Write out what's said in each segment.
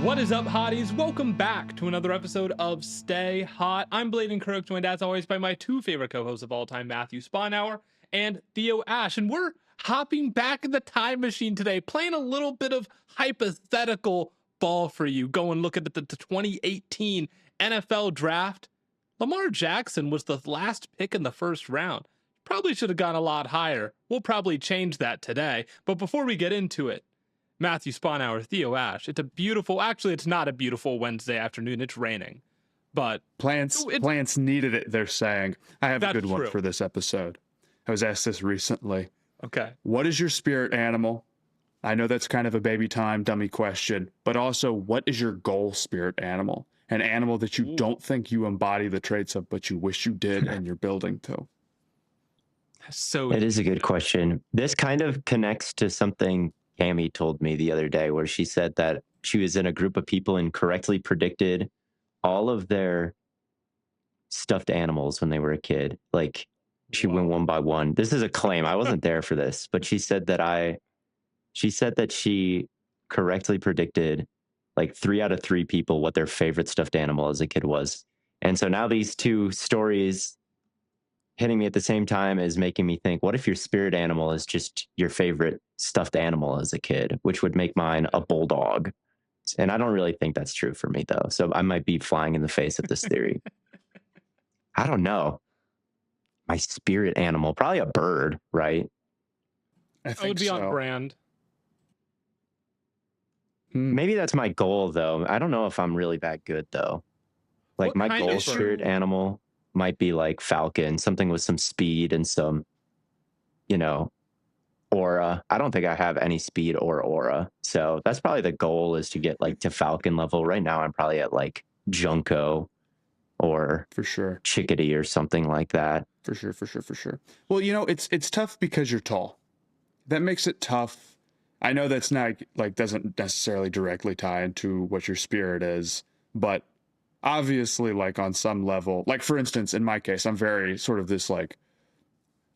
What is up, hotties? Welcome back to another episode of Stay Hot. I'm Blaiden Kirk, joined as always by my two favorite co-hosts of all time, Matthew Sponhour and Theo Ash. And we're hopping back in the time machine today, playing a little bit of hypothetical ball for you. Go and look at the 2018 NFL draft. Lamar Jackson was the last pick in the first round. Probably should have gone a lot higher. We'll probably change that today. But before we get into it, Matthew Sponhour, Theo Ash. It's a beautiful, actually, it's not a beautiful Wednesday afternoon. It's raining, but plants needed it. They're saying. I have a good one true. for this episode. I was asked this recently. Okay. What is your spirit animal? I know that's kind of a baby time dummy question, but also what is your goal spirit animal? An animal that you don't think you embody the traits of, but you wish you did and you're building to. So it is a good question. This kind of connects to something Cammy told me the other day, where she said that she was in a group of people and correctly predicted all of their stuffed animals when they were a kid. Like she went one by one. This is a claim. I wasn't there for this, but she said that she correctly predicted like 3 out of 3 people what their favorite stuffed animal as a kid was. And so now these two stories hitting me at the same time is making me think, what if your spirit animal is just your favorite stuffed animal as a kid, which would make mine a bulldog? And I don't really think that's true for me, though. So I might be flying in the face of this theory. I don't know. My spirit animal, probably a bird, right? I think it would be on brand. Maybe that's my goal, though. I don't know if I'm really that good, though. Like my goal spirit animal might be like falcon, something with some speed and some, aura. I don't think I have any speed or aura. So that's probably the goal, is to get like to falcon level. Right now I'm probably at like Junko or for sure Chickadee or something like that. For sure. Well, it's tough because you're tall. That makes it tough. I know that's not like doesn't necessarily directly tie into what your spirit is, but obviously, like on some level, like for instance, in my case, I'm very sort of this like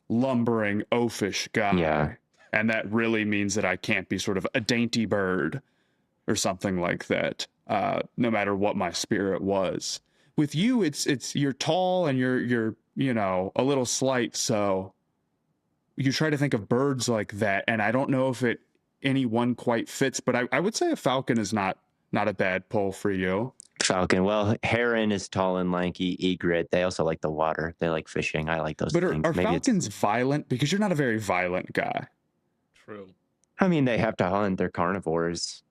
lumbering oafish guy. Yeah. And that really means that I can't be sort of a dainty bird or something like that, no matter what my spirit was. With you, it's you're tall and you're a little slight, so you try to think of birds like that, and I don't know if any one quite fits, but I would say a falcon is not a bad pull for you. Falcon. Well, heron is tall and lanky. Egret, they also like the water. They like fishing. I like those things. But are falcons violent? Because you're not a very violent guy. True. I mean, they have to hunt. They're carnivores.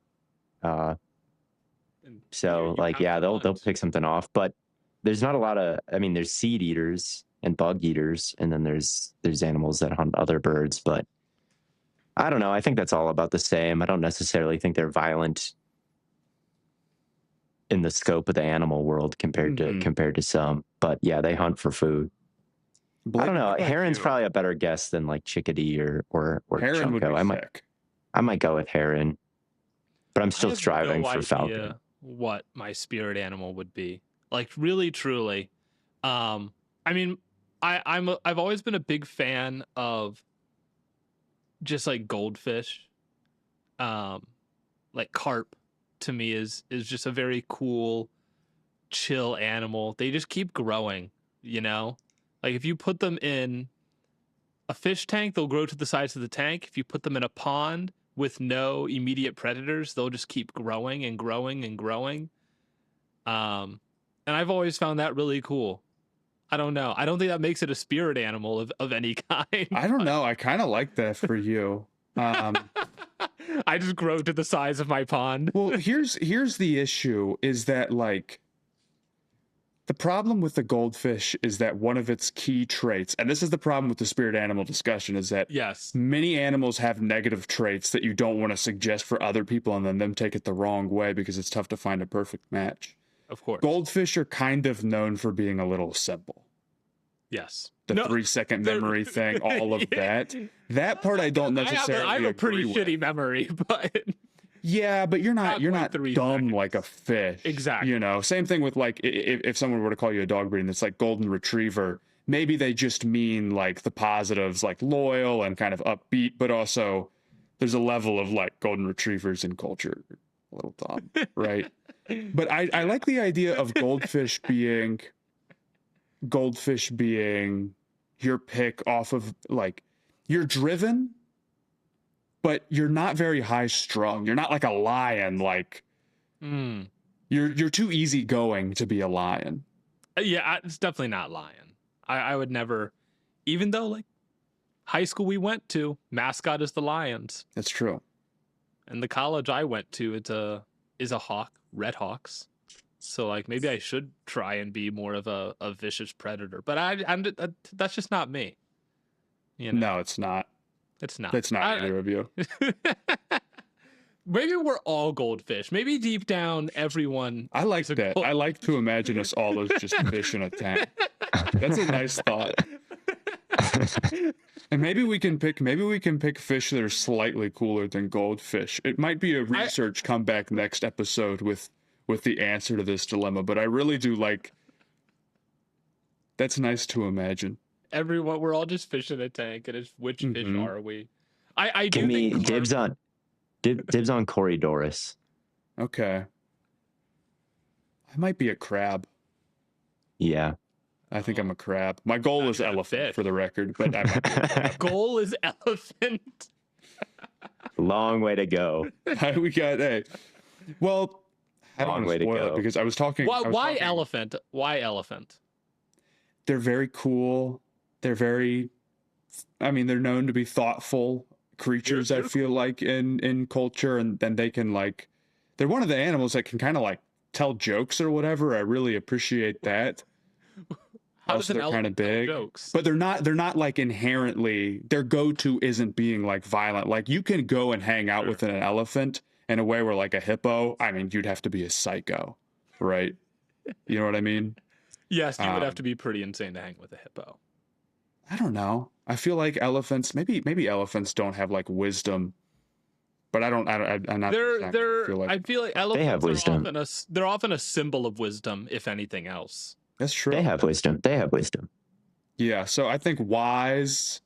So like, yeah, they'll pick something off. But there's not a lot of. I mean, there's seed eaters and bug eaters, and then there's animals that hunt other birds. But I don't know. I think that's all about the same. I don't necessarily think they're violent in the scope of the animal world compared to some. But yeah, they hunt for food. I don't know. Heron's probably a better guess than like Chickadee or Heron Junko. I might go with heron, but I'm still striving for falcon. What my spirit animal would be, like, really, truly. I mean, I've always been a big fan of just like goldfish. Like carp to me is just a very cool, chill animal. They just keep growing, Like if you put them in a fish tank, they'll grow to the size of the tank. If you put them in a pond with no immediate predators, they'll just keep growing and growing and growing. And I've always found that really cool. I don't know. I don't think that makes it a spirit animal of any kind. I don't know. I kind of like that for you. I just grow to the size of my pond. Well, here's the issue, is that like the problem with the goldfish is that one of its key traits, and this is the problem with the spirit animal discussion, is that many animals have negative traits that you don't want to suggest for other people and then them take it the wrong way because it's tough to find a perfect match. Of course. Goldfish are kind of known for being a little simple. Yes. The 3-second memory thing, all of that. That part I don't necessarily I have a pretty agree shitty with. memory, but yeah, but you're not dumb seconds. like a fish. Exactly. Same thing with like if someone were to call you a dog breed and it's like golden retriever, maybe they just mean like the positives, like loyal and kind of upbeat, but also there's a level of like golden retrievers in culture little dumb, right? But I like the idea of goldfish being your pick off of like you're driven, but you're not very high strung. You're not like a lion. Like you're too easygoing to be a lion. Yeah, it's definitely not lion. I would never, even though like high school we went to, mascot is the Lions. That's true. And the college I went to, is a hawk, Red Hawks. So like maybe I should try and be more of a vicious predator, but that's just not me. You know? No, it's not. It's not. It's not either of you. Maybe we're all goldfish. Maybe deep down, everyone. I like that. I like to imagine us all as just fish in a tank. That's a nice thought. And maybe we can pick fish that are slightly cooler than goldfish. It might be a research comeback next episode with the answer to this dilemma, but I really do like. That's nice to imagine. Everyone, we're all just fish in a tank, and it's which fish are we? I give do me think dibs on Coriodoris. Okay. I might be a crab. Yeah. I think I'm a crab. My goal is elephant, for the record, but I might be a crab. Goal is elephant. Long way to go. We got well, I don't want to spoil it because I was talking. Why elephant? Why elephant? They're very cool. They're they're known to be thoughtful creatures. I feel like in culture, and then they can like, they're one of the animals that can kind of like tell jokes or whatever. I really appreciate that. Also, they're kind of big, but they're not like inherently, their go-to isn't being like violent. Like you can go and hang out with an elephant in a way where like a hippo, I mean, you'd have to be a psycho, right? You know what I mean? Yes, you would have to be pretty insane to hang with a hippo. I don't know. I feel like elephants, maybe elephants don't have like wisdom, but I'm not. I feel like elephants they have wisdom. They're often a symbol of wisdom, if anything else. That's true. They have wisdom. Yeah, so I think wise,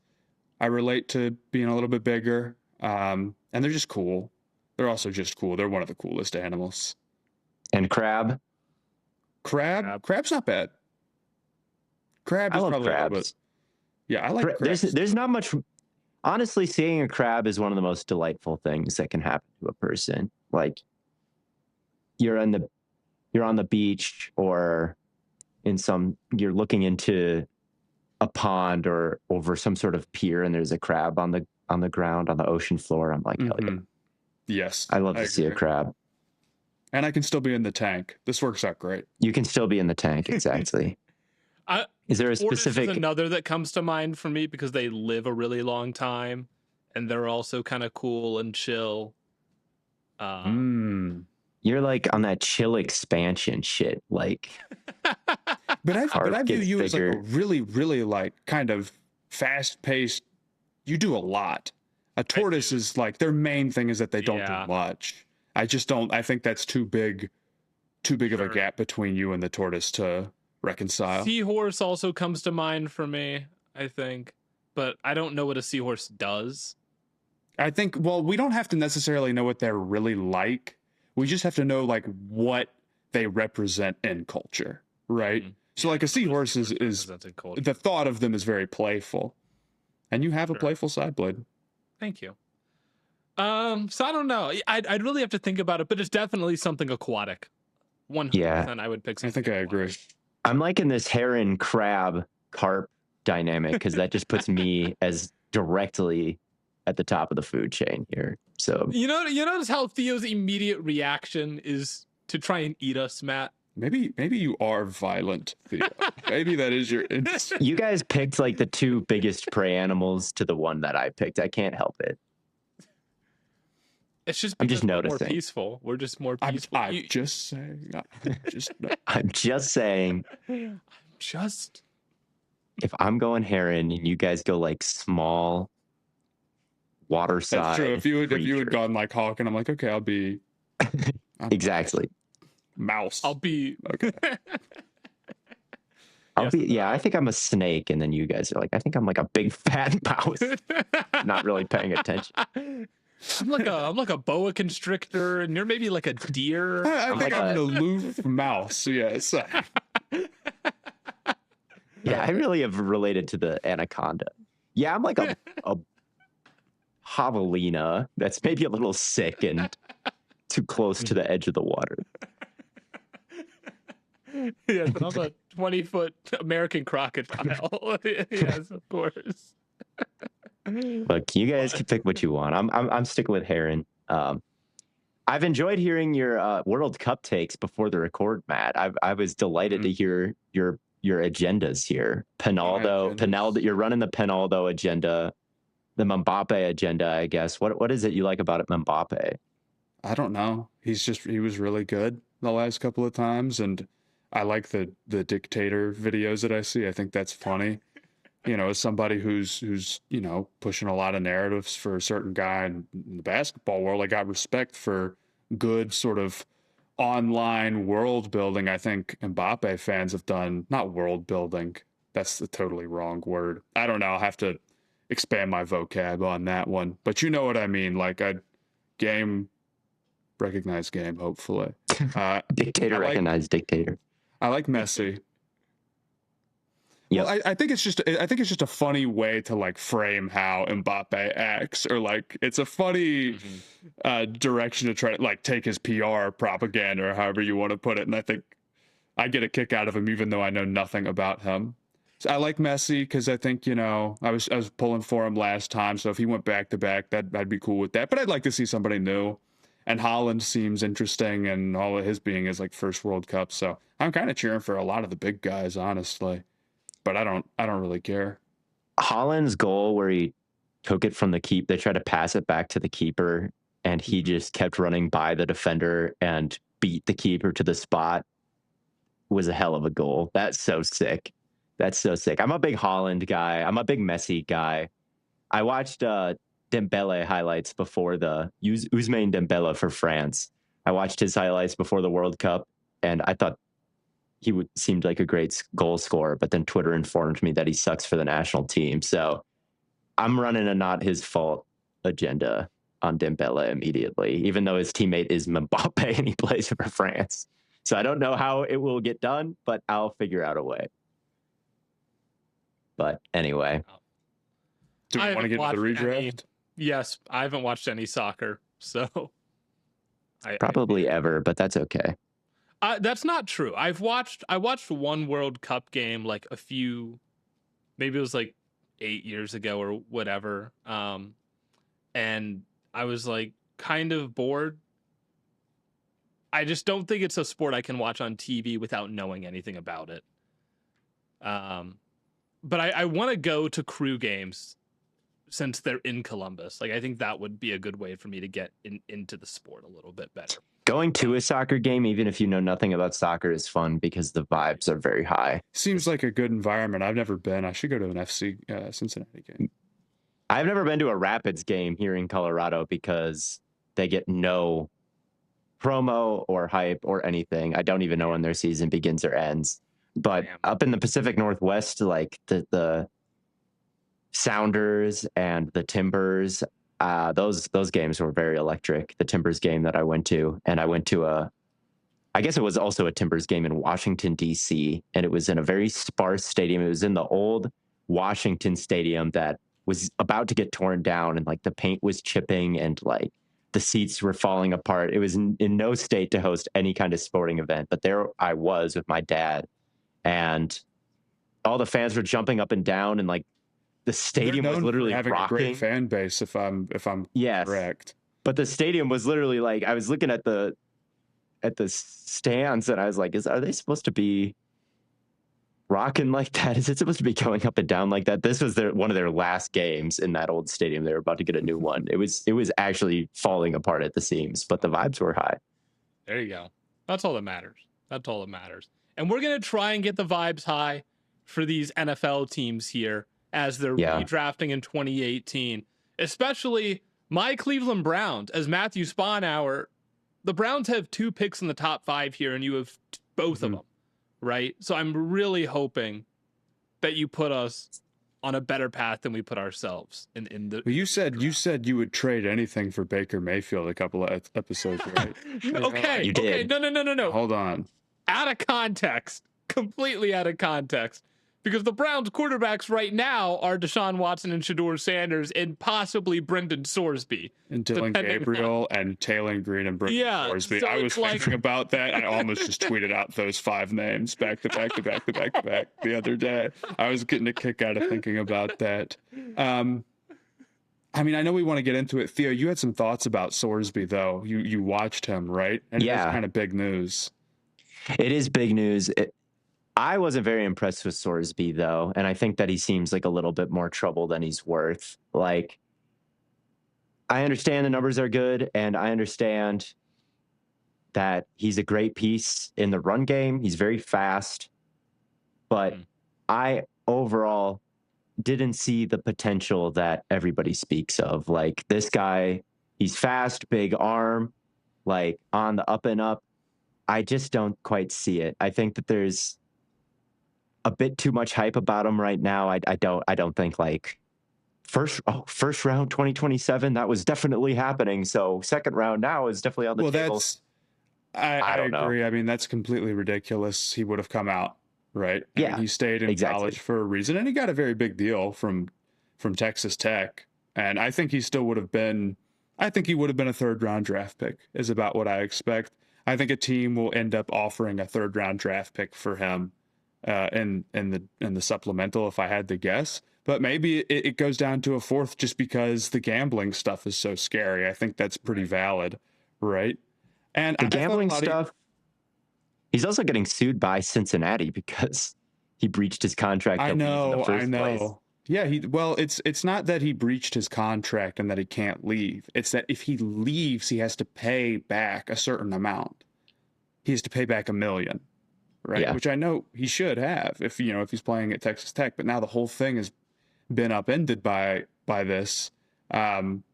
I relate to being a little bit bigger, and they're just cool. They're also just cool. They're one of the coolest animals. And crab? Crab's not bad. Crab is probably crabs. A little bit. Yeah, I like crabs. There's not much. Honestly, seeing a crab is one of the most delightful things that can happen to a person. Like you're on the beach or you're looking into a pond or over some sort of pier, and there's a crab on the ground on the ocean floor. I'm like, hell yeah. Yes, I love to see a crab. And I can still be in the tank. This works out great. You can still be in the tank, exactly. Is there a specific? Tortoise is another that comes to mind for me because they live a really long time, and they're also kind of cool and chill. You're like on that chill expansion shit, like. But I view you as like a really, really like kind of fast paced. You do a lot. A tortoise is like their main thing is that they don't do much. I just don't. I think that's too big of a gap between you and the tortoise to reconcile. Seahorse also comes to mind for me, I think, but I don't know what a seahorse does. I think, well, we don't have to necessarily know what they're really like. We just have to know like what they represent in culture, right? So like a seahorse is the thought of them is very playful, and you have a playful side, Blaiden. Thank you. So I don't know. I'd really have to think about it, but it's definitely something aquatic. 100%, I would pick. I think I agree. I'm liking this heron crab carp dynamic because that just puts me as directly at the top of the food chain here. So you notice how Theo's immediate reaction is to try and eat us, Matt. Maybe you are violent, Theo. Maybe that is your instinct. You guys picked like the two biggest prey animals to the one that I picked. I can't help it. It's just I'm just noticing. More peaceful. We're just more peaceful. I'm just saying. I'm just saying. If I'm going heron and you guys go like small water side. That's true. If you had gone like hawk, and I'm like, okay, I'll be exactly mouse. I'll be okay. I think I'm a snake, and then you guys are like, I think I'm like a big fat mouse. Not really paying attention. I'm like a boa constrictor, and you're maybe like a deer. I I'm think like I'm an aloof mouse. Yes. Yeah, I really have related to the anaconda. Yeah, I'm like a javelina that's maybe a little sick and too close to the edge of the water. Yes, I'm a 20-foot American crocodile. Yes, of course. Look, you guys can pick what you want. I'm sticking with heron. I've enjoyed hearing your World Cup takes before the record, Matt. I was delighted to hear your agendas here. Penaldo, you're running the Penaldo agenda, the Mbappe agenda, I guess. What is it you like about it, Mbappe? I don't know. He was really good the last couple of times, and I like the dictator videos that I see. I think that's funny. As somebody who's pushing a lot of narratives for a certain guy in the basketball world, I got respect for good sort of online world building. I think Mbappe fans have done, not world building. That's the totally wrong word. I don't know. I'll have to expand my vocab on that one. But you know what I mean. Like recognized game, hopefully. Dictator, recognized dictator. I like Messi. Yep. Well, I think it's just a funny way to like frame how Mbappe acts, or like it's a funny direction to try to like take his PR propaganda, or however you want to put it. And I think I get a kick out of him, even though I know nothing about him. So I like Messi because I think I was pulling for him last time, so if he went back to back, I'd be cool with that. But I'd like to see somebody new. And Haaland seems interesting, and all of his being is like first World Cup, so I'm kind of cheering for a lot of the big guys, honestly. But I don't really care. Haaland's goal where he took it from the keep, they tried to pass it back to the keeper, and he just kept running by the defender and beat the keeper to the spot, was a hell of a goal. That's so sick. I'm a big Haaland guy. I'm a big Messi guy. I watched Dembele highlights before the Ousmane Dembele for France. I watched his highlights before the World Cup, and I thought he seemed like a great goal scorer, but then Twitter informed me that he sucks for the national team. So I'm running a not his fault agenda on Dembele immediately, even though his teammate is Mbappe and he plays for France. So I don't know how it will get done, but I'll figure out a way. But anyway. Do we want to get into the redraft? Yes, I haven't watched any soccer, so probably ever, but that's okay. That's not true. I watched one World Cup game like maybe it was like 8 years ago or whatever. And I was like kind of bored. I just don't think it's a sport I can watch on TV without knowing anything about it. But I want to go to crew games since they're in Columbus. Like I think that would be a good way for me to get into the sport a little bit better. Going to a soccer game, even if you know nothing about soccer, is fun because the vibes are very high. Seems like a good environment. I've never been. I should go to an FC Cincinnati game. I've never been to a Rapids game here in Colorado because they get no promo or hype or anything. I don't even know when their season begins or ends. But up in the Pacific Northwest, like the Sounders and the Timbers, those games were very electric. The Timbers game that I went to, and I went to I guess it was also a Timbers game in Washington, D.C., and it was in a very sparse stadium. It was in the old Washington Stadium that was about to get torn down, and like the paint was chipping and like the seats were falling apart. It was in no state to host any kind of sporting event, but there I was with my dad, and all the fans were jumping up and down, and like the stadium was literally having rocking. A great fan base, if I'm correct. But the stadium was literally like, I was looking at the stands and I was like, are they supposed to be rocking like that? Is it supposed to be going up and down like that? This was one of their last games in that old stadium. They were about to get a new one. It was actually falling apart at the seams, but the vibes were high. There you go. That's all that matters. And we're going to try and get the vibes high for these NFL teams here as they're redrafting in 2018, especially my Cleveland Browns. As Matthew Sponhour, the Browns have 2 picks in the top 5 here, and you have both of them, right? So I'm really hoping that you put us on a better path than we put ourselves in the. Well, you said you would trade anything for Baker Mayfield a couple of episodes, right? Okay, You okay, did. no. Hold on. Out of context, completely out of context, because the Browns quarterbacks right now are Deshaun Watson and Shedeur Sanders and possibly Brendan Sorsby. And Dylan Gabriel and Taylor Green and Brendan Sorsby. So I was thinking about that. I almost just tweeted out those 5 names back to back the other day. I was getting a kick out of thinking about that. I mean, I know we want to get into it. Theo, you had some thoughts about Sorsby, though. You watched him, right? And Yeah. it's kind of big news. It is big news. I wasn't very impressed with Sorsby, though, and I think that he seems like a little bit more trouble than he's worth. Like, I understand the numbers are good, and I understand that he's a great piece in the run game. He's very fast, but I overall didn't see the potential that everybody speaks of. Like, this guy, he's fast, big arm, like on the up and up. I just don't quite see it. I think that there's a bit too much hype about him right now. I don't think like first round 2027, that was definitely happening. So second round now is definitely on the table. I don't know. agree. I mean, that's completely ridiculous. He would have come out, right? I mean, he stayed in college for a reason, and he got a very big deal from Texas Tech. And I think he still would have been. I think he would have been a 3rd round draft pick. Is about what I expect. I think a team will end up offering a 3rd round draft pick for him in the supplemental, if I had to guess. But maybe it goes down to a 4th just because the gambling stuff is so scary. I think that's pretty valid, right? And the gambling stuff, he's also getting sued by Cincinnati because he breached his contract. I know. Place. Yeah, it's not that he breached his contract and that he can't leave. It's that if he leaves, he has to pay back a certain amount. He has to pay back $1 million, right? Yeah. Which I know he should have if he's playing at Texas Tech. But now the whole thing has been upended by this. And,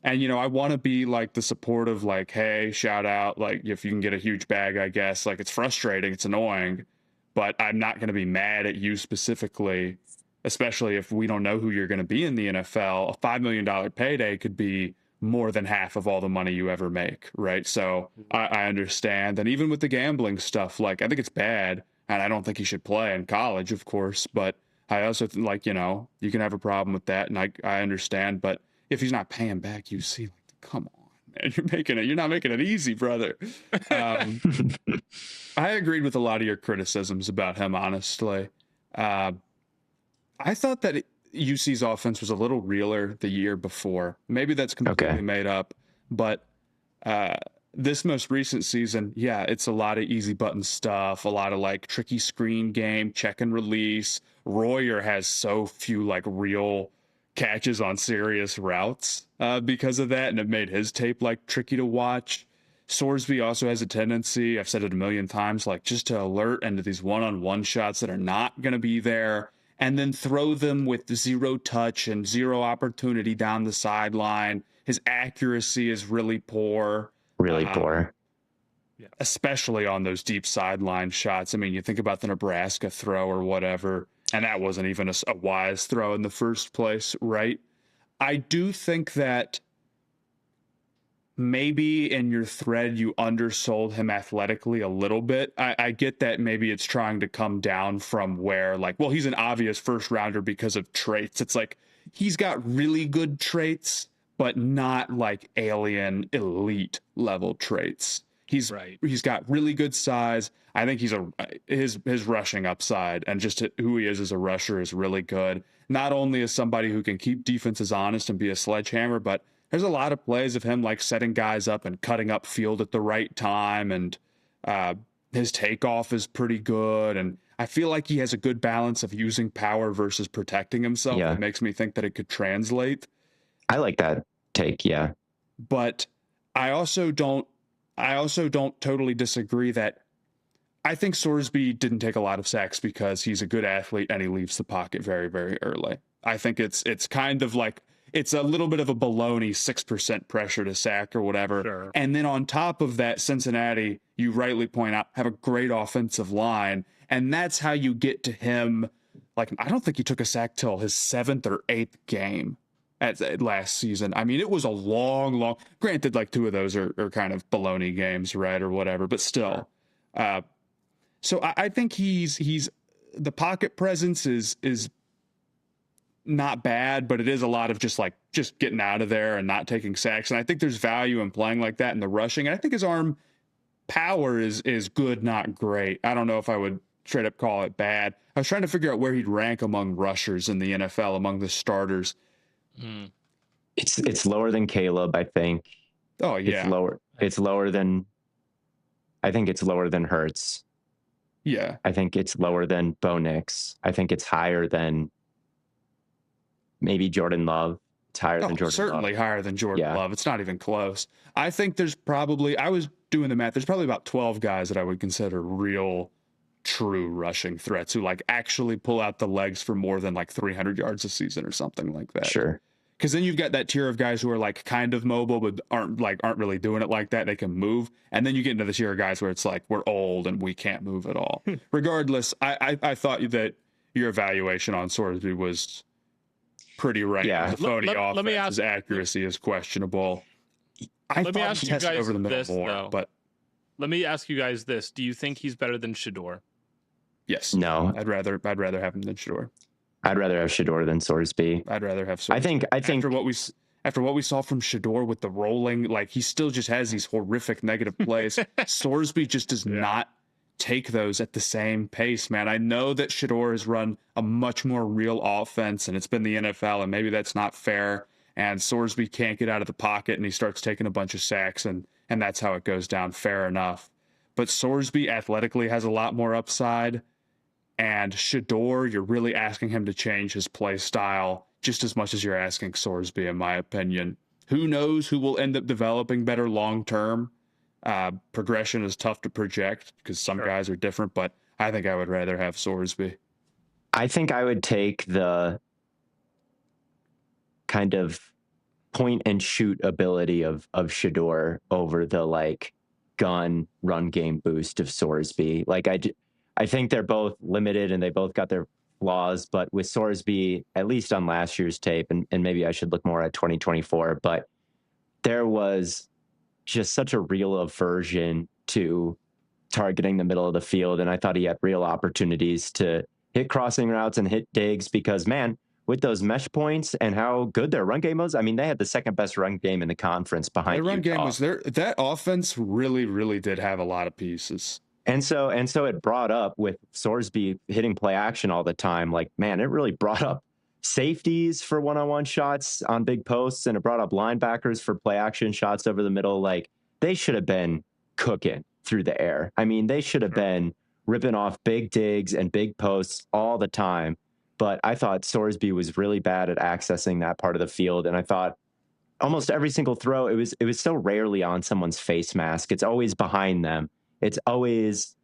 I want to be like the supportive, like, hey, shout out, like, if you can get a huge bag, I guess. Like, it's frustrating, it's annoying, but I'm not going to be mad at you specifically, especially if we don't know who you're going to be in the NFL. A $5 million payday could be more than half of all the money you ever make, right? So I understand. And even with the gambling stuff, like, I think it's bad, and I don't think he should play in college, of course, but I also like, you can have a problem with that, and I understand, but if he's not paying back UC, like, come on, man, you're not making it easy, brother. I agreed with a lot of your criticisms about him, honestly. I thought that UC's offense was a little realer the year before. Maybe that's completely made up, but this most recent season, yeah, it's a lot of easy button stuff, a lot of like tricky screen game, check and release. Royer has so few like real catches on serious routes because of that, and it made his tape like tricky to watch. Sorsby also has a tendency, I've said it a million times, like just to alert into these one-on-one shots that are not going to be there and then throw them with 0 touch and 0 opportunity down the sideline. His accuracy is really poor. Really poor. Especially on those deep sideline shots. I mean, you think about the Nebraska throw or whatever, and that wasn't even a wise throw in the first place, right? I do think that maybe in your thread you undersold him athletically a little bit. I get that maybe it's trying to come down from where, like, well, he's an obvious first rounder because of traits. It's like he's got really good traits, but not like alien elite level traits. He's got really good size. I think his rushing upside and just who he is as a rusher is really good. Not only as somebody who can keep defenses honest and be a sledgehammer, but there's a lot of plays of him like setting guys up and cutting up field at the right time, and his takeoff is pretty good. And I feel like he has a good balance of using power versus protecting himself. That makes me think that it could translate. I like that take, yeah. But I also don't totally disagree that I think Sorsby didn't take a lot of sacks because he's a good athlete and he leaves the pocket very, very early. I think it's kind of like it's a little bit of a baloney 6% pressure to sack or whatever. Sure. And then on top of that, Cincinnati, you rightly point out, have a great offensive line. And that's how you get to him like, I don't think he took a sack till his 7th or 8th game at last season. I mean, it was a long, granted, like 2 of those are kind of baloney games, right, or whatever, but still. So I think he's the pocket presence is not bad, but it is a lot of just getting out of there and not taking sacks. And I think there's value in playing like that in the rushing. And I think his arm power is good, not great. I don't know if I would straight up call it bad. I was trying to figure out where he'd rank among rushers in the NFL, among the starters. It's lower than Caleb, I think. Oh yeah. It's lower than, I think it's lower than Hurts. Yeah. I think it's lower than Bo Nix. I think it's higher than maybe Jordan Love. It's higher than Jordan certainly Love. higher than Jordan Love. It's not even close. I think there's probably, I was doing the math, there's probably about 12 guys that I would consider real, true rushing threats who like actually pull out the legs for more than like 300 yards a season or something like that. Sure. Because then you've got that tier of guys who are like kind of mobile, but aren't really doing it like that. They can move. And then you get into the tier of guys where it's like, we're old and we can't move at all. Regardless, I thought that your evaluation on Sorsby was pretty right. Yeah. The phony offense, his accuracy is questionable. Let me ask you guys over the middle this, more, though. but let me ask you guys this: do you think he's better than Shedeur? Yes. No. I'd rather have him than Shedeur. I'd rather have Shedeur than Sorsby. I'd rather have Sorsby. I think after what we saw from Shedeur with the rolling, like he still just has these horrific negative plays. Sorsby just does not take those at the same pace, man. I know that Shedeur has run a much more real offense and it's been the NFL, and maybe that's not fair. And Sorsby can't get out of the pocket and he starts taking a bunch of sacks and that's how it goes down. Fair enough. But Sorsby athletically has a lot more upside. And Shedeur, you're really asking him to change his play style just as much as you're asking Sorsby, in my opinion. Who knows who will end up developing better long term? Progression is tough to project because some guys are different, but I think I would rather have Sorsby. I think I would take the kind of point and shoot ability of Shedeur over the like gun run game boost of Sorsby. Like I think they're both limited and they both got their flaws, but with Sorsby, at least on last year's tape, and maybe I should look more at 2024, but there was just such a real aversion to targeting the middle of the field. And I thought he had real opportunities to hit crossing routes and hit digs because, man, with those mesh points and how good their run game was, I mean, they had the second best run game in the conference behind Their run Utah. game was there. That offense really did have a lot of pieces. And so it brought up with Sorsby hitting play action all the time. Like, man, it really brought up safeties for one-on-one shots on big posts, and it brought up linebackers for play action shots over the middle. Like, they should have been cooking through the air. I mean, they should have been ripping off big digs and big posts all the time. But I thought Sorsby was really bad at accessing that part of the field. And I thought almost every single throw, it was so rarely on someone's face mask. It's always behind them. It's always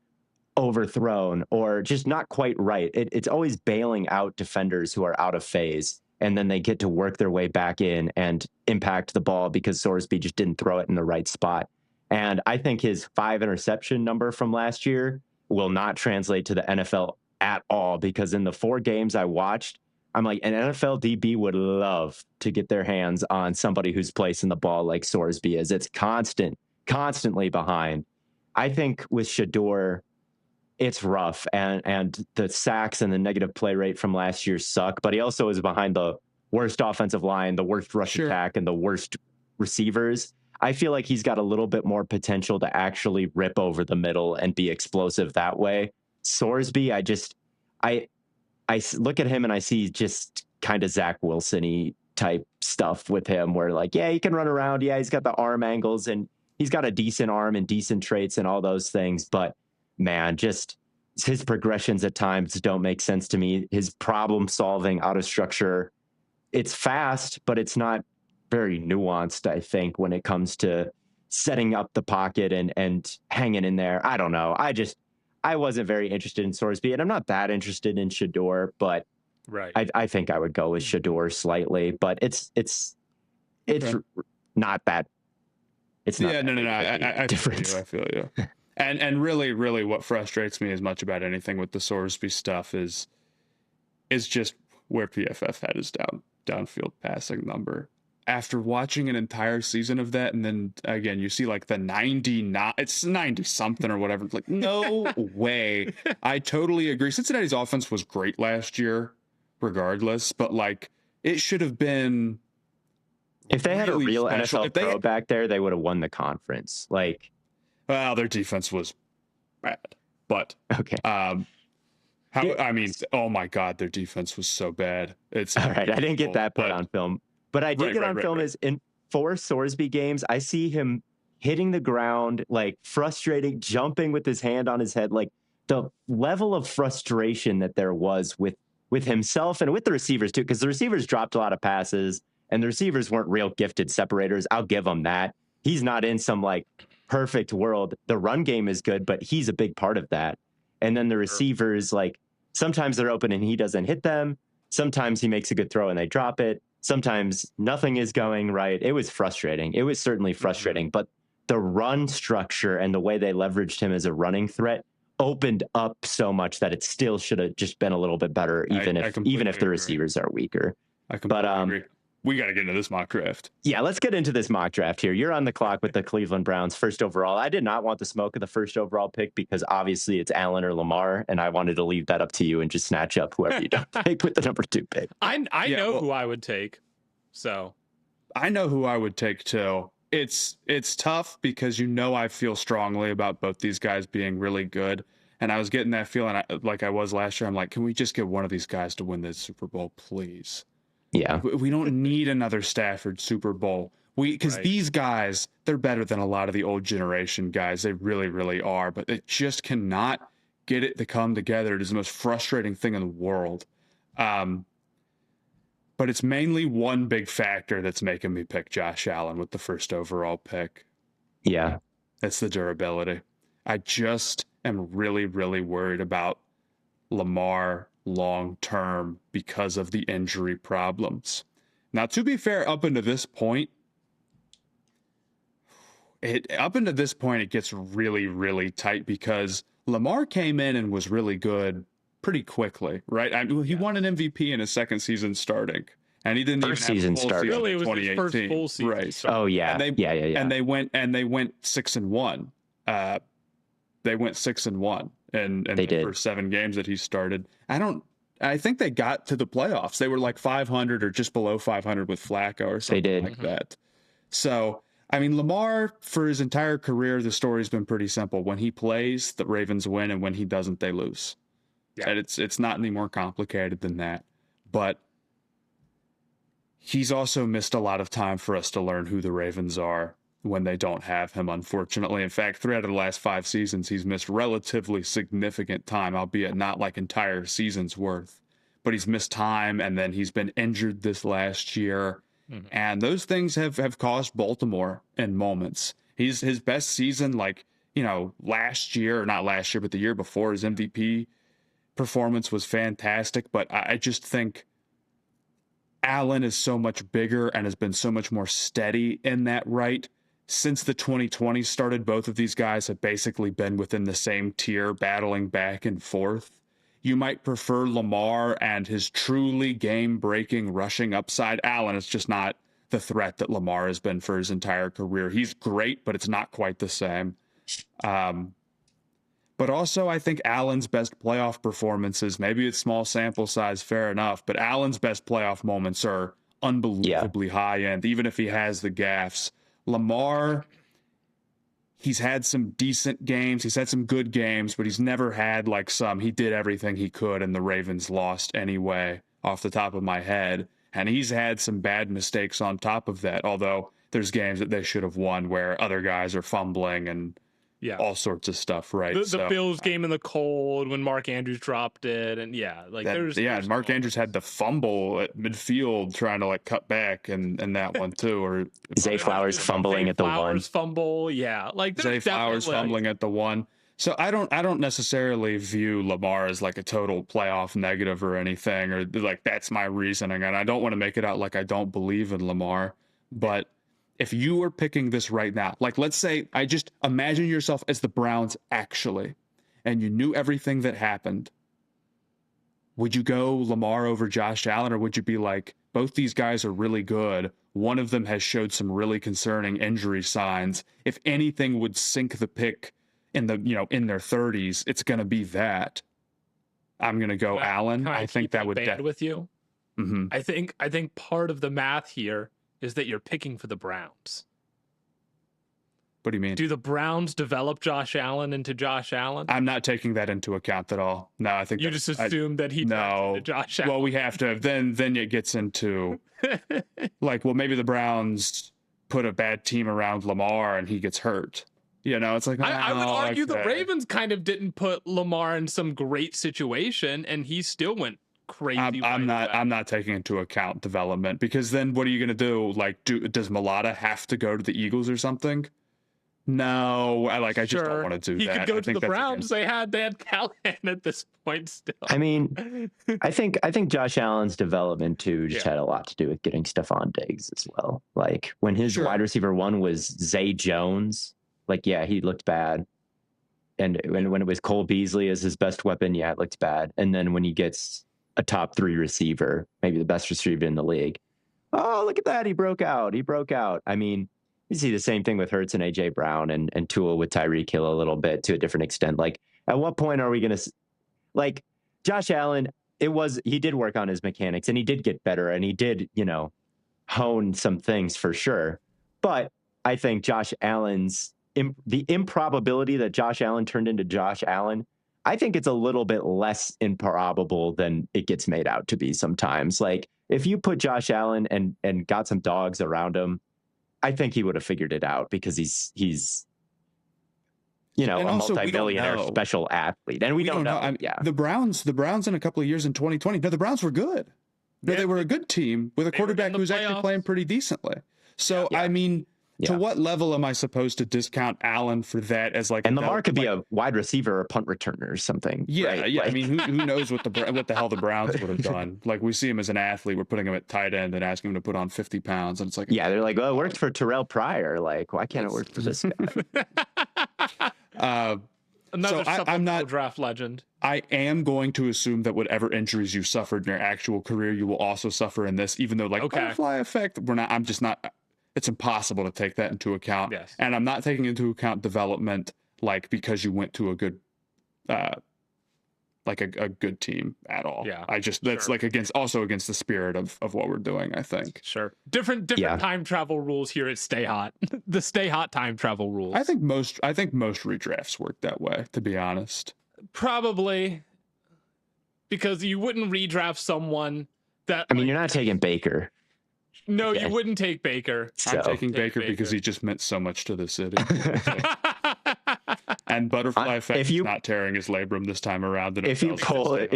overthrown or just not quite right. It's always bailing out defenders who are out of phase. And then they get to work their way back in and impact the ball because Sorsby just didn't throw it in the right spot. And I think his 5 interception number from last year will not translate to the NFL at all, because in the 4 games I watched, I'm like, an NFL DB would love to get their hands on somebody who's placing the ball like Sorsby is. It's constantly behind. I think with Shedeur, it's rough, and the sacks and the negative play rate from last year suck, but he also is behind the worst offensive line, the worst rush attack, and the worst receivers. I feel like he's got a little bit more potential to actually rip over the middle and be explosive that way. Sorsby, I look at him and I see just kind of Zach Wilson-y type stuff with him where like, yeah, he can run around. Yeah, he's got the arm angles and he's got a decent arm and decent traits and all those things. But man, just his progressions at times don't make sense to me. His problem solving out of structure, it's fast, but it's not very nuanced, I think, when it comes to setting up the pocket and hanging in there. I don't know. I wasn't very interested in Sorsby, and I'm not that interested in Shedeur, but I think I would go with Shedeur slightly, but it's not that. It's not. Yeah, no. I feel you. And really what frustrates me as much about anything with the Sorsby stuff is is just where PFF had his downfield passing number. After watching an entire season of that, and then again, you see like the 99, it's 90 something or whatever. It's like, no way. I totally agree. Cincinnati's offense was great last year, regardless, but like it should have been. If they had a really real special. NFL pro back there, they would have won the conference. Like, well, their defense was bad, but okay. I mean, oh my God, their defense was so bad. It's all right. I didn't get that part on film, but I did get on film is in 4 Sorsby games, I see him hitting the ground, like frustrating, jumping with his hand on his head, like the level of frustration that there was with himself and with the receivers too, because the receivers dropped a lot of passes and the receivers weren't real gifted separators. I'll give him that. He's not in some like perfect world. The run game is good, but he's a big part of that. And then the receivers, like sometimes they're open and he doesn't hit them. Sometimes he makes a good throw and they drop it. Sometimes nothing is going right. It was frustrating. It was certainly frustrating, but the run structure and the way they leveraged him as a running threat opened up so much that it still should have just been a little bit better, even if the receivers are weaker. I completely agree. We got to get into this mock draft. Yeah, let's get into this mock draft here. You're on the clock with the Cleveland Browns first overall. I did not want the smoke of the first overall pick because obviously it's Allen or Lamar, and I wanted to leave that up to you and just snatch up whoever you don't take with the number 2 pick. I know who I would take. So I know who I would take too. It's tough because I feel strongly about both these guys being really good. And I was getting that feeling like I was last year. I'm like, can we just get one of these guys to win the Super Bowl, please? Yeah. We don't need another Stafford Super Bowl. Because these guys, they're better than a lot of the old generation guys. They really, really are. But they just cannot get it to come together. It is the most frustrating thing in the world. But it's mainly one big factor that's making me pick Josh Allen with the first overall pick. Yeah. It's the durability. I just am really, really worried about Lamar long term because of the injury problems. Now, to be fair, up until this point, it gets really, really tight because Lamar came in and was really good pretty quickly, right? I mean, he won an MVP in his second season starting, and he didn't first even have season a full starting. season. Really, it was his first 2018, full season. right? Oh yeah, and they went 6-1. They went 6-1 in the first 7 games that he started. I think they got to the playoffs. They were like 500 or just below 500 with Flacco or something like that. So, I mean, Lamar, for his entire career, the story's been pretty simple. When he plays, the Ravens win, and when he doesn't, they lose. Yeah. And it's not any more complicated than that. But he's also missed a lot of time for us to learn who the Ravens are when they don't have him, unfortunately. In fact, 3 out of the last 5 seasons, he's missed relatively significant time, albeit not like entire seasons worth. But he's missed time, and then he's been injured this last year. Mm-hmm. And those things have cost Baltimore in moments. His best season, like, last year, or not last year, but the year before, his MVP performance was fantastic. But I just think Allen is so much bigger and has been so much more steady in that right. Since the 2020s started, both of these guys have basically been within the same tier, battling back and forth. You might prefer Lamar and his truly game-breaking rushing upside. Allen is just not the threat that Lamar has been for his entire career. He's great, but it's not quite the same. But also, I think Allen's best playoff performances, maybe it's small sample size, fair enough, but Allen's best playoff moments are unbelievably high-end, even if he has the gaffes. Lamar, he's had some decent games. He's had some good games, but he's never had like he did everything he could and the Ravens lost anyway, off the top of my head. And he's had some bad mistakes on top of that, although there's games that they should have won where other guys are fumbling and all sorts of stuff, right? The Bills game in the cold when Mark Andrews dropped it, and Mark Andrews had the fumble at midfield trying to like cut back, and that one too, or Zay Flowers fumbling at the one. Fumble, Zay Flowers fumbling at the one. So I don't necessarily view Lamar as like a total playoff negative or anything, or like that's my reasoning, and I don't want to make it out like I don't believe in Lamar, but if you were picking this right now, like let's say, I just imagine yourself as the Browns actually, and you knew everything that happened, would you go Lamar over Josh Allen, or would you be like, both these guys are really good. One of them has showed some really concerning injury signs. If anything would sink the pick in the, in their 30s, it's going to be that. I'm going to go Allen. I think that would band with you. Mm-hmm. I think part of the math here is that you're picking for the Browns. What do you mean? Do the Browns develop Josh Allen into Josh Allen? I'm not taking that into account at all. No, I think you just assume that he turns into Josh Allen. Well, we have to. Then it gets into like, well, maybe the Browns put a bad team around Lamar and he gets hurt. It's like, I would argue the Ravens kind of didn't put Lamar in some great situation, and he still went crazy. I'm not taking into account development, because then what are you going to do? Like, does Mulata have to go to the Eagles or something? No, I just don't want to do that. He could go to the Browns. They had Callahan at this point still. I mean, I think Josh Allen's development too just had a lot to do with getting Stephon Diggs as well. Like when his wide receiver one was Zay Jones, like, yeah, he looked bad. And when it was Cole Beasley as his best weapon, yeah, it looked bad. And then when he gets a top 3 receiver, maybe the best receiver in the league, oh, look at that, he broke out. I mean, you see the same thing with Hurts and AJ Brown and Tua with Tyreek Hill a little bit to a different extent. Like, at what point are we going to, like, Josh Allen, he did work on his mechanics and he did get better and he did, hone some things for sure. But I think Josh Allen's, the improbability that Josh Allen turned into Josh Allen, I think it's a little bit less improbable than it gets made out to be sometimes. Like, if you put Josh Allen and got some dogs around him, I think he would have figured it out, because he's a multi-millionaire special athlete, and we don't know. I mean, the Browns in a couple of years in 2020. No, the Browns were good. No, they were a good team with a quarterback who's actually playing pretty decently. So I mean, to what level am I supposed to discount Allen for that as like? And Lamar could be a wide receiver or punt returner or something. Yeah, right? yeah. Like, I mean, who knows what the hell the Browns would have done? Like, we see him as an athlete. We're putting him at tight end and asking him to put on 50 pounds, and it's like, yeah, they're like, well, it worked for Terrell Pryor. Like, why can't it work for this guy? Another I'm not draft legend. I am going to assume that whatever injuries you suffered in your actual career, you will also suffer in this, even though butterfly effect, I'm just not. It's impossible to take that into account. Yes. And I'm not taking into account development, like, because you went to a good, like a good team at all. Yeah. That's like against the spirit of what we're doing, I think. Sure. Different time travel rules here at Stay Hot. The Stay Hot time travel rules. I think most redrafts work that way, to be honest. Probably. Because you wouldn't redraft someone that, I mean, you're not taking Baker. No, you wouldn't take Baker. I'm taking Baker because he just meant so much to the city. And butterfly effect is not tearing his labrum this time around. If you pulled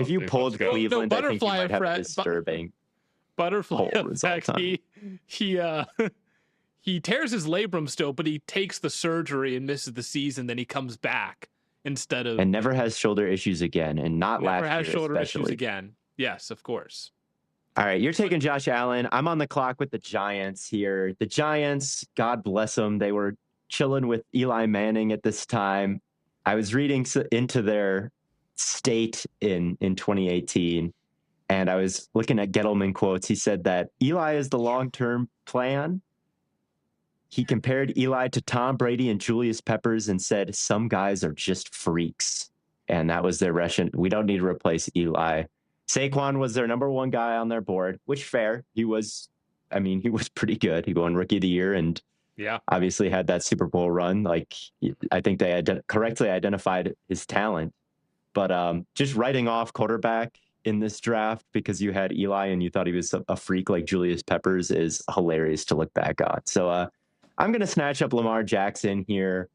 Cleveland, I think you might have a disturbing butterfly effect. He tears his labrum still, but he takes the surgery and misses the season. Then he comes back instead of, and never has shoulder issues again, and not last year. Never has shoulder issues again. Yes, of course. All right, you're taking Josh Allen. I'm on the clock with the Giants here. The Giants, God bless them, they were chilling with Eli Manning at this time. I was reading into their state in 2018, and I was looking at Gettleman quotes. He said that Eli is the long-term plan. He compared Eli to Tom Brady and Julius Peppers and said, some guys are just freaks. And that was their ration. We don't need to replace Eli. Saquon was their number one guy on their board, which fair. He was pretty good. He won Rookie of the Year and obviously had that Super Bowl run. Like, I think they correctly identified his talent. But just writing off quarterback in this draft because you had Eli and you thought he was a freak like Julius Peppers is hilarious to look back on. So I'm going to snatch up Lamar Jackson here.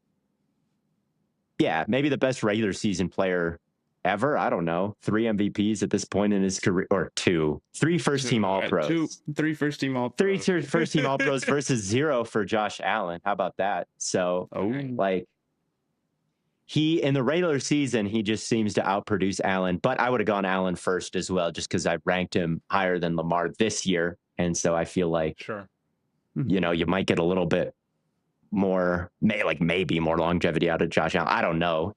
Yeah, maybe the best regular season player ever. I don't know. 3 MVPs at this point in his career, or 2. 3 first-team All-Pros. 3 first-team All-Pros. 3 first-team All-Pros versus 0 for Josh Allen. How about that? So, like, he, in the regular season, he just seems to outproduce Allen. But I would have gone Allen first as well, just because I ranked him higher than Lamar this year. And so I feel like, you might get a little bit more, maybe more longevity out of Josh Allen. I don't know.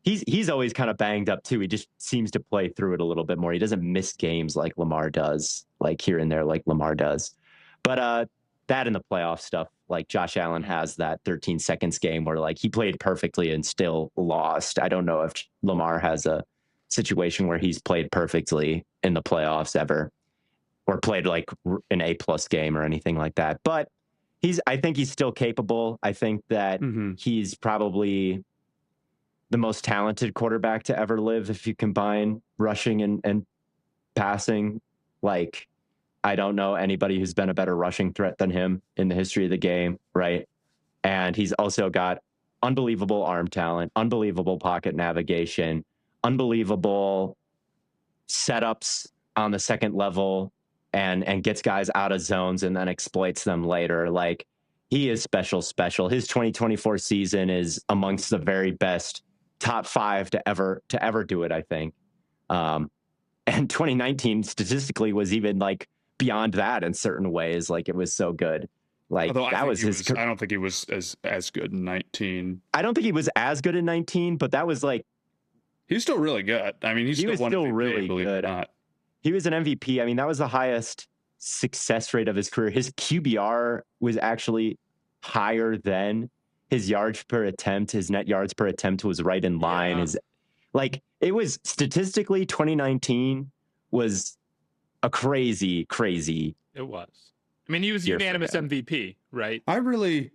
he's always kind of banged up too. He just seems to play through it a little bit more. He doesn't miss games like Lamar does, like here and there, like Lamar does. But that in the playoff stuff, like Josh Allen has that 13 seconds game where like he played perfectly and still lost. I don't know if Lamar has a situation where he's played perfectly in the playoffs ever, or played like an A+ game or anything like that. But I think he's still capable. I think that he's probably the most talented quarterback to ever live if you combine rushing and passing. Like, I don't know anybody who's been a better rushing threat than him in the history of the game, right? And he's also got unbelievable arm talent, unbelievable pocket navigation, unbelievable setups on the second level, and gets guys out of zones and then exploits them later. Like, he is special. His 2024 season is amongst the very best top 5 to ever do it, I think. And 2019 statistically was even like beyond that in certain ways. Like, it was so good. Like, Although that was his. I don't think he was as good in 19. I don't think he was as good in 19, but that was like, he's still really good. I mean, he was still MVP, really believe good. It or not. He was an MVP. I mean, that was the highest success rate of his career. His QBR was actually higher than his yards per attempt. His net yards per attempt was right in line. It was statistically 2019 was a crazy. It was. I mean, he was unanimous MVP, right? I really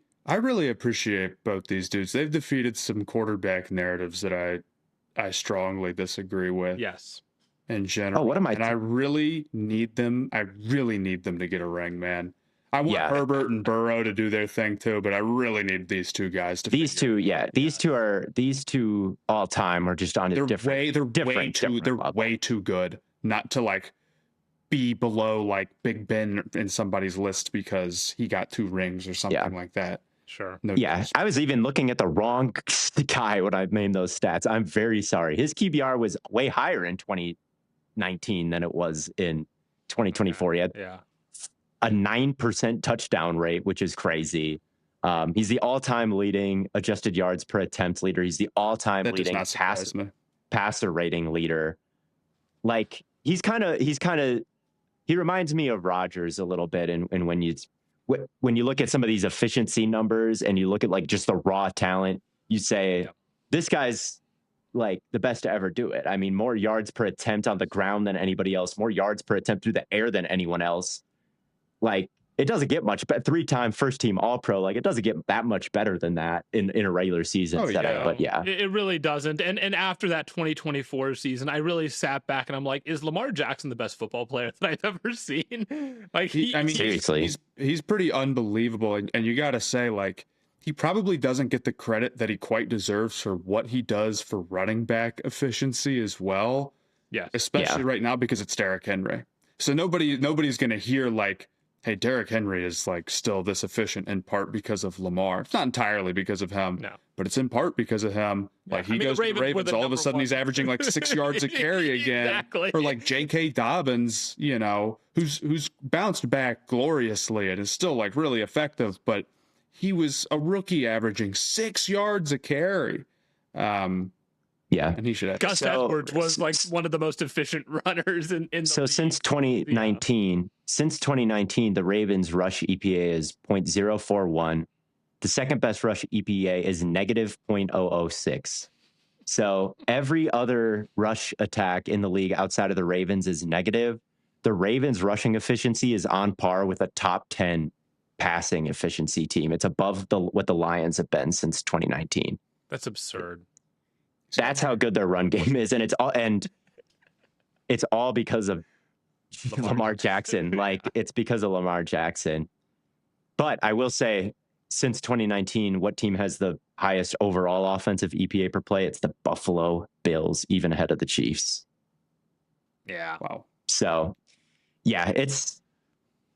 appreciate both these dudes. They've defeated some quarterback narratives that I strongly disagree with. Yes. In general. Oh, what am I? I really need them. I really need them to get a ring, man. I want Herbert and Burrow to do their thing too, but I really need these two guys to. These two all time are just on a different. They're way too good not to like be below like Big Ben in somebody's list because he got 2 rings or something like that. Sure. No I was even looking at the wrong guy when I named those stats. I'm very sorry. His QBR was way higher in 2019 than it was in 2024. He had a 9% touchdown rate, which is crazy. He's the all-time leading adjusted yards per attempt leader. He's the all-time leading passer rating leader. Like, he reminds me of Rodgers a little bit. And when you look at some of these efficiency numbers and you look at like just the raw talent, you say, this guy's like the best to ever do it. I mean, more yards per attempt on the ground than anybody else, more yards per attempt through the air than anyone else. Like, it doesn't get much better. 3-time first team All-Pro. Like, it doesn't get that much better than that in a regular season setup. But it really doesn't. And after that 2024 season, I really sat back and I'm like, is Lamar Jackson the best football player that I've ever seen? Like, seriously, he's pretty unbelievable. And you got to say, like, he probably doesn't get the credit that he quite deserves for what he does for running back efficiency as well. Yeah, especially right now because it's Derrick Henry. So nobody's going to hear like, hey, Derrick Henry is like still this efficient in part because of Lamar. It's not entirely because of him, but it's in part because of him. Like, he goes to the Ravens, all of a sudden he's averaging like 6 yards a carry again. Exactly. Or like J.K. Dobbins, who's bounced back gloriously and is still like really effective, but he was a rookie averaging 6 yards a carry. And he should have. Gus Edwards was like one of the most efficient runners in the league. Since 2019, the Ravens rush EPA is 0.041. The second best rush EPA is negative 0.006. So every other rush attack in the league outside of the Ravens is negative. The Ravens rushing efficiency is on par with a top 10 passing efficiency team. It's above what the Lions have been since 2019. That's absurd. That's how good their run game is, and it's all because of Lamar Jackson. Like, it's because of Lamar Jackson. But I will say, since 2019, what team has the highest overall offensive EPA per play? It's the Buffalo Bills, even ahead of the Chiefs. Yeah. Wow. So, yeah, it's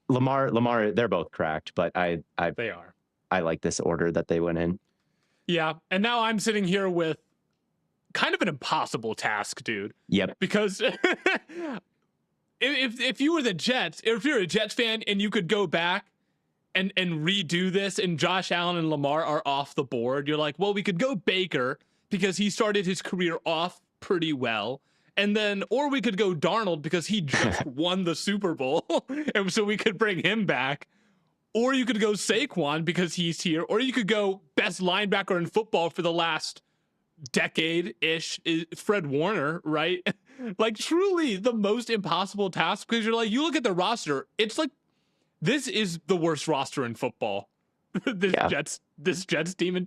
Lamar. They're both cracked, but they are. I like this order that they went in. Yeah, and now I'm sitting here with kind of an impossible task, dude. Yep. Because if you were the Jets, if you're a Jets fan and you could go back and redo this and Josh Allen and Lamar are off the board, you're like, well, we could go Baker because he started his career off pretty well. And then, or we could go Darnold because he just won the Super Bowl. And so we could bring him back. Or you could go Saquon because he's here. Or you could go best linebacker in football for the last decade-ish, is Fred Warner, right? Like, truly the most impossible task, because you're like, you look at the roster, it's like, this is the worst roster in football. This Jets team in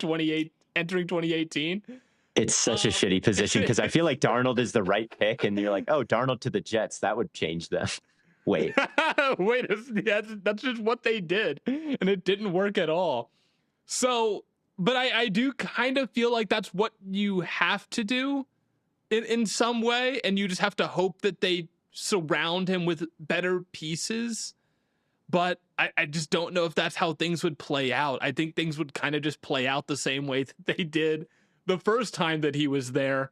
entering 2018. It's such a shitty position because I feel like Darnold is the right pick, and you're like, oh, Darnold to the Jets, that would change them. Wait, that's just what they did, and it didn't work at all. So, but I do kind of feel like that's what you have to do in some way, and you just have to hope that they surround him with better pieces. But I just don't know if that's how things would play out. I think things would kind of just play out the same way that they did the first time that he was there.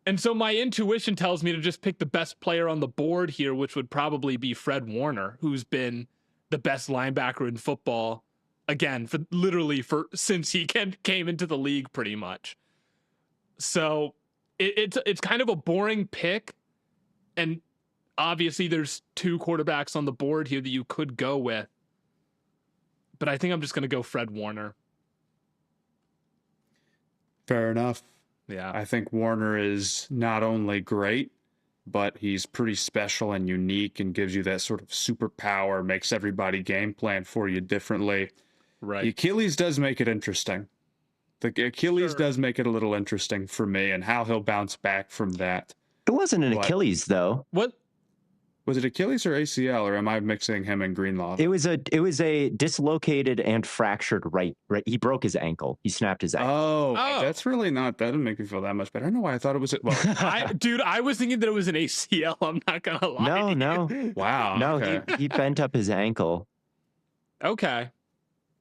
And so my intuition tells me to just pick the best player on the board here, which would probably be Fred Warner, who's been the best linebacker in football, again, for since he came into the league pretty much. So it's kind of a boring pick. And obviously there's two quarterbacks on the board here that you could go with. But I think I'm just going to go Fred Warner. Fair enough. Yeah. I think Warner is not only great, but he's pretty special and unique and gives you that sort of superpower, makes everybody game plan for you differently. Right. The Achilles does make it interesting. The Achilles does make it a little interesting for me, and how he'll bounce back from that. it wasn't an Achilles though. What? Was it Achilles or ACL, or am I mixing him and Greenlaw? It was a dislocated and fractured right. He broke his ankle. He snapped his ankle. Oh, that's really not. That didn't make me feel that much better. I don't know why I thought it was. Well, I was thinking that it was an ACL. I'm not gonna lie. No. Wow. No, okay. he bent up his ankle. Okay.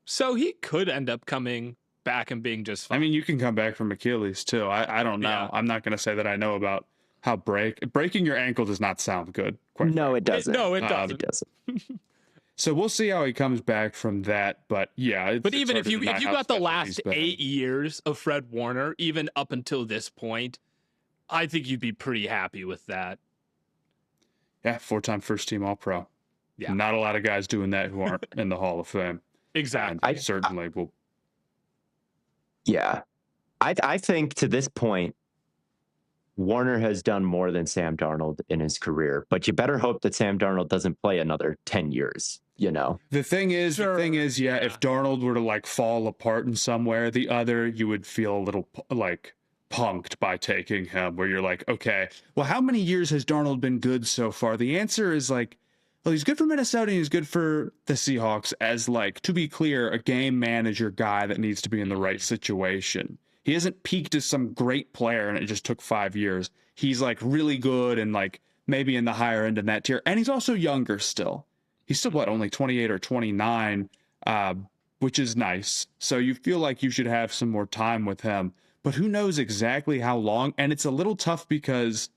So he could end up coming back and being just fine. I mean, you can come back from Achilles too. I don't know. Yeah. I'm not going to say that I know about how breaking your ankle does not sound good. No, it doesn't. It doesn't. It doesn't. So we'll see how he comes back from that. But yeah, But even if you got the last he's been. 8 years of Fred Warner, even up until this point, I think you'd be pretty happy with that. Yeah, 4-time first team All Pro. Yeah. Not a lot of guys doing that who aren't in the Hall of Fame. Exactly. And certainly will. Yeah. I think to this point, Warner has done more than Sam Darnold in his career, but you better hope that Sam Darnold doesn't play another 10 years, you know? The thing is, yeah, if Darnold were to like fall apart in some way or the other, you would feel a little like punked by taking him, where you're like, okay, well, how many years has Darnold been good so far? The answer is like, well, he's good for Minnesota and he's good for the Seahawks as, like, to be clear, a game manager guy that needs to be in the right situation. He hasn't peaked as some great player and it just took 5 years. He's like really good and like maybe in the higher end in that tier. And he's also younger still. He's still, only 28 or 29, which is nice. So you feel like you should have some more time with him. But who knows exactly how long? And it's a little tough because...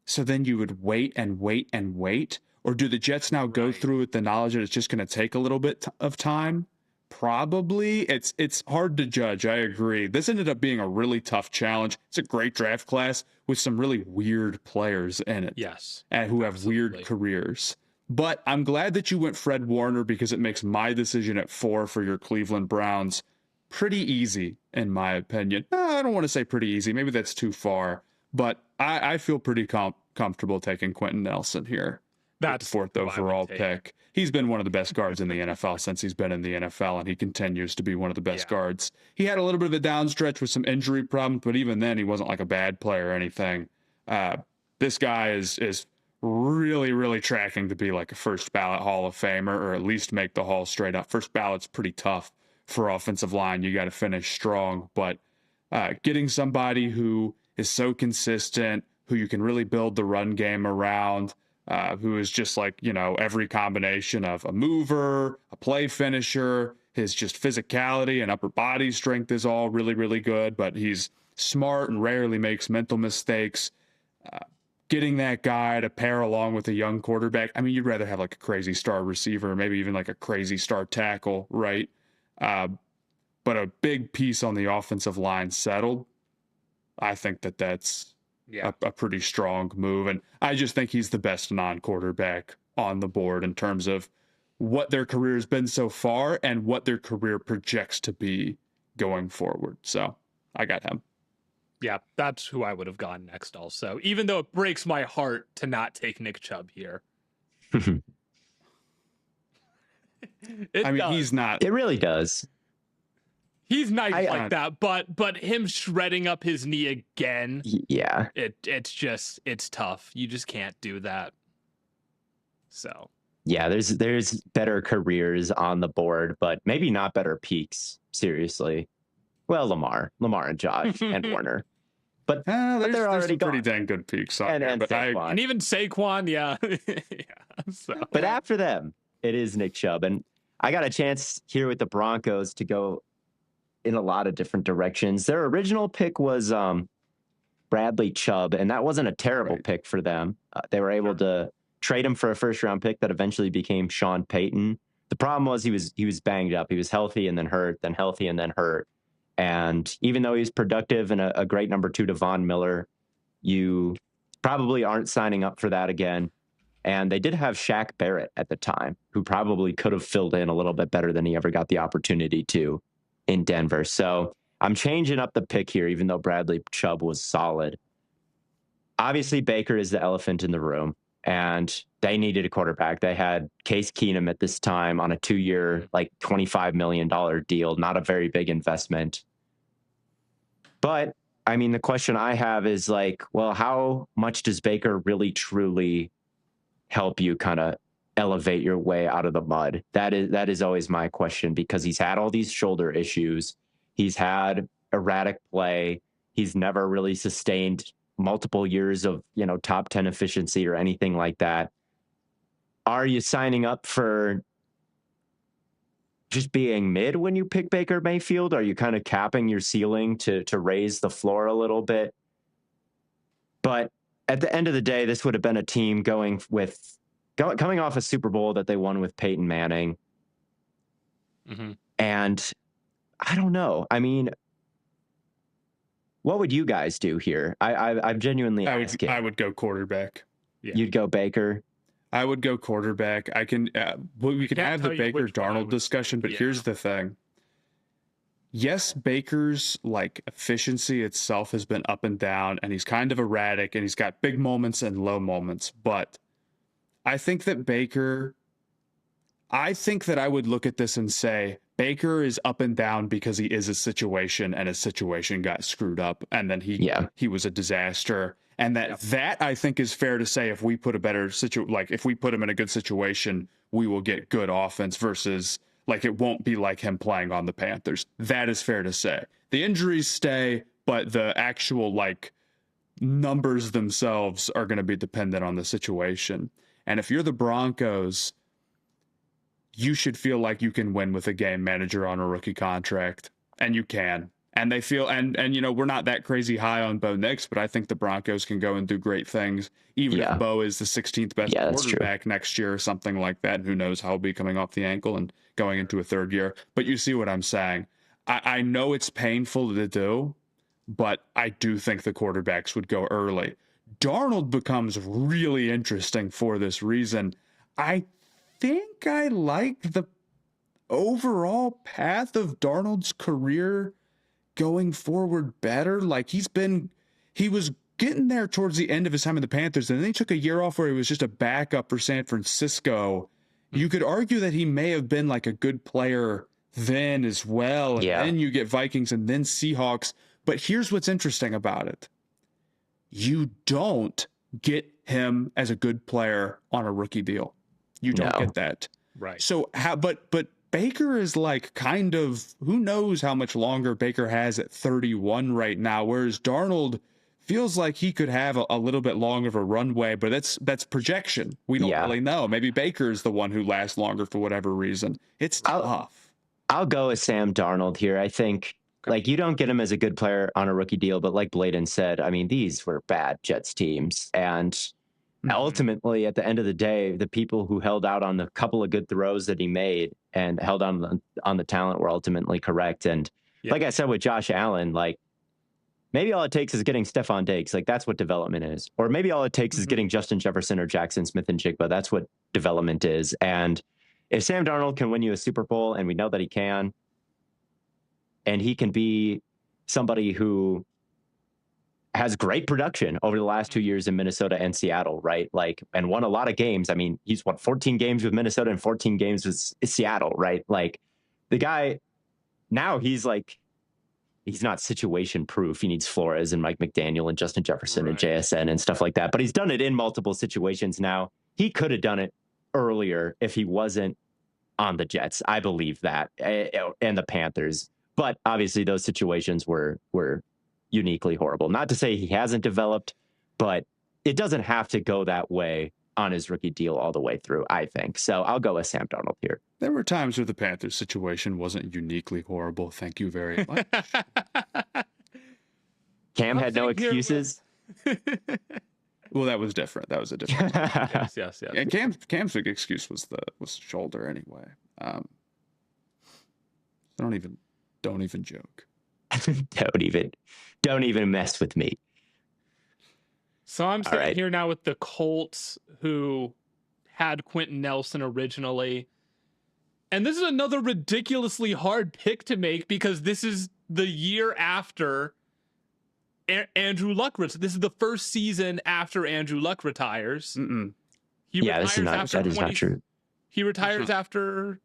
So then you would wait and wait and wait? Or do the Jets now go through with the knowledge that it's just going to take a little bit of time? Probably. It's hard to judge. I agree. This ended up being a really tough challenge. It's a great draft class with some really weird players in it. Yes. And who have weird careers. But I'm glad that you went Fred Warner because it makes my decision at 4 for your Cleveland Browns pretty easy, in my opinion. I don't want to say pretty easy. Maybe that's too far. But I feel pretty comfortable taking Quentin Nelson here. That's the 4th overall pick. He's been one of the best guards in the NFL since he's been in the NFL, and he continues to be one of the best guards. He had a little bit of a downstretch with some injury problems, but even then, he wasn't like a bad player or anything. This guy is really, really tracking to be like a first ballot Hall of Famer, or at least make the Hall straight up. First ballot's pretty tough for offensive line. You got to finish strong, but getting somebody who is so consistent, who you can really build the run game around, who is just like, every combination of a mover, a play finisher, his just physicality and upper body strength is all really, really good, but he's smart and rarely makes mental mistakes. Getting that guy to pair along with a young quarterback. I mean, you'd rather have like a crazy star receiver, maybe even like a crazy star tackle, right? but a big piece on the offensive line settled, I think that's a pretty strong move. And I just think he's the best non-quarterback on the board in terms of what their career has been so far and what their career projects to be going forward. So I got him. Yeah, that's who I would have gone next also, even though it breaks my heart to not take Nick Chubb here. I mean, he's not. It really does. He's nice like that, but him shredding up his knee again, yeah, it's tough. You just can't do that. So yeah, there's better careers on the board, but maybe not better peaks. Seriously, well, Lamar and Josh and Warner, but they're already gone. Pretty dang good peaks on and and even Saquon, yeah. Yeah. So. But after them, it is Nick Chubb, and I got a chance here with the Broncos to go in a lot of different directions. Their original pick was Bradley Chubb, and that wasn't a terrible pick for them. They were able to trade him for a first-round pick that eventually became Sean Payton. The problem was he was banged up. He was healthy and then hurt, then healthy and then hurt. And even though he's productive and a great number 2 to Von Miller, you probably aren't signing up for that again. And they did have Shaq Barrett at the time, who probably could have filled in a little bit better than he ever got the opportunity to in Denver. So I'm changing up the pick here, even though Bradley Chubb was solid. Obviously, Baker is the elephant in the room, and they needed a quarterback. They had Case Keenum at this time on a 2-year, like $25 million deal, not a very big investment. But I mean, the question I have is like, well, how much does Baker really truly help you kind of elevate your way out of the mud? That is always my question, because he's had all these shoulder issues. He's had erratic play. He's never really sustained multiple years of, top 10 efficiency or anything like that. Are you signing up for just being mid when you pick Baker Mayfield? Are you kind of capping your ceiling to raise the floor a little bit? But at the end of the day, this would have been a team coming off a Super Bowl that they won with Peyton Manning. Mm-hmm. And I don't know. I mean, what would you guys do here? I'm genuinely asking. I would go quarterback. Yeah. You'd go Baker? I would go quarterback. We can have the Baker Darnold discussion, but here's the thing. Yes, Baker's efficiency itself has been up and down, and he's kind of erratic, and he's got big moments and low moments. But I think that I would look at this and say Baker is up and down because he is a situation, and his situation got screwed up, and then he was a disaster. And that I think is fair to say. If we put if we put him in a good situation, we will get good offense versus it won't be like him playing on the Panthers. That is fair to say. The injuries stay, but the actual numbers themselves are going to be dependent on the situation. And if you're the Broncos, you should feel like you can win with a game manager on a rookie contract, and you can. And they feel, and we're not that crazy high on Bo Nix, but I think the Broncos can go and do great things, even if Bo is the 16th best quarterback next year or something like that. And who knows how he'll be coming off the ankle and going into a third year. But you see what I'm saying. I know it's painful to do, but I do think the quarterbacks would go early. Darnold becomes really interesting for this reason. I think I like the overall path of Darnold's career going forward better. He was getting there towards the end of his time in the Panthers, and then he took a year off where he was just a backup for San Francisco. You could argue that he may have been a good player then as well. And then you get Vikings and then Seahawks. But here's what's interesting about it. You don't get him as a good player on a rookie deal. You don't get that. Right. So but Baker is kind of, who knows how much longer Baker has at 31 right now, whereas Darnold feels like he could have a little bit longer of a runway, but that's projection. We don't really know. Maybe Baker is the one who lasts longer for whatever reason. It's tough. I'll go with Sam Darnold here. I think you don't get him as a good player on a rookie deal, but like Blaiden said, I mean, these were bad Jets teams, and Ultimately, at the end of the day, the people who held out on the couple of good throws that he made and held on the talent were ultimately correct. And like I said with Josh Allen, like maybe all it takes is getting Stephon Diggs. Like that's what development is. Or maybe all it takes is getting Justin Jefferson or Jackson Smith and Jigba. That's what development is. And if Sam Darnold can win you a Super Bowl, and we know that he can, and he can be somebody who has great production over the last 2 years in Minnesota and Seattle, right? Like, and won a lot of games. I mean, he's won 14 games with Minnesota and 14 games with Seattle, right? Like the guy now he's not situation proof. He needs Flores and Mike McDaniel and Justin Jefferson and JSN and stuff like that. But he's done it in multiple situations now. He could have done it earlier if he wasn't on the Jets. I believe that, and the Panthers. But obviously those situations were uniquely horrible. Not to say he hasn't developed, but it doesn't have to go that way on his rookie deal all the way through, I think. So I'll go with Sam Darnold here. There were times where the Panthers situation wasn't uniquely horrible. Thank you very much. Cam had no excuses. Well, that was different. That was a different. Yes. And Cam's big excuse was shoulder anyway. Don't even joke. Don't even mess with me. So I'm sitting here now with the Colts, who had Quentin Nelson originally. And this is another ridiculously hard pick to make because this is the year after Andrew Luck. This is the first season after Andrew Luck retires. That is not true. He retires after.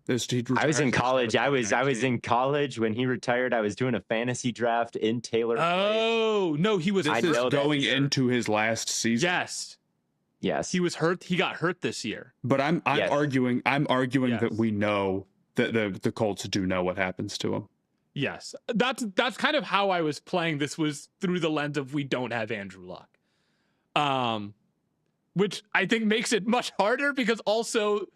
I was in college. I was in college when he retired. I was doing a fantasy draft in Taylor. Oh no, he was. This is going into his last season. Yes, he was hurt. He got hurt this year. But I'm arguing that we know that the Colts do know what happens to him. Yes, that's kind of how I was playing. This was through the lens of we don't have Andrew Luck, which I think makes it much harder because also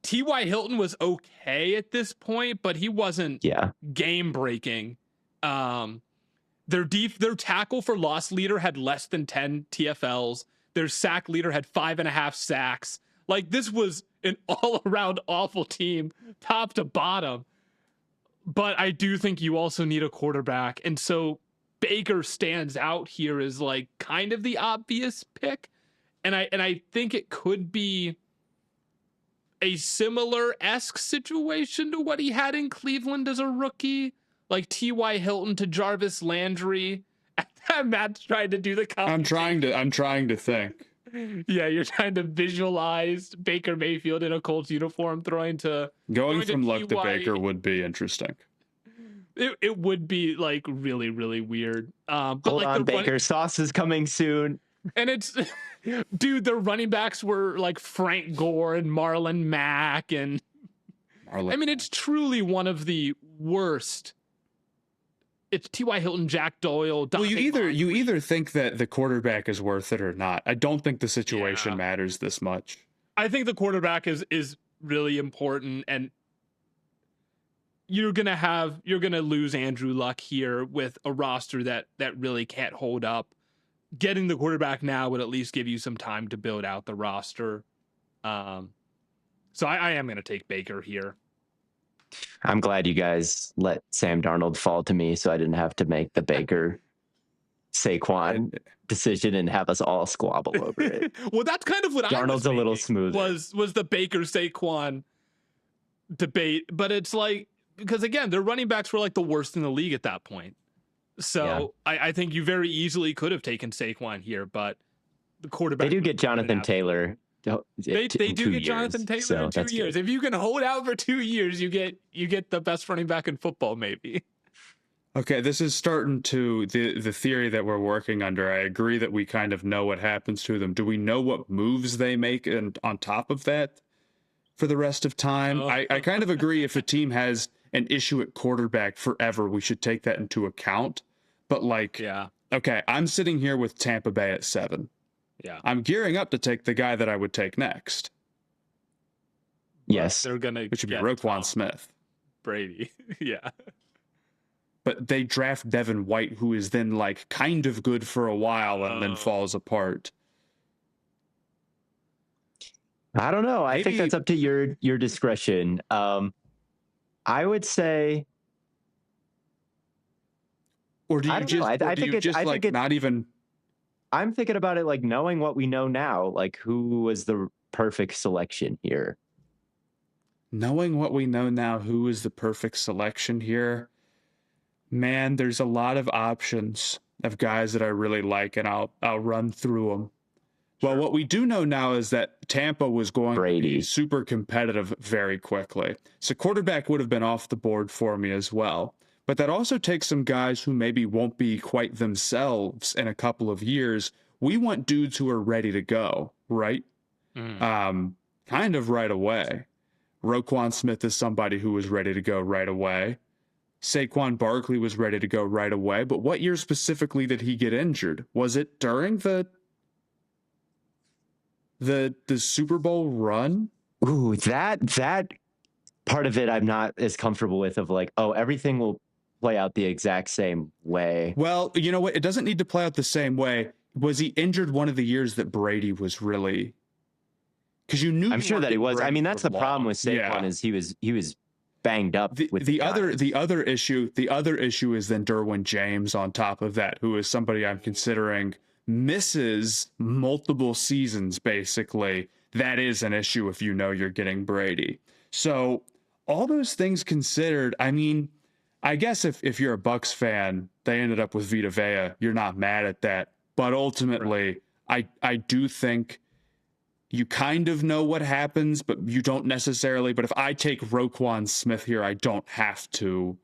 T.Y. Hilton was okay at this point, but he wasn't game breaking. Their tackle for loss leader had less than 10 TFLs. Their sack leader had 5.5 sacks. Like this was an all around awful team, top to bottom. But I do think you also need a quarterback. And so Baker stands out here as like kind of the obvious pick. And I think it could be a similar-esque situation to what he had in Cleveland as a rookie, like T.Y. Hilton to Jarvis Landry. Matt's trying to do the computation. I'm trying to think. Yeah, you're trying to visualize Baker Mayfield in a Colts uniform throwing from Luck to Baker would be interesting. It would be like really, really weird. But hold like on, Baker sauce is coming soon. And it's, dude, their running backs were like Frank Gore and Marlon Mack. And it's truly one of the worst. It's T.Y. Hilton, Jack Doyle. Well, you either think that the quarterback is worth it or not. I don't think the situation matters this much. I think the quarterback is really important, and you're gonna lose Andrew Luck here with a roster that really can't hold up. Getting the quarterback now would at least give you some time to build out the roster. So I am going to take Baker here. I'm glad you guys let Sam Darnold fall to me so I didn't have to make the Baker Saquon decision and have us all squabble over it. Well, that's kind of what Darnold's a little smoother. Was the Baker Saquon debate, but it's like, because again, their running backs were like the worst in the league at that point. So I think you very easily could have taken Saquon here, but the quarterback. They do get Jonathan Taylor. They do get Jonathan Taylor in 2 years. If you can hold out for 2 years, you get the best running back in football, maybe. Okay, this is starting to the theory that we're working under. I agree that we kind of know what happens to them. Do we know what moves they make and on top of that for the rest of time? I kind of agree if a team has an issue at quarterback forever, we should take that into account. But okay, I'm sitting here with Tampa Bay at 7. Yeah. I'm gearing up to take the guy that I would take next. Yes. They're going to which would be Roquan Smith. Brady. Yeah. But they draft Devin White, who is then like kind of good for a while and then falls apart. I don't know. I think Maybe- that's up to your discretion. I would say, Or do I you don't know. just, or I do think you it's, just I like think it's, not even? I'm thinking about it like knowing what we know now, like who was the perfect selection here. Knowing what we know now, who is the perfect selection here? Man, there's a lot of options of guys that I really like, and I'll run through them. Well, what we do know now is that Tampa was going to be Brady. super competitive very quickly. So quarterback would have been off the board for me as well. But that also takes some guys who maybe won't be quite themselves in a couple of years. We want dudes who are ready to go, right? Kind of right away. Roquan Smith is somebody who was ready to go right away. Saquon Barkley was ready to go right away. But what year specifically did he get injured? Was it during the Super Bowl run? Ooh, that part of it I'm not as comfortable with, of like, oh, everything will play out the exact same way. Well, you know what? It doesn't need to play out the same way. Was he injured one of the years that Brady was really? Because you knew I'm sure that he was. I mean, that's the problem with Saquon is he was banged up with the other issue is then Derwin James on top of that, who is somebody I'm considering misses multiple seasons basically. That is an issue if you know you're getting Brady. So all those things considered, I mean, I guess if you're a Bucks fan, they ended up with Vita Vea, you're not mad at that. But ultimately, I do think you kind of know what happens, but you don't necessarily. But if I take Roquan Smith here, I don't have to.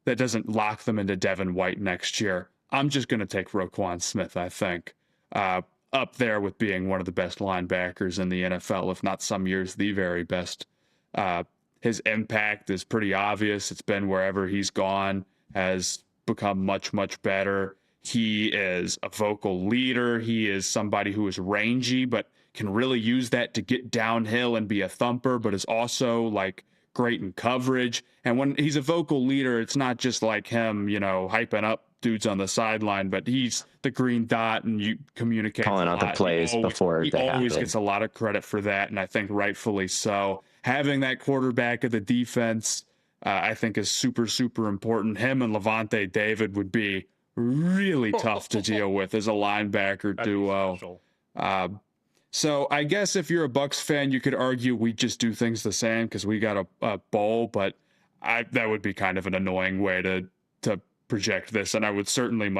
That doesn't lock them into Devin White next year. I'm just going to take Roquan Smith, I think, up there with being one of the best linebackers in the NFL, if not some years the very best. His impact is pretty obvious. It's been wherever he's gone, has become much, much better. He is a vocal leader. He is somebody who is rangy, but can really use that to get downhill and be a thumper, but is also like great in coverage. And when he's a vocal leader, it's not just like him, hyping up dudes on the sideline, but he's the green dot and you communicate calling out the plays before he they always happen. gets a lot of credit for that, and I think rightfully so. Having that quarterback of the defense, I think is super, super important. Him and Levante David would be really tough to deal with as a linebacker duo. So I guess if you're a Bucks fan, you could argue we just do things the same because we got a bowl, but that would be kind of an annoying way to project this. And I would certainly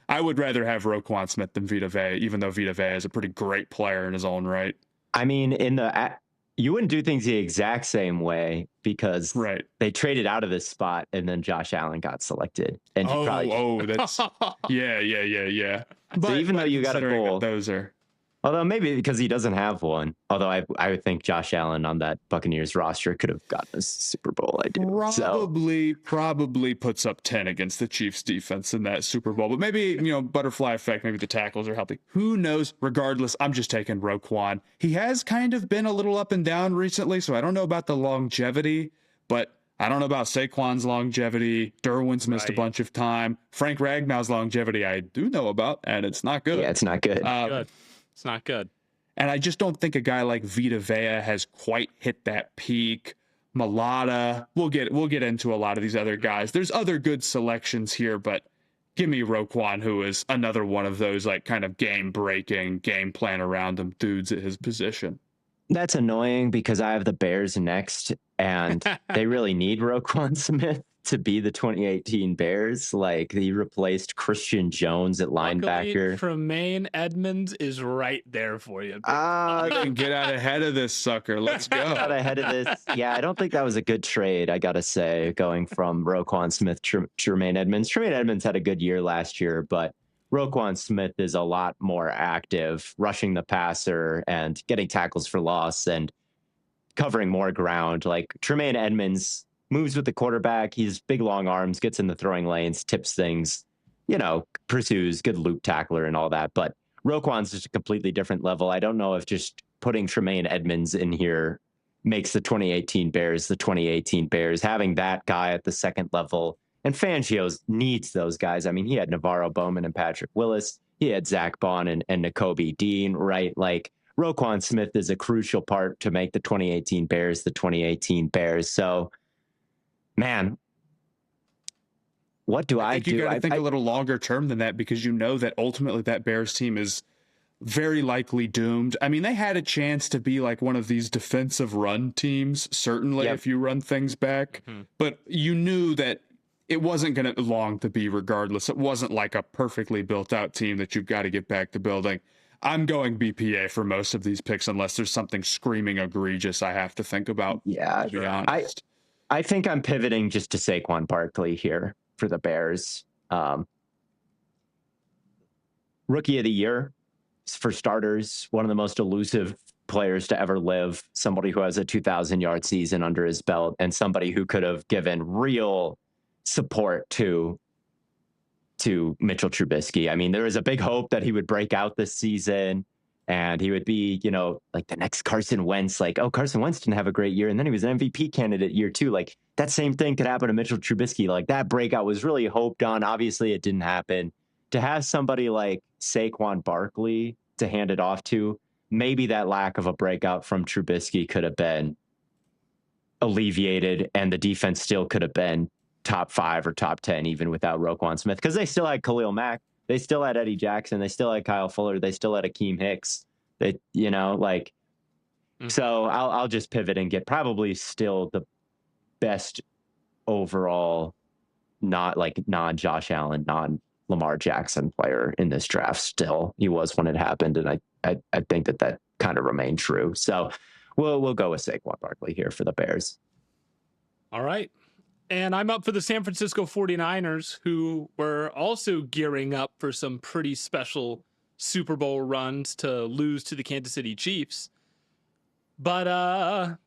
I would rather have Roquan Smith than Vita Vea, even though Vita Vea is a pretty great player in his own right. I mean, you wouldn't do things the exact same way because they traded out of this spot and then Josh Allen got selected. And that's yeah. So even though you got a bowl, those are. Although maybe because he doesn't have one. Although I would think Josh Allen on that Buccaneers roster could have gotten a Super Bowl. I do. Probably puts up 10 against the Chiefs defense in that Super Bowl. But maybe, butterfly effect, maybe the tackles are healthy. Who knows? Regardless, I'm just taking Roquan. He has kind of been a little up and down recently, so I don't know about the longevity, but I don't know about Saquon's longevity. Derwin's missed a bunch of time. Frank Ragnow's longevity I do know about, and it's not good. Yeah, it's not good. It's not good. And I just don't think a guy like Vita Vea has quite hit that peak. Mulata, we'll get into a lot of these other guys. There's other good selections here, but give me Roquan, who is another one of those like kind of game-breaking, game plan around him dudes at his position. That's annoying because I have the Bears next, and they really need Roquan Smith to be the 2018 Bears. Like, he replaced Christian Jones at linebacker. Tremaine Edmonds is right there for you. You can get out ahead of this sucker. Let's go. Out ahead of this. Yeah, I don't think that was a good trade, I got to say, going from Roquan Smith to Tremaine Edmonds. Tremaine Edmonds had a good year last year, but Roquan Smith is a lot more active, rushing the passer and getting tackles for loss and covering more ground. Like, Tremaine Edmonds moves with the quarterback. He's big, long arms, gets in the throwing lanes, tips things, pursues, good loop tackler and all that. But Roquan's just a completely different level. I don't know if just putting Tremaine Edmonds in here makes the 2018 Bears the 2018 Bears. Having that guy at the second level, and Fangio needs those guys. I mean, he had Navarro Bowman and Patrick Willis. He had Zach Bond and Nakobe Dean, right? Like, Roquan Smith is a crucial part to make the 2018 Bears the 2018 Bears. So, man, what do I think do? you got to think a little longer term than that, because you know that ultimately that Bears team is very likely doomed. I mean, they had a chance to be like one of these defensive run teams, certainly, Yep. if you run things back, but you knew that it wasn't going to long to be regardless. It wasn't like a perfectly built out team that you've got to get back to building. I'm going BPA for most of these picks unless there's something screaming egregious I have to think about. Yeah, to be honest. I think I'm pivoting just to Saquon Barkley here for the Bears. Rookie of the year for starters, one of the most elusive players to ever live, somebody who has a 2,000-yard season under his belt, and somebody who could have given real support to Mitchell Trubisky. I mean, there was a big hope that he would break out this season and he would be, like the next Carson Wentz. Like, oh, Carson Wentz didn't have a great year, and then he was an MVP candidate year two. Like, that same thing could happen to Mitchell Trubisky. Like, that breakout was really hoped on. Obviously, it didn't happen. To have somebody like Saquon Barkley to hand it off to, maybe that lack of a breakout from Trubisky could have been alleviated, and the defense still could have been top 5 or top 10 even without Roquan Smith, because they still had Khalil Mack, they still had Eddie Jackson, they still had Kyle Fuller, they still had Akeem Hicks. They, so I'll just pivot and get probably still the best overall, non Josh Allen, non Lamar Jackson player in this draft. Still, he was when it happened, and I think that kind of remained true. So we'll go with Saquon Barkley here for the Bears. All right. And I'm up for the San Francisco 49ers, who were also gearing up for some pretty special Super Bowl runs to lose to the Kansas City Chiefs. But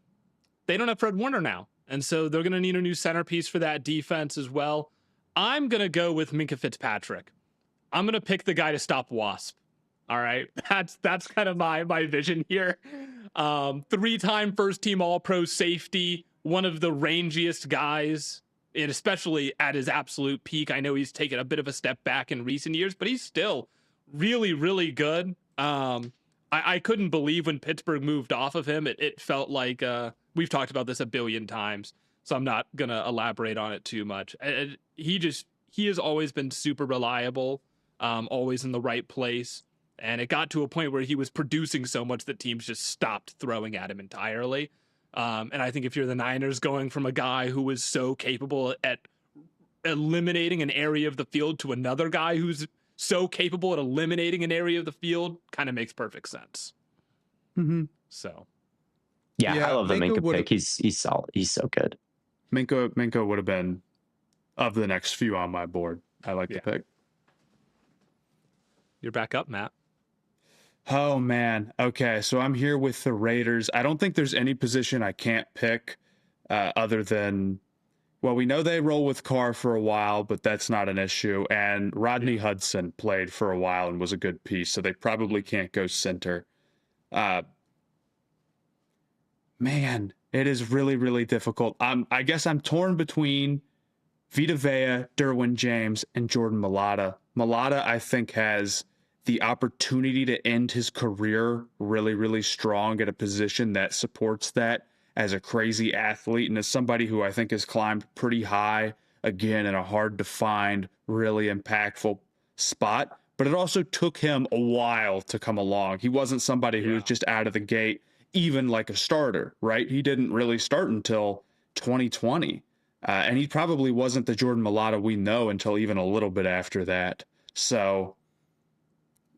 they don't have Fred Warner now. And so they're going to need a new centerpiece for that defense as well. I'm going to go with Minkah Fitzpatrick. I'm going to pick the guy to stop Wasp. All right. That's kind of my vision here. 3-time first team All-Pro safety, one of the rangiest guys, and especially at his absolute peak. I know he's taken a bit of a step back in recent years, but he's still really, really good. I couldn't believe when Pittsburgh moved off of him. It felt like we've talked about this a billion times, so I'm not going to elaborate on it too much. He has always been super reliable, always in the right place. And it got to a point where he was producing so much that teams just stopped throwing at him entirely. And I think if you're the Niners, going from a guy who was so capable at eliminating an area of the field to another guy who's so capable at eliminating an area of the field kind of makes perfect sense. So, yeah, I love the Minkah pick. He's solid. He's so good. Minkah would have been of the next few on my board. I like the pick. You're back up, Matt. Oh, man. Okay, so I'm here with the Raiders. I don't think there's any position I can't pick other than, well, we know they roll with Carr for a while, but that's not an issue. And Rodney Hudson played for a while and was a good piece, so they probably can't go center. Man, it is really, really difficult. I guess I'm torn between Vita Vea, Derwin James, and Jordan Mailata. Mailata, I think, has the opportunity to end his career really, really strong at a position that supports that as a crazy athlete and as somebody who I think has climbed pretty high, again, in a hard to find, really impactful spot. But it also took him a while to come along. He wasn't somebody who was just out of the gate, even like a starter, right? He didn't really start until 2020. And he probably wasn't the Jordan Mailata we know until even a little bit after that. So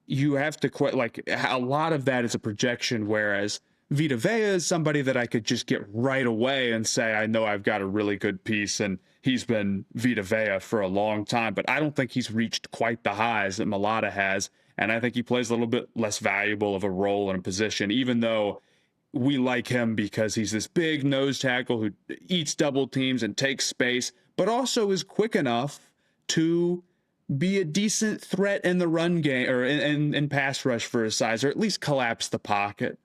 you have to quit, like, a lot of that is a projection, whereas Vita Vea is somebody that I could just get right away and say, I know I've got a really good piece, and he's been Vita Vea for a long time, but I don't think he's reached quite the highs that Mailata has, and I think he plays a little bit less valuable of a role in a position, even though we like him because he's this big nose tackle who eats double teams and takes space, but also is quick enough to be a decent threat in the run game or in pass rush for his size, or at least collapse the pocket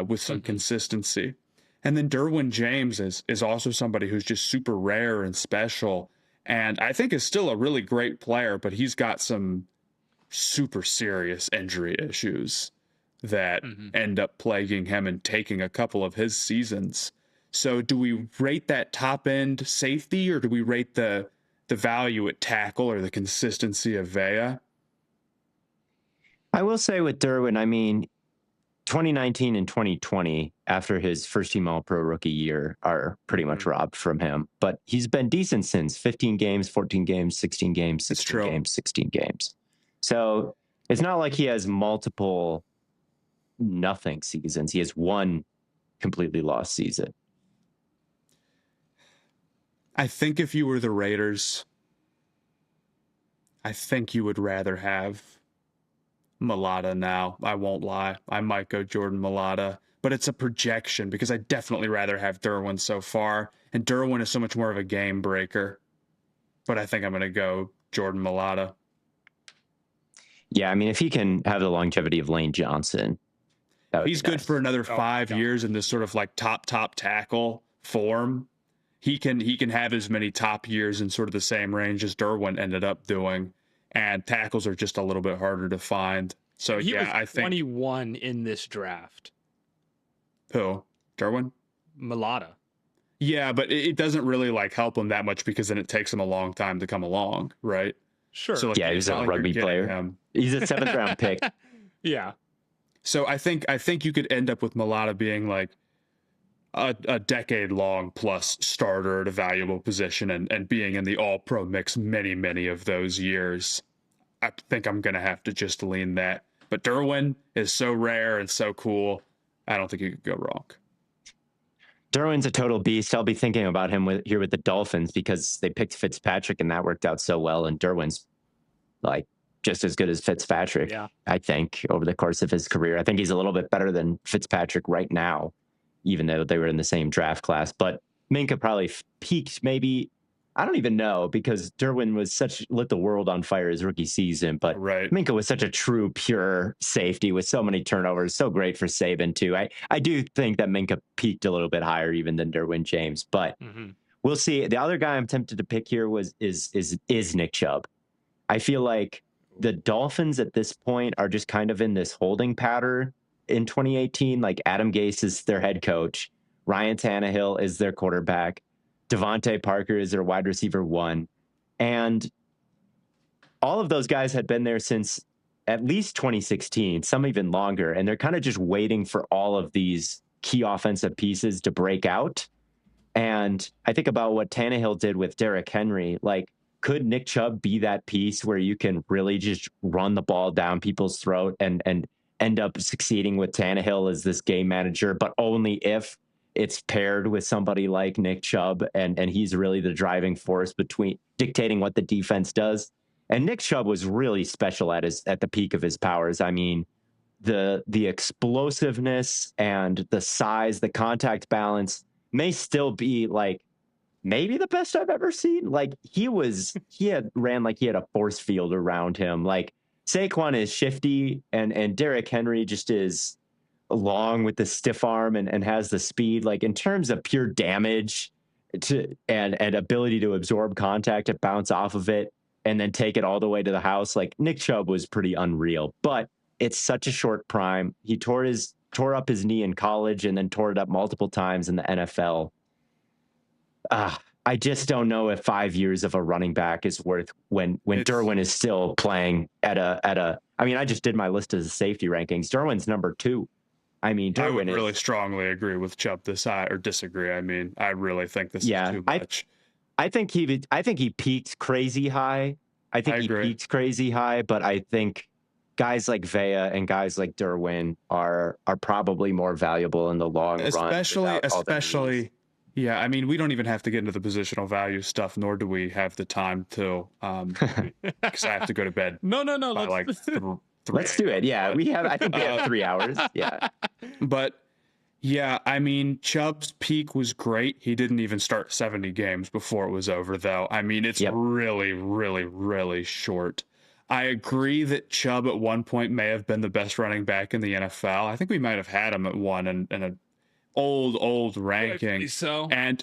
with some consistency. And then Derwin James is also somebody who's just super rare and special, and I think is still a really great player, but he's got some super serious injury issues. that end up plaguing him and taking a couple of his seasons. So do we rate that top end safety, or do we rate the value at tackle or the consistency of Vea? I will say with Derwin, I mean, 2019 and 2020, after his first team All Pro rookie year, are pretty much robbed from him. But he's been decent since 15 games, 14 games, 16 games, 16 games, 16 games. So it's not like he has multiple nothing seasons. He has one completely lost season. I think if you were the Raiders, I think you would rather have Mailata now. I won't lie. I might go Jordan Mailata, but it's a projection because I definitely rather have Derwin so far. And Derwin is so much more of a game breaker. But I think I'm going to go Jordan Mailata. Yeah, I mean, if he can have the longevity of Lane Johnson, he's good for another 5 years in this sort of like top tackle form. He can have as many top years in sort of the same range as Derwin ended up doing, and tackles are just a little bit harder to find. So he was I think 21 in this draft. Who? Derwin? Mailata. Yeah, but it doesn't really like help him that much because then it takes him a long time to come along, right? Sure. So like, yeah, he's a rugby player. He's a 7th round pick. Yeah. So I think you could end up with Mailata being like a decade long plus starter at a valuable position and being in the all pro mix many of those years. I think I'm going to have to just lean that. But Derwin is so rare and so cool. I don't think you could go wrong. Derwin's a total beast. I'll be thinking about him here with the Dolphins because they picked Fitzpatrick and that worked out so well. And Derwin's like just as good as Fitzpatrick, I think, over the course of his career. I think he's a little bit better than Fitzpatrick right now, even though they were in the same draft class. But Minkah probably peaked maybe, I don't even know, because Derwin was lit the world on fire his rookie season. But Minkah was such a true, pure safety with so many turnovers. So great for Saban, too. I do think that Minkah peaked a little bit higher even than Derwin James. But we'll see. The other guy I'm tempted to pick here is Nick Chubb. I feel like the Dolphins at this point are just kind of in this holding pattern in 2018. Like Adam Gase is their head coach. Ryan Tannehill is their quarterback. Devontae Parker is their wide receiver 1. And all of those guys had been there since at least 2016, some even longer. And they're kind of just waiting for all of these key offensive pieces to break out. And I think about what Tannehill did with Derrick Henry. Like, could Nick Chubb be that piece where you can really just run the ball down people's throat and end up succeeding with Tannehill as this game manager, but only if it's paired with somebody like Nick Chubb and he's really the driving force between dictating what the defense does. And Nick Chubb was really special at the peak of his powers. I mean, the explosiveness and the size, the contact balance may still be like maybe the best I've ever seen. Like he ran like he had a force field around him. Like Saquon is shifty and Derrick Henry just is long with the stiff arm and has the speed. Like in terms of pure damage and ability to absorb contact and bounce off of it and then take it all the way to the house. Like Nick Chubb was pretty unreal, but it's such a short prime. He tore up his knee in college and then tore it up multiple times in the NFL. I just don't know if 5 years of a running back is worth when Derwin is still playing at a. I mean, I just did my list of the safety rankings. Derwin's number 2. I mean, Derwin I would really strongly agree with Chubb or disagree. I mean, I really think this is too much. I think he peaked crazy high. I think he peaked crazy high, but I think guys like Vea and guys like Derwin are probably more valuable in the long run. Especially. Yeah, I mean, we don't even have to get into the positional value stuff, nor do we have the time to, because I have to go to bed. No. Let's do it. Yeah, I think we have 3 hours. Yeah. But yeah, I mean, Chubb's peak was great. He didn't even start 70 games before it was over, though. I mean, it's really short. I agree that Chubb at one point may have been the best running back in the NFL. I think we might have had him at one in an old ranking. So. And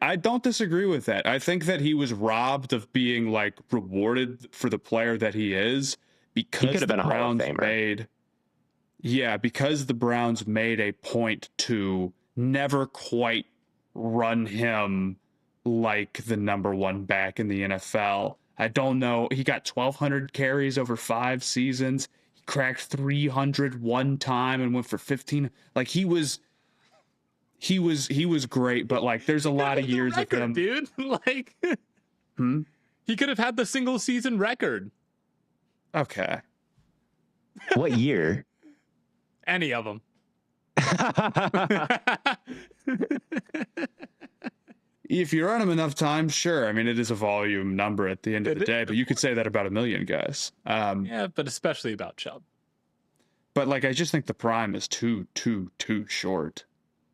I don't disagree with that. I think that he was robbed of being like rewarded for the player that he is because he could have been a Hall of Famer. Yeah, because the Browns made a point to never quite run him like the number one back in the NFL. I don't know. He got 1,200 carries over 5 seasons. He cracked 300 one time and went for 15. Like he was great, but like there's a lot of years record, of him, dude. Like he could have had the single season record. Okay. What year? Any of them. If you run him enough times, sure. I mean, it is a volume number at the end of the day, but you could say that about a million guys. Yeah, but especially about Chubb. But like, I just think the prime is too short.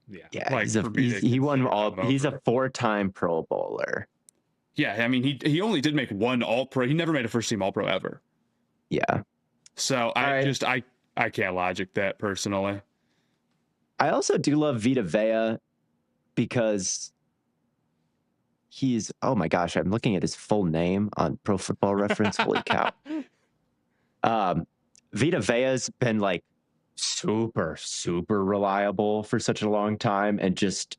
Yeah, like he won all. He's a 4-time Pro Bowler. Yeah, I mean, he only did make one All Pro. He never made a first team All Pro ever. Yeah. So I can't logic that personally. I also do love Vita Vea because he's, oh my gosh, I'm looking at his full name on Pro Football Reference. Holy cow. Vita Vea's been like super reliable for such a long time and just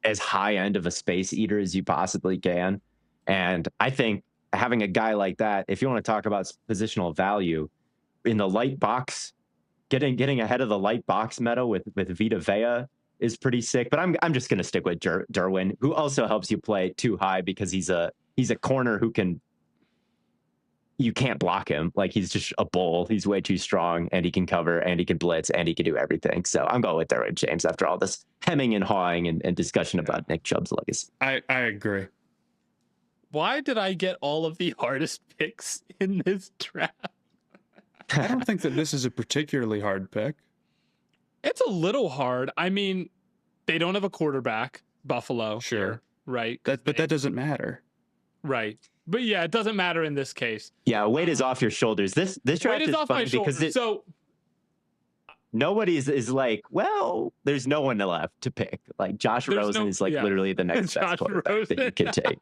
as high end of a space eater as you possibly can. And I think having a guy like that, if you want to talk about positional value in the light box, getting ahead of the light box meta with Vita Vea is pretty sick. But I'm just gonna stick with Derwin, who also helps you play too high because he's a corner who you can't block him. Like he's just a bull. He's way too strong and he can cover and he can blitz and he can do everything. So I'm going with Derwin James after all this hemming and hawing and discussion about Nick Chubb's legacy. I agree. Why did I get all of the hardest picks in this draft? I don't think that this is a particularly hard pick. It's a little hard. I mean, they don't have a quarterback, Buffalo. Sure. Right. But that doesn't matter. Right. But yeah, it doesn't matter in this case. Yeah, weight is off your shoulders. This draft is funny because nobody is like, well, there's no one left to pick. Like Josh Rosen is like literally the next best quarterback that you can take.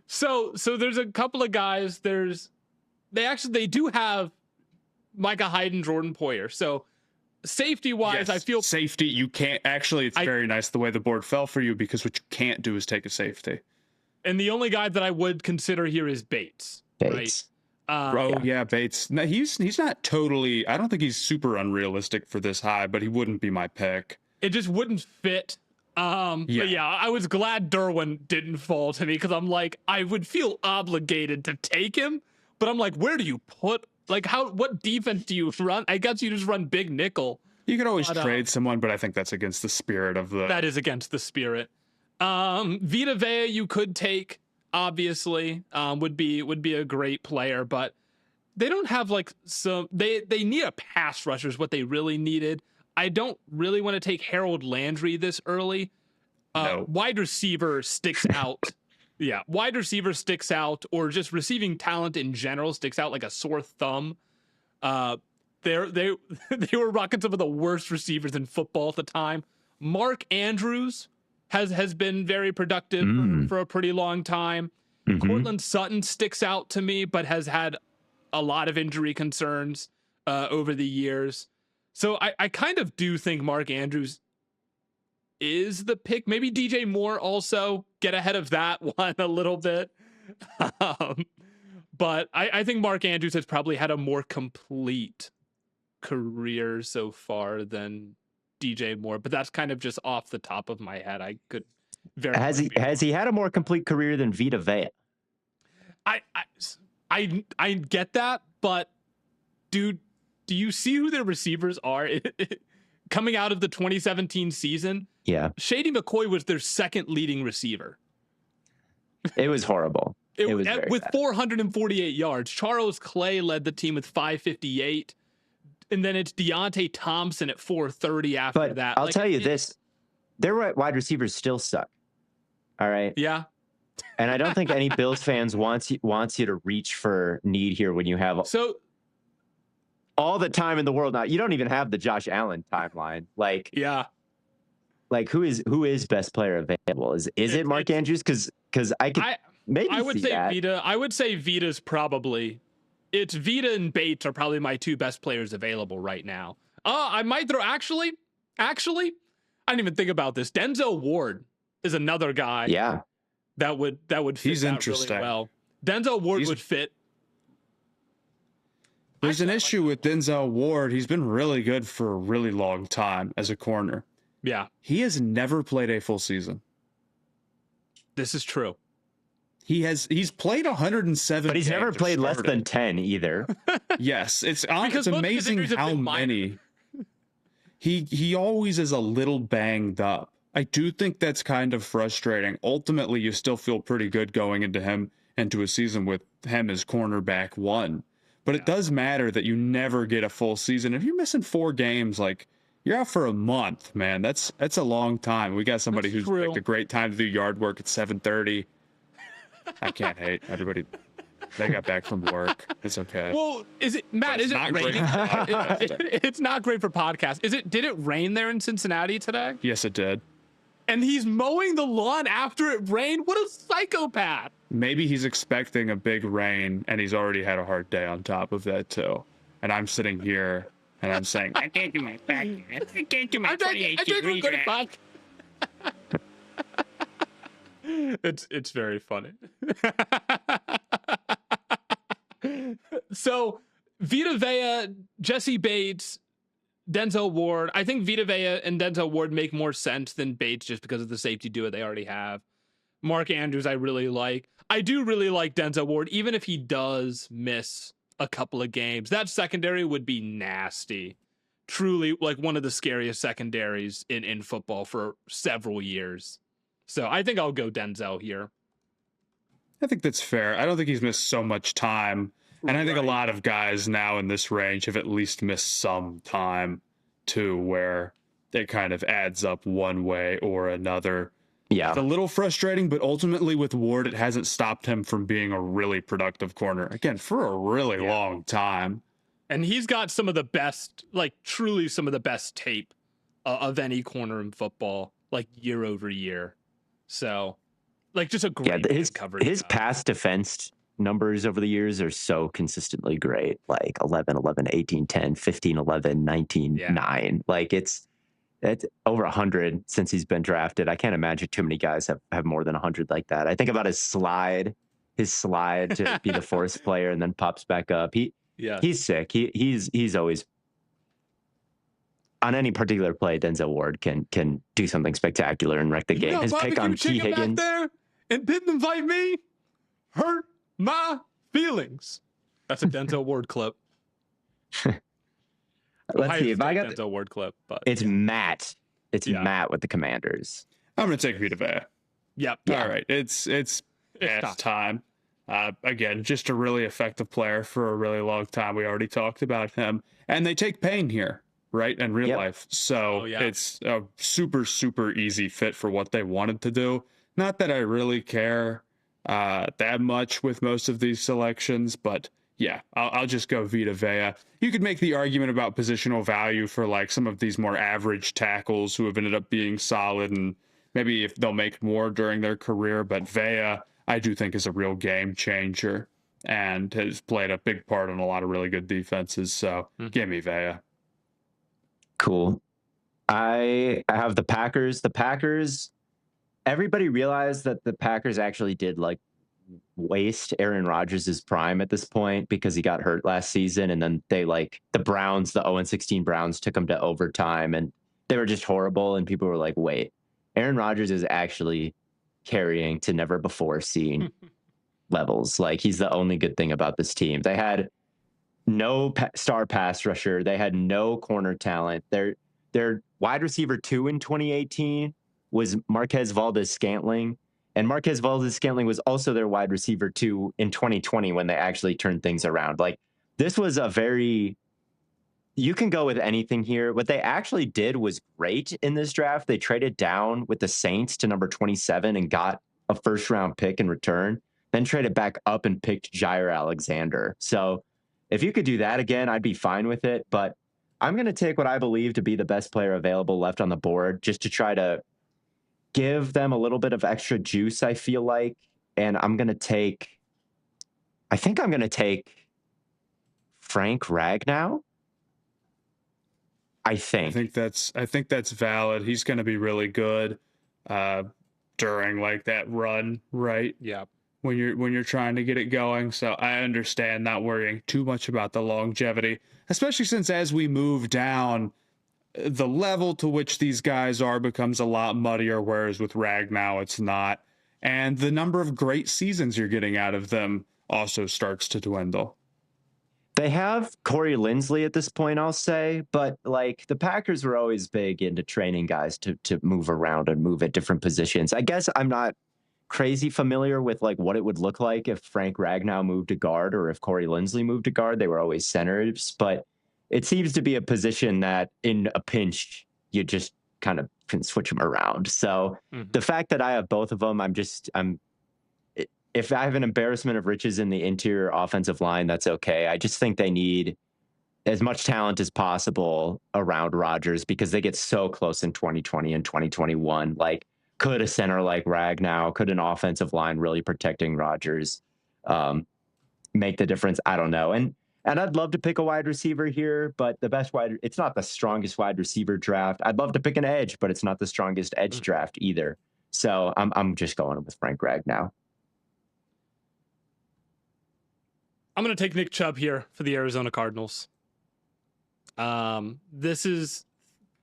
So there's a couple of guys. They do have Micah Hyde and Jordan Poyer. So safety wise, yes, I feel safety. You can't actually. It's very nice the way the board fell for you because what you can't do is take a safety. And the only guy that I would consider here is Bates. Bates. Right? Yeah, Bates. No, he's not totally. I don't think he's super unrealistic for this high, but he wouldn't be my pick. It just wouldn't fit. But yeah, I was glad Derwin didn't fall to me because I'm like, I would feel obligated to take him, but I'm like, where do you put? Like, what defense do you run? I guess you just run big nickel. You could always trade someone, but I think that's against the spirit of the. That is against the spirit. Vita Vea you could take, obviously, would be a great player, but they don't have like they need a pass rusher is what they really needed. I don't really want to take Harold Landry this early. No. Wide receiver sticks out. Yeah, wide receiver sticks out, or just receiving talent in general sticks out like a sore thumb. They were rocking some of the worst receivers in football at the time. Mark Andrews has been very productive for a pretty long time. Mm-hmm. Cortland Sutton sticks out to me, but has had a lot of injury concerns over the years. So I kind of do think Mark Andrews is the pick. Maybe DJ Moore also get ahead of that one a little bit. But I think Mark Andrews has probably had a more complete career so far than DJ Moore, but that's kind of just off the top of my head. I could very has he had a more complete career than Vita Vea? I get that, but dude, do you see who their receivers are? Coming out of the 2017 season, yeah, Shady McCoy was their second leading receiver. It was horrible. It was with bad. 448 yards. Charles Clay led the team with 558, and then it's Deontay Thompson at 430 after that. I'll tell you this: their wide receivers still suck. All right. Yeah. And I don't think any Bills fans wants you to reach for need here when you have all the time in the world. Now you don't even have the Josh Allen timeline. Like, yeah, like who is best player available? Is it Mark Andrews? Because I would say that. Vita. I would say Vita's probably it's Vita and Bates are probably my two best players available right now. I might throw actually, I didn't even think about this. Denzel Ward is another guy Yeah. that would fit He's that interesting. really well. Denzel Ward would fit. There's an Actually, I like issue that with Denzel Ward. He's been really good for a really long time as a corner. Yeah, He has never played a full season. this is true. He's played 107 But he's games never or played less than started. 10 either. Yes, it's Because most of his amazing injuries have how been minor. many. He always is a little banged up. I do think that's kind of frustrating. Ultimately, you still feel pretty good going into a season with him as cornerback one. But it does matter that you never get a full season. If you're missing 4 games, like you're out for a month, man. That's a long time. We got somebody That's who's true. picked a great time to do yard work at 7:30. I can't hate everybody. They got back from work. It's okay. Well, is it Matt? But it's Is it not great raining? for podcasting. It's not great for podcasts. Did it rain there in Cincinnati today? Yes, it did. And he's mowing the lawn after it rained. What a psychopath! Maybe he's expecting a big rain and he's already had a hard day on top of that too. And I'm sitting here and I'm saying, I can't do my podcast. I can't do my 2018 redraft. It's very funny. So Vita Vea, Jesse Bates, Denzel Ward. I think Vita Vea and Denzel Ward make more sense than Bates just because of the safety duo they already have. Mark Andrews, I really like. I do really like Denzel Ward, even if he does miss a couple of games. That secondary would be nasty. Truly, like one of the scariest secondaries in football for several years. So I think I'll go Denzel here. I think that's fair. I don't think he's missed so much time. And I think a Right. lot of guys now in this range have at least missed some time too, where it kind of adds up one way or another. Yeah. It's a little frustrating, but ultimately with Ward, it hasn't stopped him from being a really productive corner. Again, for a really long time. And he's got some of the best, like truly some of the best tape of any corner in football, like year over year. So, like just a great coverage. His pass defense numbers over the years are so consistently great, like 11, 11, 18, 10, 15, 11, 19, 9. Like it's over 100 since he's been drafted. I can't imagine too many guys have more than 100 like that. I think about his slide to be the force player and then pops back up. He's sick. He's always on any particular play. Denzel Ward can do something spectacular and wreck the game. His pick on T. Higgins back there and didn't invite me hurt my feelings. That's a Denzel Ward clip. Let's see if I got Denzel Ward clip, but it's Matt. It's Matt with the Commanders. I'm going to take Vita Vea. Yep. All right. It's time. Again, just a really effective player for a really long time. We already talked about him. And they take pain here, right? In real life. So it's a super, super easy fit for what they wanted to do. Not that I really care that much with most of these selections, but yeah, I'll just go Vita Vea. You could make the argument about positional value for like some of these more average tackles who have ended up being solid and maybe if they'll make more during their career, but Vea, I do think is a real game changer and has played a big part on a lot of really good defenses. So give me Vea. Cool. I have the Packers. The Packers, everybody realized that the Packers actually did like waste Aaron Rodgers' prime at this point because he got hurt last season. And then they like the Browns, the 0-16 Browns took him to overtime and they were just horrible. And people were like, wait, Aaron Rodgers is actually carrying to never before seen levels. Like he's the only good thing about this team. They had no star pass rusher. They had no corner talent. Their wide receiver 2 in 2018 was Marquez Valdez-Scantling. And Marquez Valdez-Scantling was also their wide receiver 2 in 2020 when they actually turned things around. Like this was you can go with anything here. What they actually did was great in this draft. They traded down with the Saints to number 27 and got a first round pick in return, then traded back up and picked Jair Alexander. So if you could do that again, I'd be fine with it. But I'm going to take what I believe to be the best player available left on the board just to try to give them a little bit of extra juice, I feel like. And I think I'm going to take Frank Ragnow. I I think. think that's valid. He's going to be really good during like that run, right? Yeah. When you're trying to get it going. So I understand not worrying too much about the longevity, especially since as we move down, the level to which these guys are becomes a lot muddier, whereas with Ragnow it's not. And the number of great seasons you're getting out of them also starts to dwindle. They have Corey Linsley at this point, I'll say, but like the Packers were always big into training guys to move around and move at different positions. I guess I'm not crazy familiar with like what it would look like if Frank Ragnow moved to guard or if Corey Linsley moved to guard. They were always centers, but it seems to be a position that in a pinch you just kind of can switch them around. So the fact that I have both of them, if I have an embarrassment of riches in the interior offensive line, that's okay. I just think they need as much talent as possible around Rodgers because they get so close in 2020 and 2021. Like, could a center like Ragnow, could an offensive line really protecting Rodgers make the difference? I don't know. And I'd love to pick a wide receiver here, but it's not the strongest wide receiver draft. I'd love to pick an edge, but it's not the strongest edge draft either. So I'm just going with Frank Ragnow. I'm going to take Nick Chubb here for the Arizona Cardinals. This is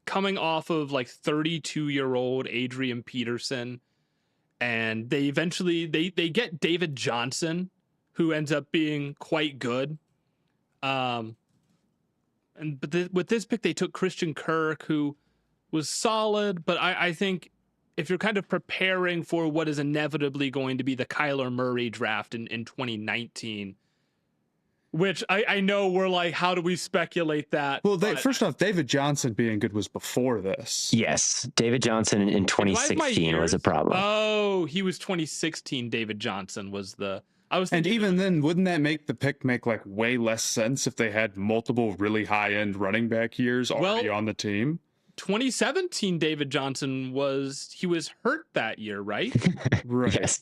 coming off of like 32-year-old Adrian Peterson, and they eventually they get David Johnson, who ends up being quite good. With this pick, they took Christian Kirk, who was solid, but I think if you're kind of preparing for what is inevitably going to be the Kyler Murray draft in 2019, which I know we're like, how do we speculate that? Well, first off, David Johnson being good was before this. Yes, David Johnson in 2016 was a problem. Oh, he was 2016. David Johnson was the. And even then, wouldn't that make the pick make like way less sense if they had multiple really high-end running back years already on the team? 2017 David Johnson was hurt that year, right? Right. Yes.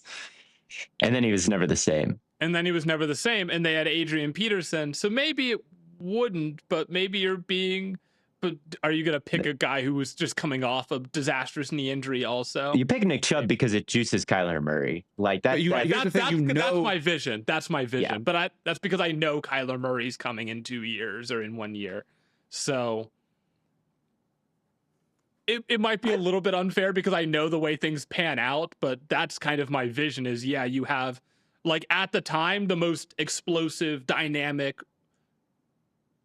And then he was never the same. And they had Adrian Peterson. So maybe it wouldn't, but maybe but are you going to pick a guy who was just coming off a disastrous knee injury also? You pick Nick Chubb because it juices Kyler Murray. Like that. That's my vision. That's my vision. Yeah. But that's because I know Kyler Murray's coming in 2 years or in 1 year. So it might be a little bit unfair because I know the way things pan out, but that's kind of my vision is, yeah, you have, like, at the time, the most explosive, dynamic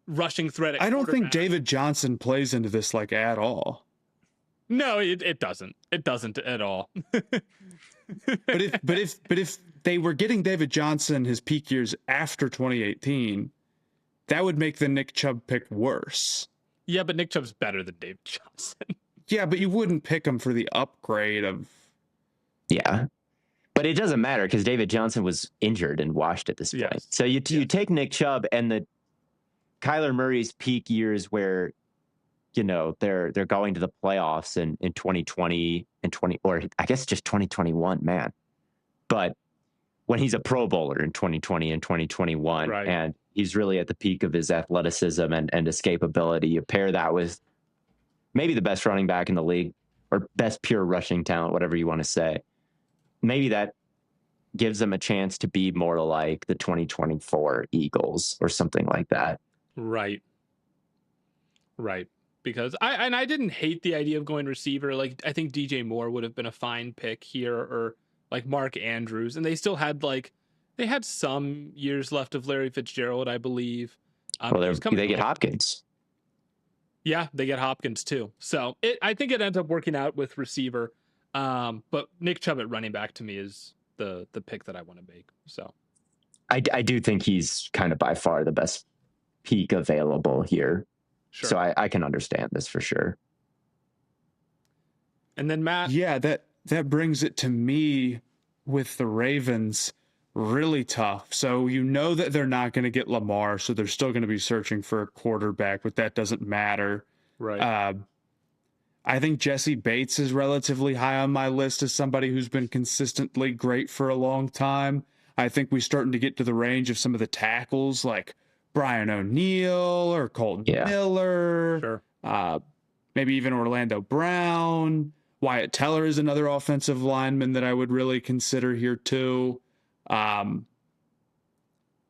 rushing threat. I don't think David Johnson plays into this, like, at all. No, it doesn't. It doesn't at all. But if they were getting David Johnson his peak years after 2018, that would make the Nick Chubb pick worse. Yeah, but Nick Chubb's better than David Johnson. Yeah, but you wouldn't pick him for the upgrade of. Yeah, but it doesn't matter because David Johnson was injured and washed at this point. Yes. So you take Nick Chubb and the Kyler Murray's peak years where, you know, they're going to the playoffs in 2020 and 20, or I guess just 2021, man. But when he's a Pro Bowler in 2020 and 2021, right, and he's really at the peak of his athleticism and escapability, you pair that with maybe the best running back in the league or best pure rushing talent, whatever you want to say. Maybe that gives them a chance to be more like the 2024 Eagles or something like that. Right. Because I didn't hate the idea of going receiver. Like, I think DJ Moore would have been a fine pick here, or like Mark Andrews. And they still had they had some years left of Larry Fitzgerald, I believe. Well, they get Hopkins. Yeah, they get Hopkins too. So I think it ends up working out with receiver. But Nick Chubb at running back to me is the pick that I want to make. So I do think he's kind of by far the best peak available here. Sure. So I can understand this for sure. And then Matt. Yeah, that brings it to me with the Ravens. Really tough. So you know that they're not going to get Lamar, so they're still going to be searching for a quarterback, but that doesn't matter. Right. I think Jesse Bates is relatively high on my list as somebody who's been consistently great for a long time. I think we're starting to get to the range of some of the tackles like Brian O'Neill or Colton Yeah. Miller. Sure. Maybe even Orlando Brown. Wyatt Teller is another offensive lineman that I would really consider here too.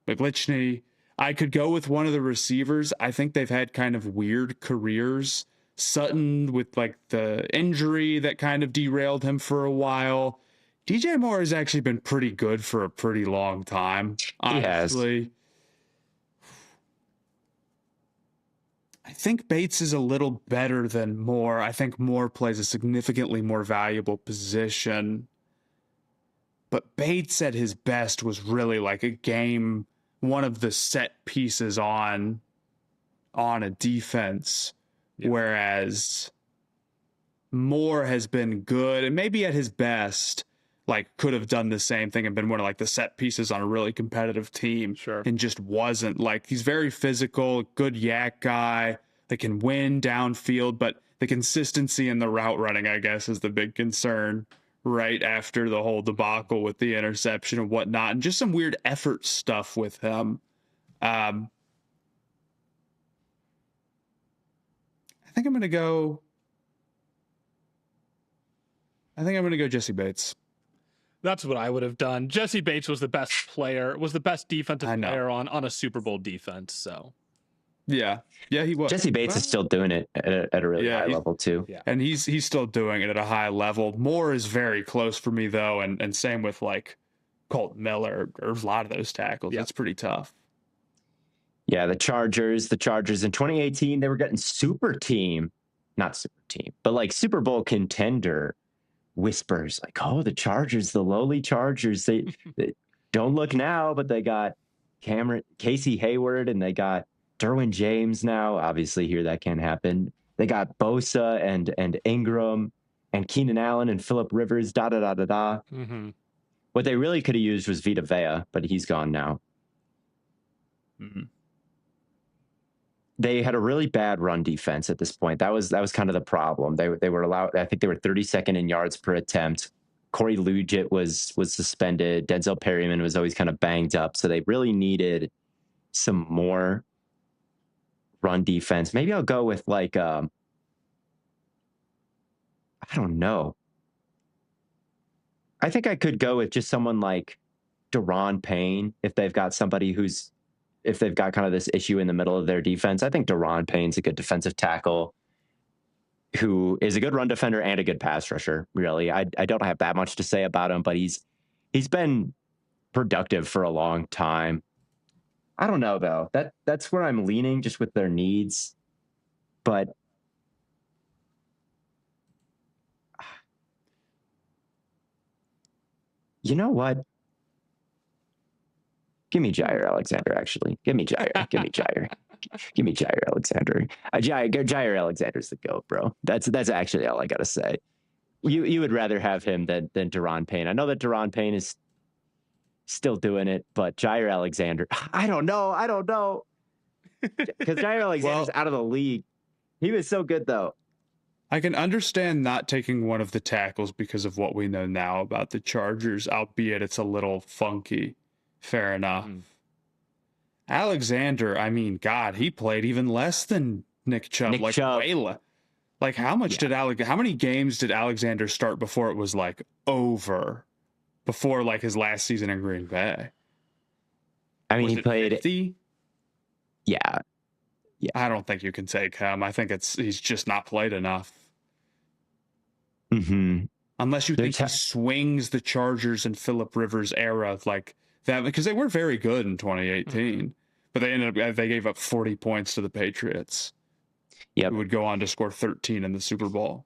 McGlinchey. I could go with one of the receivers. I think they've had kind of weird careers. Sutton with like the injury that kind of derailed him for a while. DJ Moore has actually been pretty good for a pretty long time, honestly. I think Bates is a little better than Moore. I think Moore plays a significantly more valuable position. But Bates at his best was really like a game, one of the set pieces on a defense, whereas Moore has been good and maybe at his best, like could have done the same thing and been one of like the set pieces on a really competitive team. Sure. And just wasn't. Like, he's very physical, good yak guy that can win downfield, but the consistency in the route running, I guess, is the big concern right after the whole debacle with the interception and whatnot, and just some weird effort stuff with him. I think I'm going to go Jesse Bates. That's what I would have done. Jesse Bates was the best player, was the best defensive player on a Super Bowl defense. So, yeah, he was. Jesse Bates is still doing it at a really high level too. Yeah, and he's still doing it at a high level. Moore is very close for me though, and same with like Colton Miller or a lot of those tackles. That's pretty tough. Yeah, the Chargers in 2018, they were getting not super team, but like Super Bowl contender whispers, like, oh, the Chargers, the lowly Chargers, they don't look now, but they got Casey Hayward and they got Derwin James now. Obviously here that can't happen. They got Bosa and Ingram and Keenan Allen and Phillip Rivers, Mm-hmm. What they really could have used was Vita Vea, but he's gone now. Mm-hmm. They had a really bad run defense at this point. That was kind of the problem. They were allowed, I think they were 32nd in yards per attempt. Corey Lugit was suspended. Denzel Perryman was always kind of banged up. So they really needed some more run defense. Maybe I'll go with like, I don't know. I think I could go with just someone like Daron Payne if they've got somebody if they've got kind of this issue in the middle of their defense. I think Daron Payne's a good defensive tackle who is a good run defender and a good pass rusher, really. I don't have that much to say about him, but he's been productive for a long time. I don't know, though. That's where I'm leaning, just with their needs. But you know what? Give me Jair Alexander, actually. Give me Jair. Give me Jair. Give me Jair Alexander. Jair Alexander's the GOAT, bro. That's actually all I got to say. You would rather have him than Daron Payne. I know that Daron Payne is still doing it, but Jair Alexander, I don't know. Because Jair Alexander's out of the league. He was so good, though. I can understand not taking one of the tackles because of what we know now about the Chargers, albeit it's a little funky. Fair enough. Alexander, I mean, God, he played even less than Nick Chubb. Like, how many games did Alexander start before it was like over? Before like his last season in Green Bay? I mean, he played 50? Yeah. I don't think you can take him. I think he's just not played enough. Mm-hmm. Unless you think he swings the Chargers and Phillip Rivers era like that, because they were very good in 2018, but they gave up 40 points to the Patriots. Yeah, who would go on to score 13 in the Super Bowl.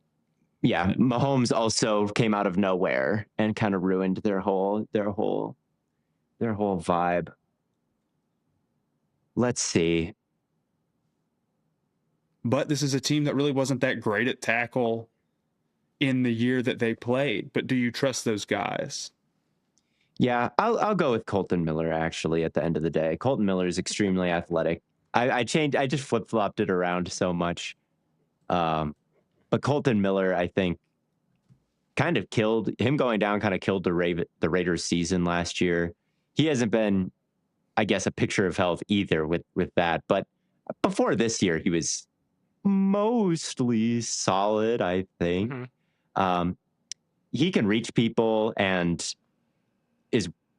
Yeah, Mahomes also came out of nowhere and kind of ruined their whole vibe. Let's see. But this is a team that really wasn't that great at tackle in the year that they played. But do you trust those guys? Yeah, I'll go with Colton Miller, actually, at the end of the day. Colton Miller is extremely athletic. I just flip-flopped it around so much. But Colton Miller, I think, kind of killed the Raiders season last year. He hasn't been I guess, a picture of health either with that. But before this year, he was mostly solid, I think. Um, he can reach people and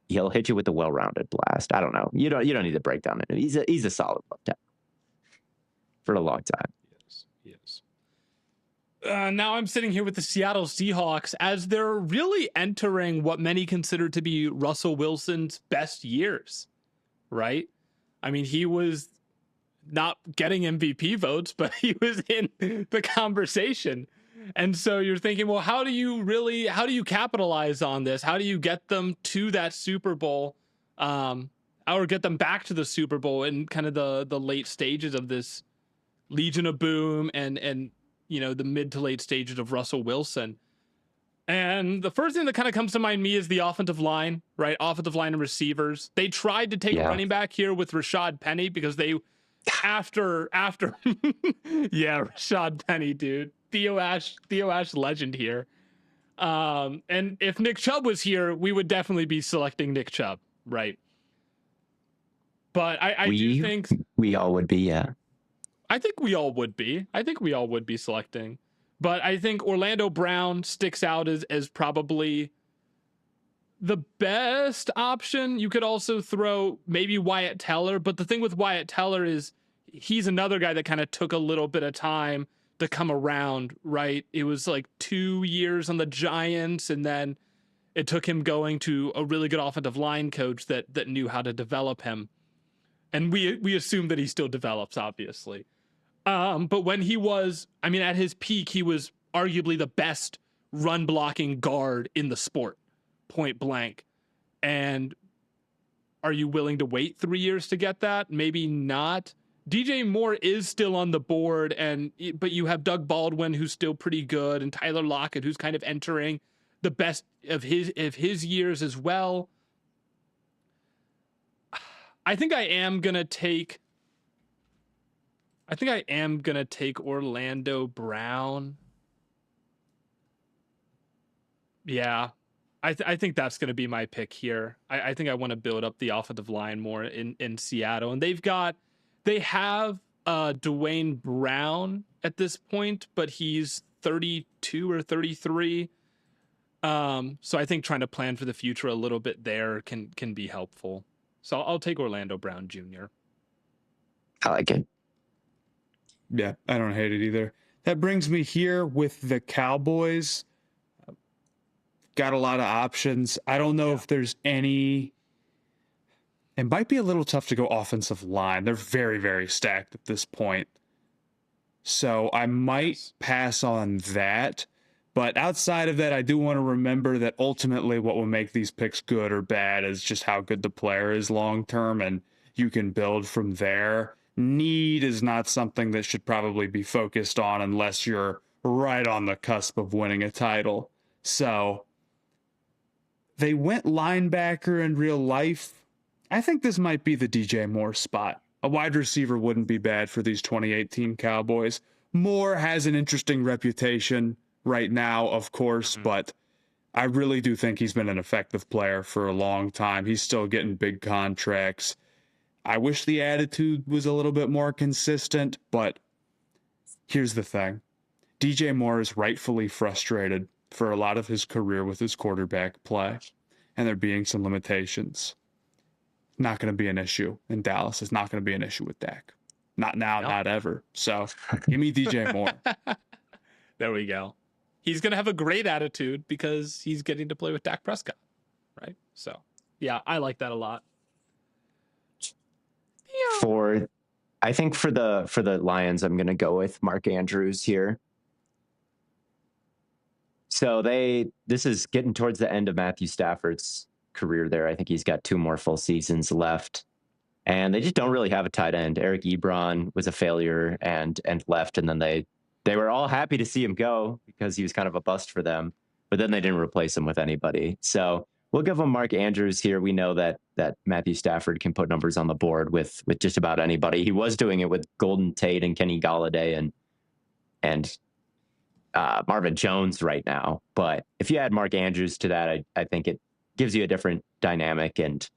he'll hit you with a well-rounded blast. I don't know. You don't need to break down it. He's a solid left tackle for a long time. Yes. Now I'm sitting here with the Seattle Seahawks as they're really entering what many consider to be Russell Wilson's best years, right? I mean, he was not getting MVP votes, but he was in the conversation. And so you're thinking, well, how do you capitalize on this? How do you get them to that Super Bowl, or get them back to the Super Bowl in kind of the late stages of this Legion of Boom and the mid to late stages of Russell Wilson? And the first thing that kind of comes to mind me is the offensive line, right? Offensive line and receivers. They tried to take a running back here with Rashad Penny because they after yeah, Rashad Penny, dude. Theo Ash legend here. And if Nick Chubb was here, we would definitely be selecting Nick Chubb, right? But I do think we all would be, yeah. I think we all would be selecting. But I think Orlando Brown sticks out as probably the best option. You could also throw maybe Wyatt Teller, but the thing with Wyatt Teller is he's another guy that kind of took a little bit of time to come around, right? It was like 2 years on the Giants, and then it took him going to a really good offensive line coach that knew how to develop him. And we assume that he still develops, obviously. But when he was, at his peak, he was arguably the best run blocking guard in the sport, point blank. And are you willing to wait 3 years to get that? Maybe not. DJ Moore is still on the board, but you have Doug Baldwin, who's still pretty good, and Tyler Lockett, who's kind of entering the best of his years as well. I think I am gonna take Orlando Brown. Yeah, I think that's going to be my pick here. I think I want to build up the offensive line more in Seattle, and they have Dwayne Brown at this point, but he's 32 or 33. So I think trying to plan for the future a little bit there can be helpful. So I'll take Orlando Brown Jr. I like it. Yeah, I don't hate it either. That brings me here with the Cowboys. Got a lot of options. I don't know if there's any. It might be a little tough to go offensive line. They're very, very stacked at this point. So I might pass on that. But outside of that, I do want to remember that ultimately what will make these picks good or bad is just how good the player is long term, and you can build from there. Need is not something that should probably be focused on unless you're right on the cusp of winning a title. So they went linebacker in real life. I think this might be the DJ Moore spot. A wide receiver wouldn't be bad for these 2018 Cowboys. Moore has an interesting reputation right now, of course, but I really do think he's been an effective player for a long time. He's still getting big contracts. I wish the attitude was a little bit more consistent, but here's the thing. DJ Moore is rightfully frustrated for a lot of his career with his quarterback play, and there being some limitations. Not going to be an issue in Dallas. It's not going to be an issue with Dak. Not now, not ever. So give me DJ Moore. There we go. He's going to have a great attitude because he's getting to play with Dak Prescott, right? So, yeah, I like that a lot. I think for the Lions, I'm going to go with Mark Andrews here. So this is getting towards the end of Matthew Stafford's career there. I think he's got 2 more full seasons left. And they just don't really have a tight end. Eric Ebron was a failure and left, and then they were all happy to see him go because he was kind of a bust for them, but then they didn't replace him with anybody. So we'll give him Mark Andrews here. We know that Matthew Stafford can put numbers on the board with just about anybody. He was doing it with Golden Tate and Kenny Galladay and Marvin Jones right now. But if you add Mark Andrews to that, I think it gives you a different dynamic, and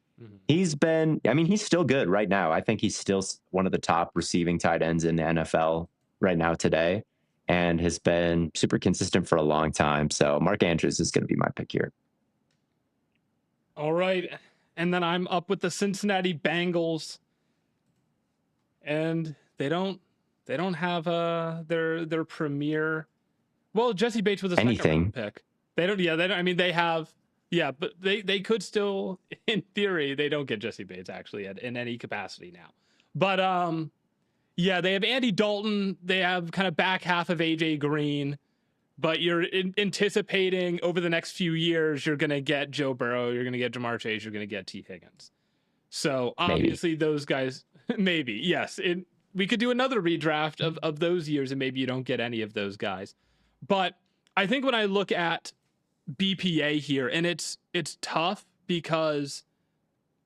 he's still good right now. I think he's still one of the top receiving tight ends in the NFL right now today, and has been super consistent for a long time. So Mark Andrews is going to be my pick here. All right. And then I'm up with the Cincinnati Bengals. And they don't have their premier. Well, Jesse Bates was a second round pick. They don't I mean they have but they could still, in theory, they don't get Jesse Bates actually in any capacity now. But they have Andy Dalton, they have kind of back half of AJ Green, but you're anticipating over the next few years you're going to get Joe Burrow, you're going to get Jamar Chase, you're going to get T. Higgins. So obviously those guys, maybe, yes. We could do another redraft of those years and maybe you don't get any of those guys. But I think when I look at BPA here, and it's tough because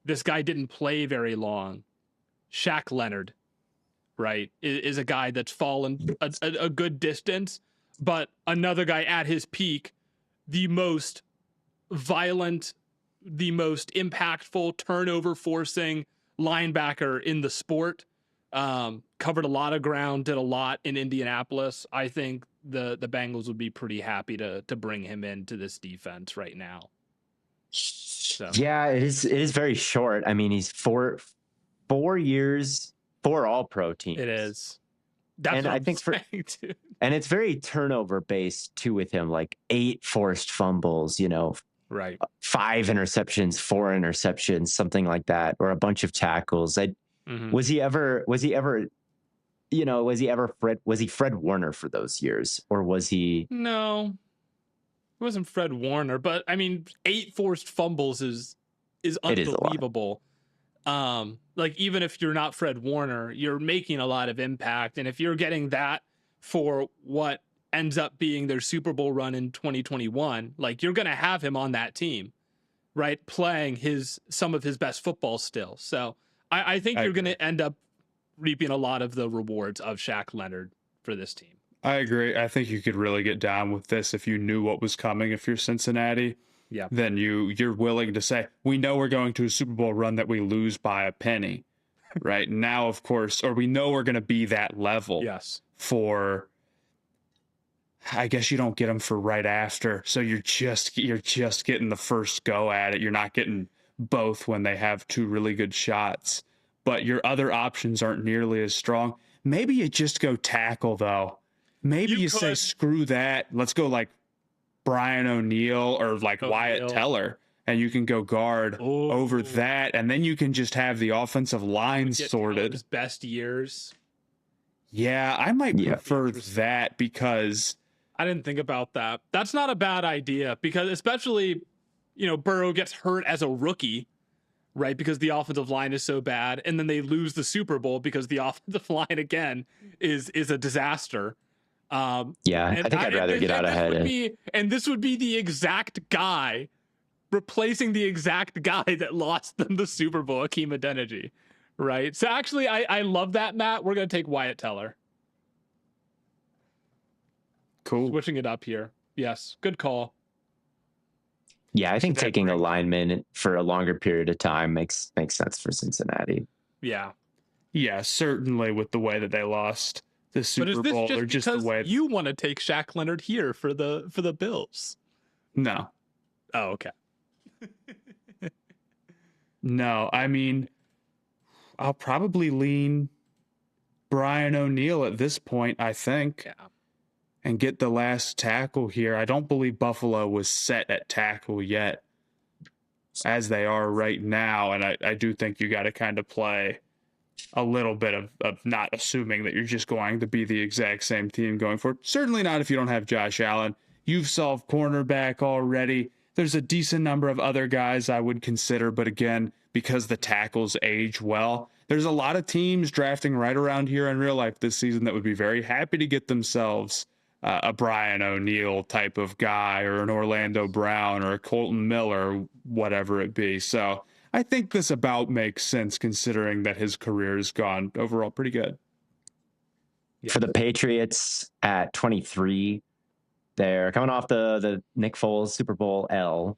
this guy didn't play very long. Shaq Leonard, right, is a guy that's fallen a good distance, but another guy at his peak, the most violent, the most impactful, turnover forcing linebacker in the sport. Covered a lot of ground, did a lot in Indianapolis. I think the Bengals would be pretty happy to bring him into this defense right now. So. Yeah, it is very short. I mean, he's 4 years, 4 All-Pro teams. It is. That's what I think saying, dude. And it's very turnover based too with him, like 8 forced fumbles, right, 5 interceptions, 4 interceptions, something like that, or a bunch of tackles. Was he ever Fred Warner for those years, or was he? No, it wasn't Fred Warner, but I mean, 8 forced fumbles is unbelievable. Like, even if you're not Fred Warner, you're making a lot of impact, and if you're getting that for what ends up being their Super Bowl run in 2021, like, you're gonna have him on that team, right, playing some of his best football still. So I think you're gonna end up reaping a lot of the rewards of Shaq Leonard for this team. I agree. I think you could really get down with this if you knew what was coming. If you're Cincinnati, then you're willing to say, we know we're going to a Super Bowl run that we lose by a penny, right? Now, of course, or we know we're going to be that level. Yes. For, I guess you don't get them for right after, so you're just getting the first go at it. You're not getting both when they have 2 really good shots, but your other options aren't nearly as strong. Maybe you just go tackle though. Maybe you say, screw that. Let's go like Brian O'Neill or like Wyatt Teller, and you can go guard over that. And then you can just have the offensive line sorted. His best years. Yeah, I might prefer that because I didn't think about that. That's not a bad idea because especially, Burrow gets hurt as a rookie, right? Because the offensive line is so bad. And then they lose the Super Bowl because the offensive line again is a disaster. I think I'd rather get out ahead. And this would be the exact guy replacing the exact guy that lost them the Super Bowl, Hakeem Adeniji, right? So actually, I love that, Matt. We're going to take Wyatt Teller. Cool. Switching it up here. Yes, good call. Yeah, I think taking a lineman for a longer period of time makes sense for Cincinnati. Yeah, certainly with the way that they lost the Super Bowl, or just the way you want to take Shaq Leonard here for the Bills. No. Oh, okay. No, I mean, I'll probably lean Brian O'Neill at this point, I think. Yeah. And get the last tackle here. I don't believe Buffalo was set at tackle yet, as they are right now. And I do think you got to kind of play a little bit of not assuming that you're just going to be the exact same team going forward. Certainly not if you don't have Josh Allen. You've solved cornerback already. There's a decent number of other guys I would consider, but again, because the tackles age well, there's a lot of teams drafting right around here in real life this season that would be very happy to get themselves a Brian O'Neill type of guy, or an Orlando Brown, or a Colton Miller, whatever it be. So I think this about makes sense considering that his career has gone overall pretty good. For the Patriots at 23, they're coming off the Nick Foles Super Bowl L,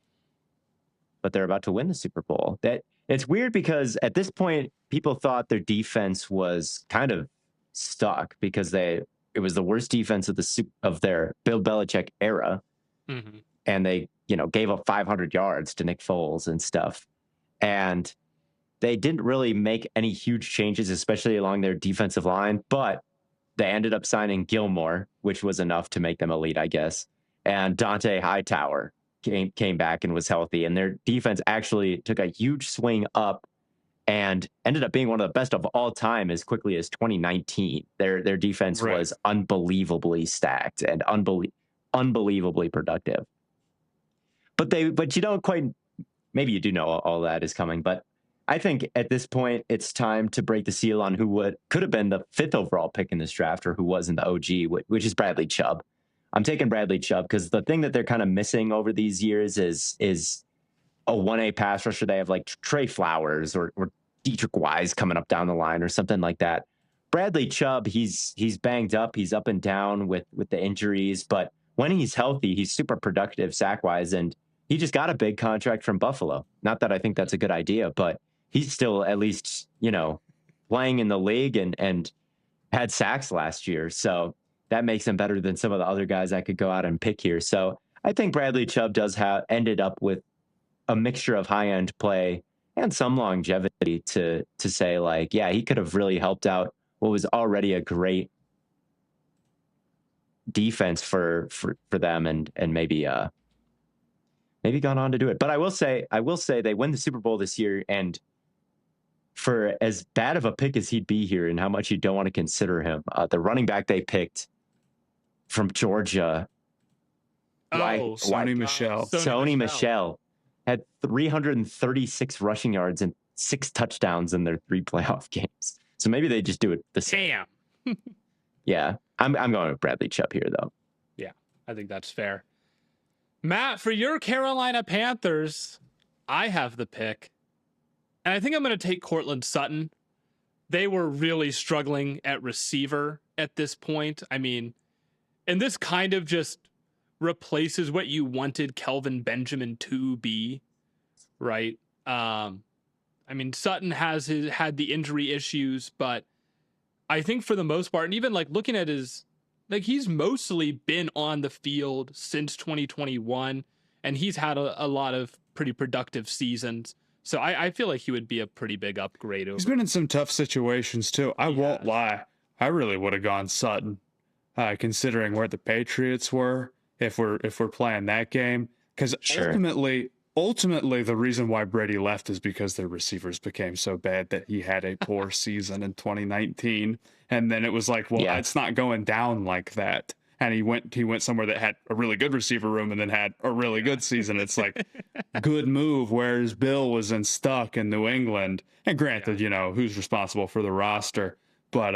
but they're about to win the Super Bowl. That It's weird because at this point, people thought their defense was kind of stuck because it was the worst defense of their Bill Belichick era, Mm-hmm. and they gave up 500 yards to Nick Foles and stuff, and they didn't really make any huge changes, especially along their defensive line, but they ended up signing Gilmore, which was enough to make them elite, I guess. And Dante Hightower came back and was healthy, and their defense actually took a huge swing up and ended up being one of the best of all time as quickly as 2019. Their defense Right. was unbelievably stacked and unbelievably productive. But you don't quite, maybe you do know all that is coming, but I think at this point it's time to break the seal on who could have been the 5th overall pick in this draft, or who was in the OG, which is Bradley Chubb. I'm taking Bradley Chubb because the thing that they're kind of missing over these years is a 1A pass rusher. They have like Trey Flowers or Dietrich Wise coming up down the line or something like that. Bradley Chubb, he's banged up. He's up and down with the injuries, but when he's healthy, he's super productive sack-wise, and he just got a big contract from Buffalo. Not that I think that's a good idea, but he's still at least, playing in the league and had sacks last year. So that makes him better than some of the other guys I could go out and pick here. So I think Bradley Chubb does ended up with a mixture of high-end play and some longevity to say, like, yeah, he could have really helped out what was already a great defense for them, and maybe gone on to do it. But I will say they win the Super Bowl this year, and for as bad of a pick as he'd be here and how much you don't want to consider him, the running back they picked from Georgia, Sony Michel. Sony Michel had 336 rushing yards and 6 touchdowns in their 3 playoff games. So maybe they just do it the same. Damn. Yeah, I'm going with Bradley Chubb here, though. Yeah, I think that's fair. Matt, for your Carolina Panthers, I have the pick. And I think I'm going to take Cortland Sutton. They were really struggling at receiver at this point. I mean, and this kind of just replaces what you wanted Kelvin Benjamin to be, right? I mean, Sutton had the injury issues, but I think for the most part, and even like looking at he's mostly been on the field since 2021, and he's had a lot of pretty productive seasons. So I feel like he would be a pretty big upgrade. He's been in some tough situations too. I won't lie. I really would have gone Sutton, considering where the Patriots were if we're playing that game. Because ultimately, the reason why Brady left is because their receivers became so bad that he had a poor season in 2019, and then it was like, well, it's not going down like that. And he went somewhere that had a really good receiver room and then had a really good season. It's like good move. Whereas Bill was stuck in New England. And granted, who's responsible for the roster, but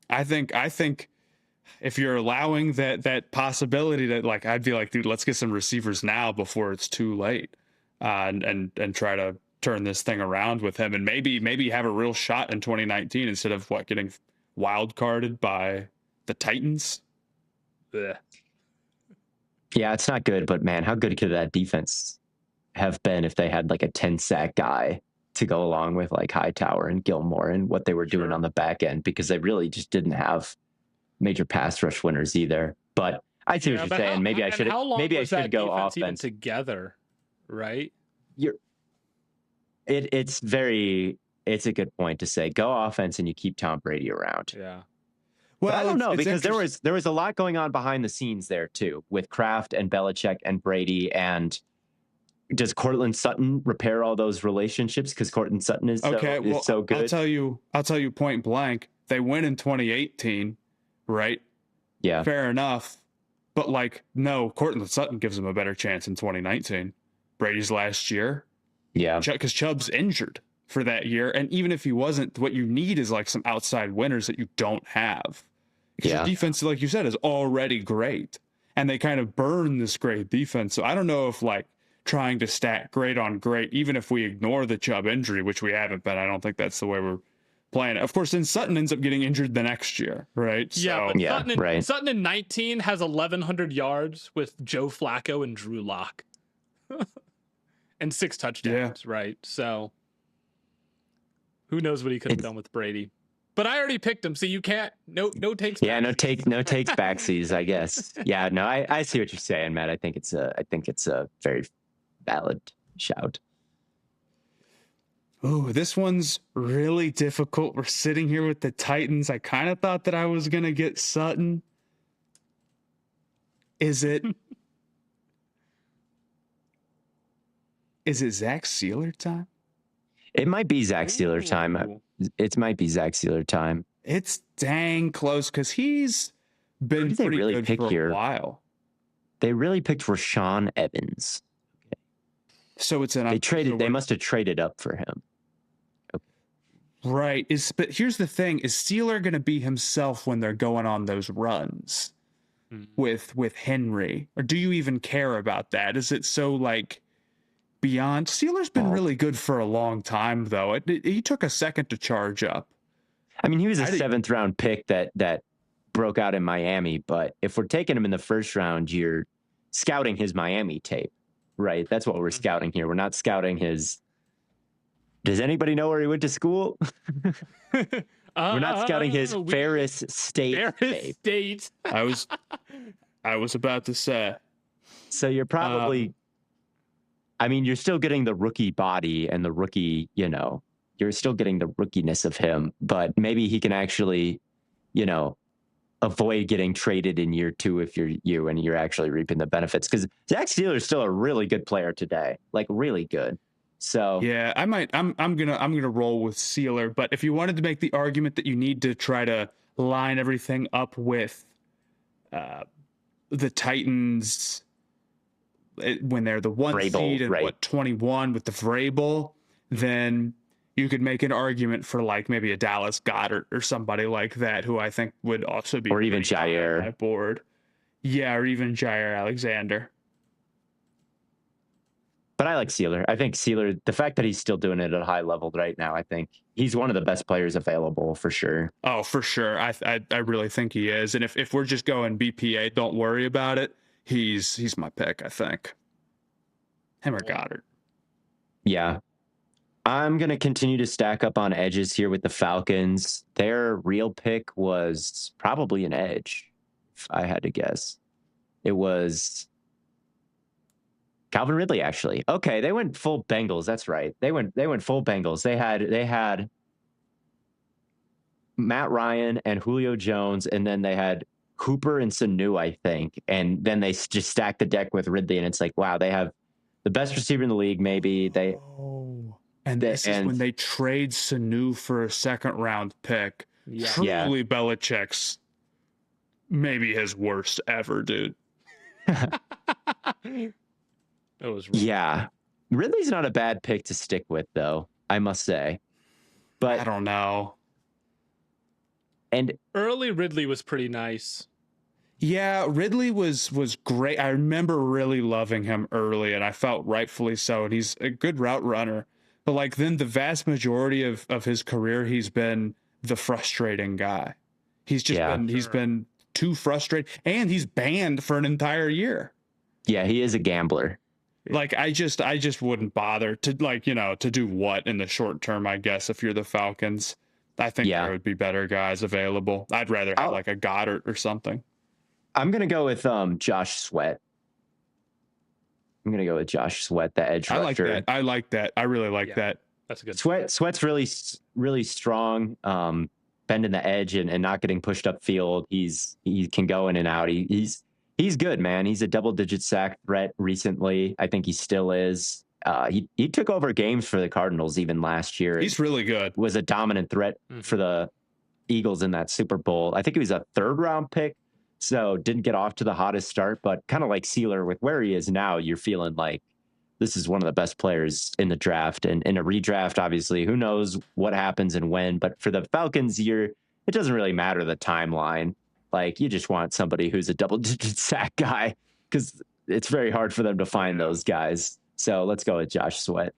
I think if you're allowing that possibility, that like I'd be like, dude, let's get some receivers now before it's too late, and try to turn this thing around with him, and maybe have a real shot in 2019 instead of getting wild carded by the Titans. Blech. Yeah, it's not good, but man, how good could that defense have been if they had like a 10-sack guy to go along with like Hightower and Gilmore and what they were doing on the back end, because they really just didn't have major pass rush winners either. But I see what you're saying. Maybe I should go offense even together, right? It's a good point to say go offense and you keep Tom Brady around. Yeah. Well, I don't know, because there was a lot going on behind the scenes there too, with Kraft and Belichick and Brady. And does Cortland Sutton repair all those relationships? Because Cortland Sutton is so good. I'll tell you point blank. They win in 2018, right? Yeah, fair enough. But no, Cortland Sutton gives them a better chance in 2019. Brady's last year. Yeah, because Chubb's injured for that year, and even if he wasn't, what you need is some outside winners that you don't have. Because the defense, like you said, is already great, and they kind of burn this great defense. So I don't know if trying to stack great on great, even if we ignore the Chubb injury, which we haven't been, I don't think that's the way we're playing it. Of course, then Sutton ends up getting injured the next year, right? Sutton in 19 has 1,100 yards with Joe Flacco and Drew Lock. and 6 touchdowns, right? So who knows what he could have done with Brady. But I already picked him, so you can't no takes. Yeah, no takes backsies, I guess. Yeah, no, I see what you're saying, Matt. I think it's a very valid shout. Oh, this one's really difficult. We're sitting here with the Titans. I kind of thought that I was going to get Sutton. Is it Zach Sealer time? It might be Zach Sealer time. It might be Zach Sealer time. It's dang close because he's been pretty good for a while. They really picked Rashaan Evans. So it's an they must have traded up for him. Right. But here's the thing: is Sealer going to be himself when they're going on those runs with Henry, or do you even care about that? Is it so like beyond? Sealer's been really good for a long time, though. He took a second to charge up. I mean, he was a 7th round pick that broke out in Miami. But if we're taking him in the 1st round, you're scouting his Miami tape, right? That's what we're scouting here. We're not scouting his. Does anybody know where he went to school? We're not scouting his Ferris State tape. I was about to say. So you're probably. I mean, you're still getting the rookie body and the rookie, you're still getting the rookiness of him, but maybe he can actually, avoid getting traded in year 2 if you're you and you're actually reaping the benefits. Because Zach Sealer is still a really good player today, like really good. So yeah, I'm gonna roll with Sealer, but if you wanted to make the argument that you need to try to line everything up with the Titans when they're the 1 seed and 21 with the Vrabel, then you could make an argument for like maybe a Dallas Goedert or somebody like that, who I think would also be, or even Jair on my board. Yeah, or even Jair Alexander. But I like Sealer. I think Sealer, the fact that he's still doing it at a high level right now, I think he's one of the best players available for sure. Oh, for sure. I really think he is. And if we're just going BPA, don't worry about it. He's my pick, I think. Him or Goddard. Yeah. I'm going to continue to stack up on edges here with the Falcons. Their real pick was probably an edge, if I had to guess. It was Calvin Ridley, actually. Okay, they went full Bengals. That's right. They went full Bengals. They had Matt Ryan and Julio Jones, and then they had Cooper and Sanu, I think. And then they just stacked the deck with Ridley, and it's like, wow, they have the best receiver in the league, maybe. This is when they trade Sanu for a 2nd round pick. Yeah. Truly Belichick's maybe his worst ever, dude. That was yeah. Ridley's not a bad pick to stick with, though, I must say. But I don't know. And early Ridley was pretty nice. Yeah, Ridley was great. I remember really loving him early, and I felt rightfully so. And he's a good route runner. But like then the vast majority of his career, he's been the frustrating guy. He's just he's been too frustrated, and he's banned for an entire year. Yeah, he is a gambler. Like I just wouldn't bother to to do what in the short term, I guess, if you're the Falcons. I think there would be better guys available. I'd rather have like a Goddard or something. I'm going to go with Josh Sweat. I'm going to go with Josh Sweat, the edge rusher. I like that. I really like that. That's a good Sweat's really, really strong, bending the edge and not getting pushed upfield. He can go in and out. He's good, man. He's a double-digit sack threat recently. I think he still is. He took over games for the Cardinals even last year. He's really good. Was a dominant threat for the Eagles in that Super Bowl. I think he was a 3rd round pick. So didn't get off to the hottest start, but kind of like Sealer with where he is now, you're feeling like this is one of the best players in the draft. And in a redraft, obviously, who knows what happens and when. But for the Falcons, it doesn't really matter the timeline. Like you just want somebody who's a double-digit sack guy because it's very hard for them to find those guys. So let's go with Josh Sweat.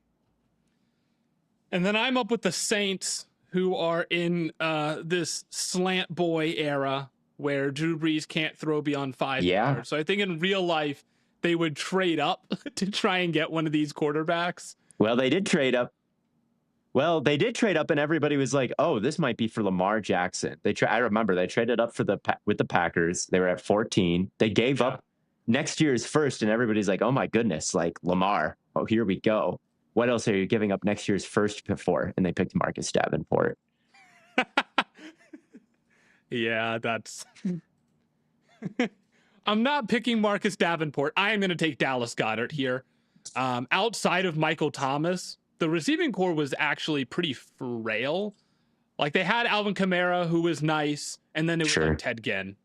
And then I'm up with the Saints, who are in this slant boy era, where Drew Brees can't throw beyond 5 yards. So I think in real life, they would trade up to try and get one of these quarterbacks. Well, they did trade up. And everybody was like, "Oh, this might be for Lamar Jackson." I remember they traded up with the Packers. They were at 14. They gave up next year's first, and everybody's like, "Oh my goodness, like Lamar. Oh, here we go. What else are you giving up next year's first for?" And they picked Marcus Davenport. Yeah, that's. I'm not picking Marcus Davenport. I am going to take Dallas Goedert here. Outside of Michael Thomas, the receiving core was actually pretty frail. Like they had Alvin Kamara, who was nice, and then it was like Ted Ginn,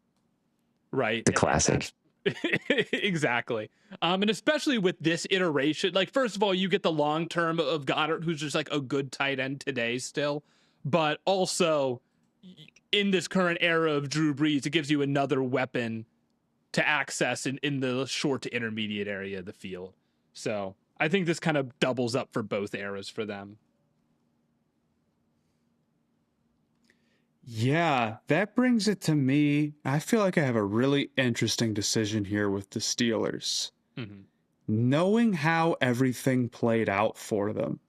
right? The classic. Exactly. And especially with this iteration, like first of all, you get the long term of Goddard, who's just like a good tight end today still, but also in this current era of Drew Brees, it gives you another weapon to access in the short to intermediate area of the field. So I think this kind of doubles up for both eras for them. Yeah, that brings it to me. I feel like I have a really interesting decision here with the Steelers. Mm-hmm. Knowing how everything played out for them,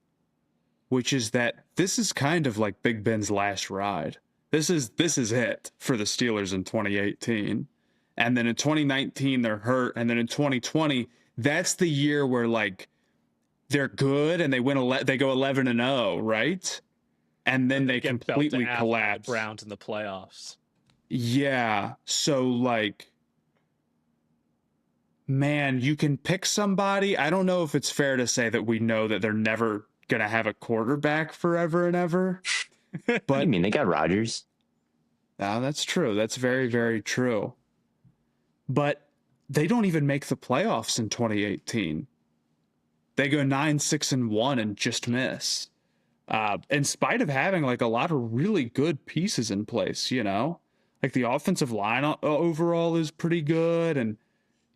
which is that this is kind of like Big Ben's last ride. This is it for the Steelers in 2018. And then in 2019, they're hurt. And then in 2020, that's the year where like they're good and they they go 11-0, right? And then they completely collapse. The Browns in the playoffs. Yeah. So like, man, you can pick somebody. I don't know if it's fair to say that we know that they're never going to have a quarterback forever and ever. But I mean, they got Rodgers. No, that's true. That's very, very true. But they don't even make the playoffs in 2018. They go 9-6-1 and just miss. In spite of having like a lot of really good pieces in place, you know, like the offensive line overall is pretty good. And,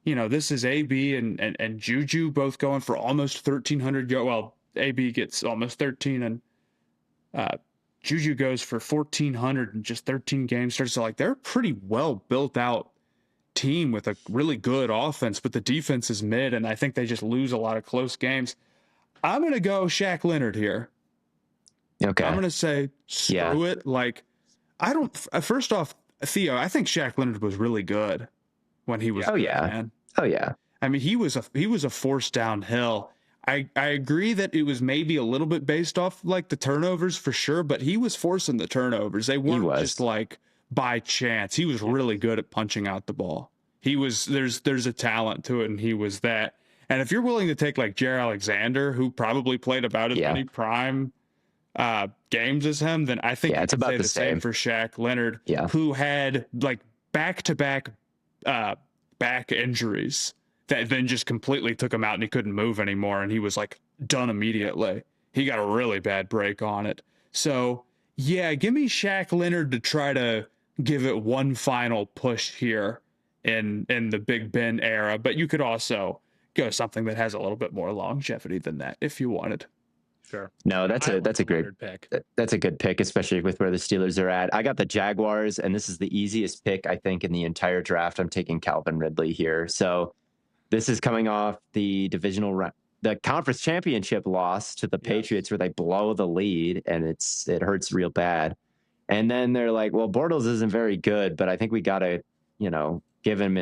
you know, this is AB and Juju both going for almost 1,300 yards. Well, AB gets almost 13 and Juju goes for 1,400 in just 13 games. So like they're a pretty well built out team with a really good offense, but the defense is mid, and I think they just lose a lot of close games. I'm going to go Shaq Leonard here. Okay. I'm going to say screw it. Like, I don't, first off, Theo, I think Shaq Leonard was really good when he was man. Oh yeah. I mean, he was a force downhill. I agree that it was maybe a little bit based off like the turnovers for sure, but he was forcing the turnovers. They weren't just like by chance. He was really good at punching out the ball. He was there's a talent to it, and he was that. And if you're willing to take like Jair Alexander, who probably played about as many prime games as him, then I think it's about the same for Shaq Leonard, who had like back-to-back back injuries that then just completely took him out and he couldn't move anymore, and he was like done immediately. He got a really bad break on it. So yeah, give me Shaq Leonard to try to give it one final push here in the Big Ben era, but you could also go something that has a little bit more longevity than that if you wanted. Sure. No, that's a great pick. That's a good pick, especially with where the Steelers are at. I got the Jaguars, and this is the easiest pick, I think, in the entire draft. I'm taking Calvin Ridley here. So this is coming off the the conference championship loss to the Patriots, where they blow the lead, and it hurts real bad. And then they're like, well, Bortles isn't very good, but I think we got to, give him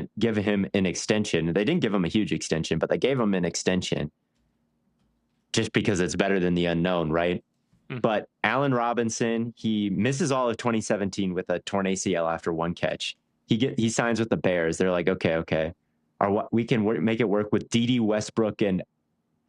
an extension. They didn't give him a huge extension, but they gave him an extension just because it's better than the unknown, right? Mm-hmm. But Allen Robinson, he misses all of 2017 with a torn ACL after one catch. He signs with the Bears. They're like, okay. We can make it work with D.D. Westbrook and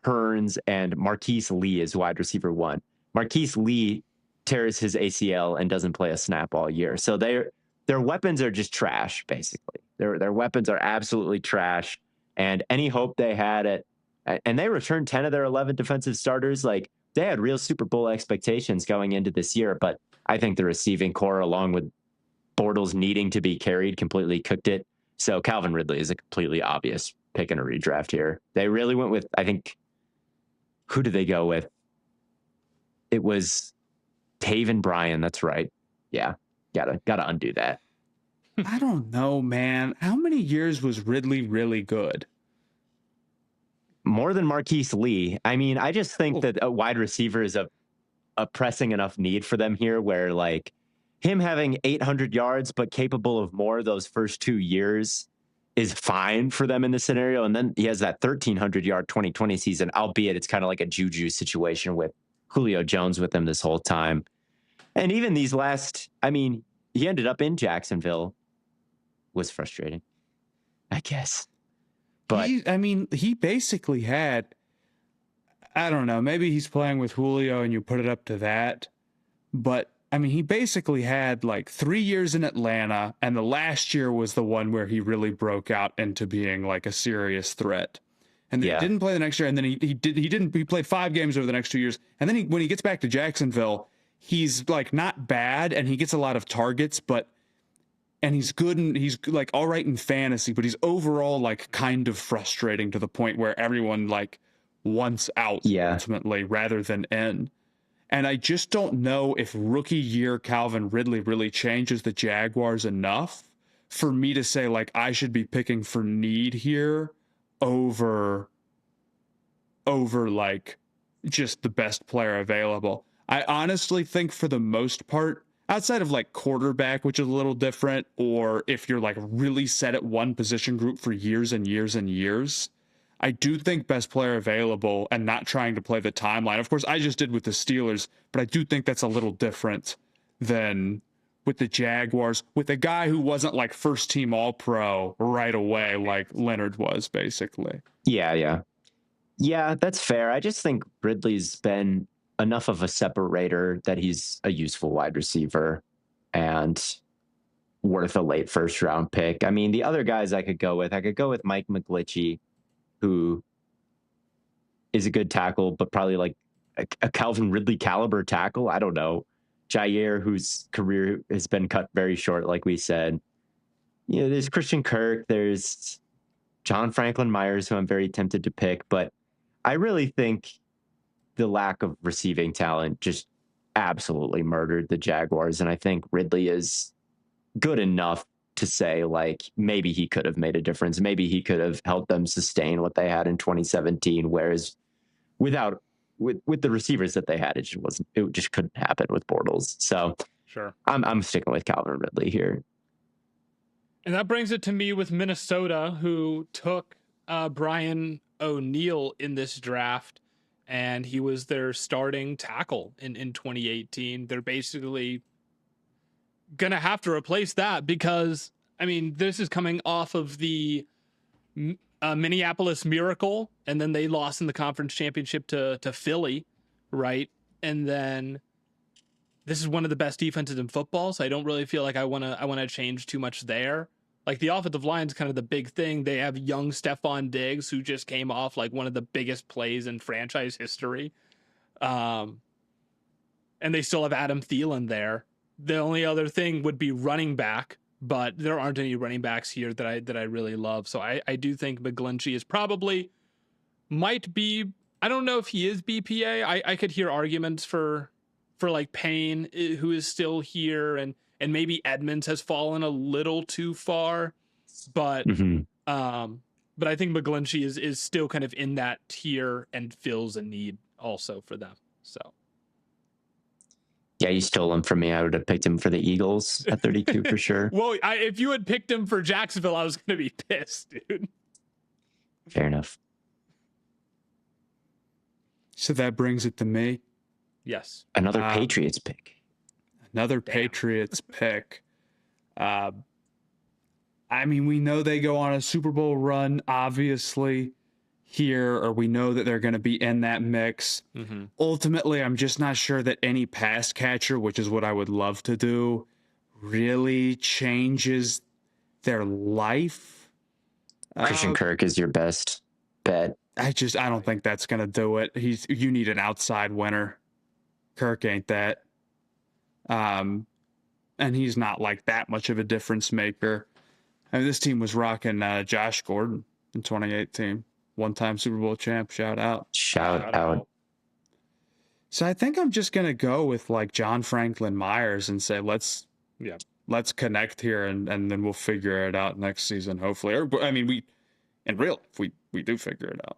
Hearns and Marquise Lee as wide receiver one. Marquise Lee tears his ACL and doesn't play a snap all year. So their weapons are just trash, basically. Their weapons are absolutely trash. And any hope they had and they returned 10 of their 11 defensive starters. Like, they had real Super Bowl expectations going into this year, but I think the receiving core, along with Bortles needing to be carried, completely cooked it. So Calvin Ridley is a completely obvious pick in a redraft here. They really went with, I think, who did they go with? It was Taven Bryan. That's right. Yeah. Gotta undo that. I don't know, man. How many years was Ridley really good? more than Marquise Lee. I mean, I just think that a wide receiver is a pressing enough need for them here where like him having 800 yards but capable of more those first 2 years is fine for them in this scenario. And then he has that 1,300 yard 2020 season, albeit it's kind of like a Juju situation with Julio Jones with him this whole time. And even these last, I mean, he ended up in Jacksonville. Was frustrating, I guess. But he basically had, I don't know, maybe he's playing with Julio and you put it up to that. But I mean, he basically had like 3 years in Atlanta, and the last year was the one where he really broke out into being like a serious threat. And then he didn't play the next year, and then he played 5 games over the next 2 years. And then when he gets back to Jacksonville, he's like not bad, and he gets a lot of targets, and he's good, and he's like all right in fantasy, but he's overall like kind of frustrating to the point where everyone like wants out ultimately rather than in. And I just don't know if rookie year Calvin Ridley really changes the Jaguars enough for me to say like I should be picking for need here over like just the best player available. I honestly think for the most part, outside of like quarterback, which is a little different, or if you're like really set at one position group for years and years and years, I do think best player available and not trying to play the timeline. Of course, I just did with the Steelers, but I do think that's a little different than with the Jaguars, with a guy who wasn't like first team all pro right away, like Leonard was basically. Yeah, that's fair. I just think Ridley's been enough of a separator that he's a useful wide receiver and worth a late first round pick. I mean, the other guys I could go with Mike McGlinchey, who is a good tackle, but probably like a Calvin Ridley caliber tackle. I don't know. Jair, whose career has been cut very short, like we said. You know, there's Christian Kirk, there's John Franklin Myers, who I'm very tempted to pick, but I really think the lack of receiving talent just absolutely murdered the Jaguars. And I think Ridley is good enough to say, like, maybe he could have made a difference. Maybe he could have helped them sustain what they had in 2017. Whereas with the receivers that they had, it just couldn't happen with Bortles. So sure, I'm sticking with Calvin Ridley here. And that brings it to me with Minnesota, who took Brian O'Neill in this draft, and he was their starting tackle in 2018. They're basically going to have to replace that because, I mean, this is coming off of the Minneapolis Miracle, and then they lost in the conference championship to Philly, right? And then this is one of the best defenses in football, so I don't really feel like I want to change too much there. Like the offensive line is kind of the big thing. They have young Stephon Diggs, who just came off like one of the biggest plays in franchise history. And they still have Adam Thielen there. The only other thing would be running back, but there aren't any running backs here that I really love. So I do think McGlinchey is might be, I don't know if he is BPA. I could hear arguments for like Payne, who is still here, and maybe Edmonds has fallen a little too far, but but I think McGlinchey is still kind of in that tier and fills a need also for them. So yeah, you stole him from me. I would have picked him for the Eagles at 32 for sure. Well, if you had picked him for Jacksonville, I was going to be pissed, dude. Fair enough. So that brings it to me. Yes. Another Patriots pick. Patriots pick. I mean, we know they go on a Super Bowl run, obviously, here, or we know that they're going to be in that mix. Mm-hmm. Ultimately, I'm just not sure that any pass catcher, which is what I would love to do, really changes their life. Christian Kirk is your best bet. I don't think that's going to do it. You need an outside winner. Kirk ain't that. And he's not like that much of a difference maker. I mean, this team was rocking Josh Gordon in 2018. One-time Super Bowl champ. Shout out. Shout out. So I think I'm just going to go with like John Franklin Myers and say, let's connect here and then we'll figure it out next season, hopefully. Or, I mean, we do figure it out.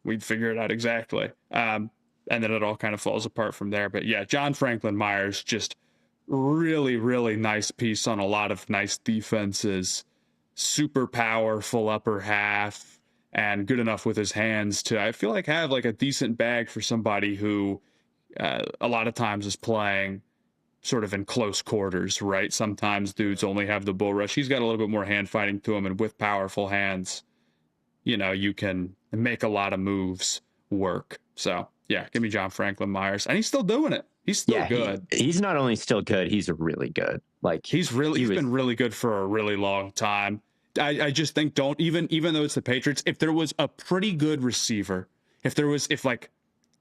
we'd figure it out exactly. And then it all kind of falls apart from there. But yeah, John Franklin Myers, just really, really nice piece on a lot of nice defenses. Super powerful upper half and good enough with his hands to, I feel like, have like a decent bag for somebody who a lot of times is playing sort of in close quarters, right? Sometimes dudes only have the bull rush. He's got a little bit more hand fighting to him, and with powerful hands, you know, you can make a lot of moves work. So yeah, give me John Franklin Myers, and he's still doing it. He's still good. He's not only still good, he's really good. Like he's been really good for a really long time. I just think even though it's the Patriots, if there was a pretty good receiver, if like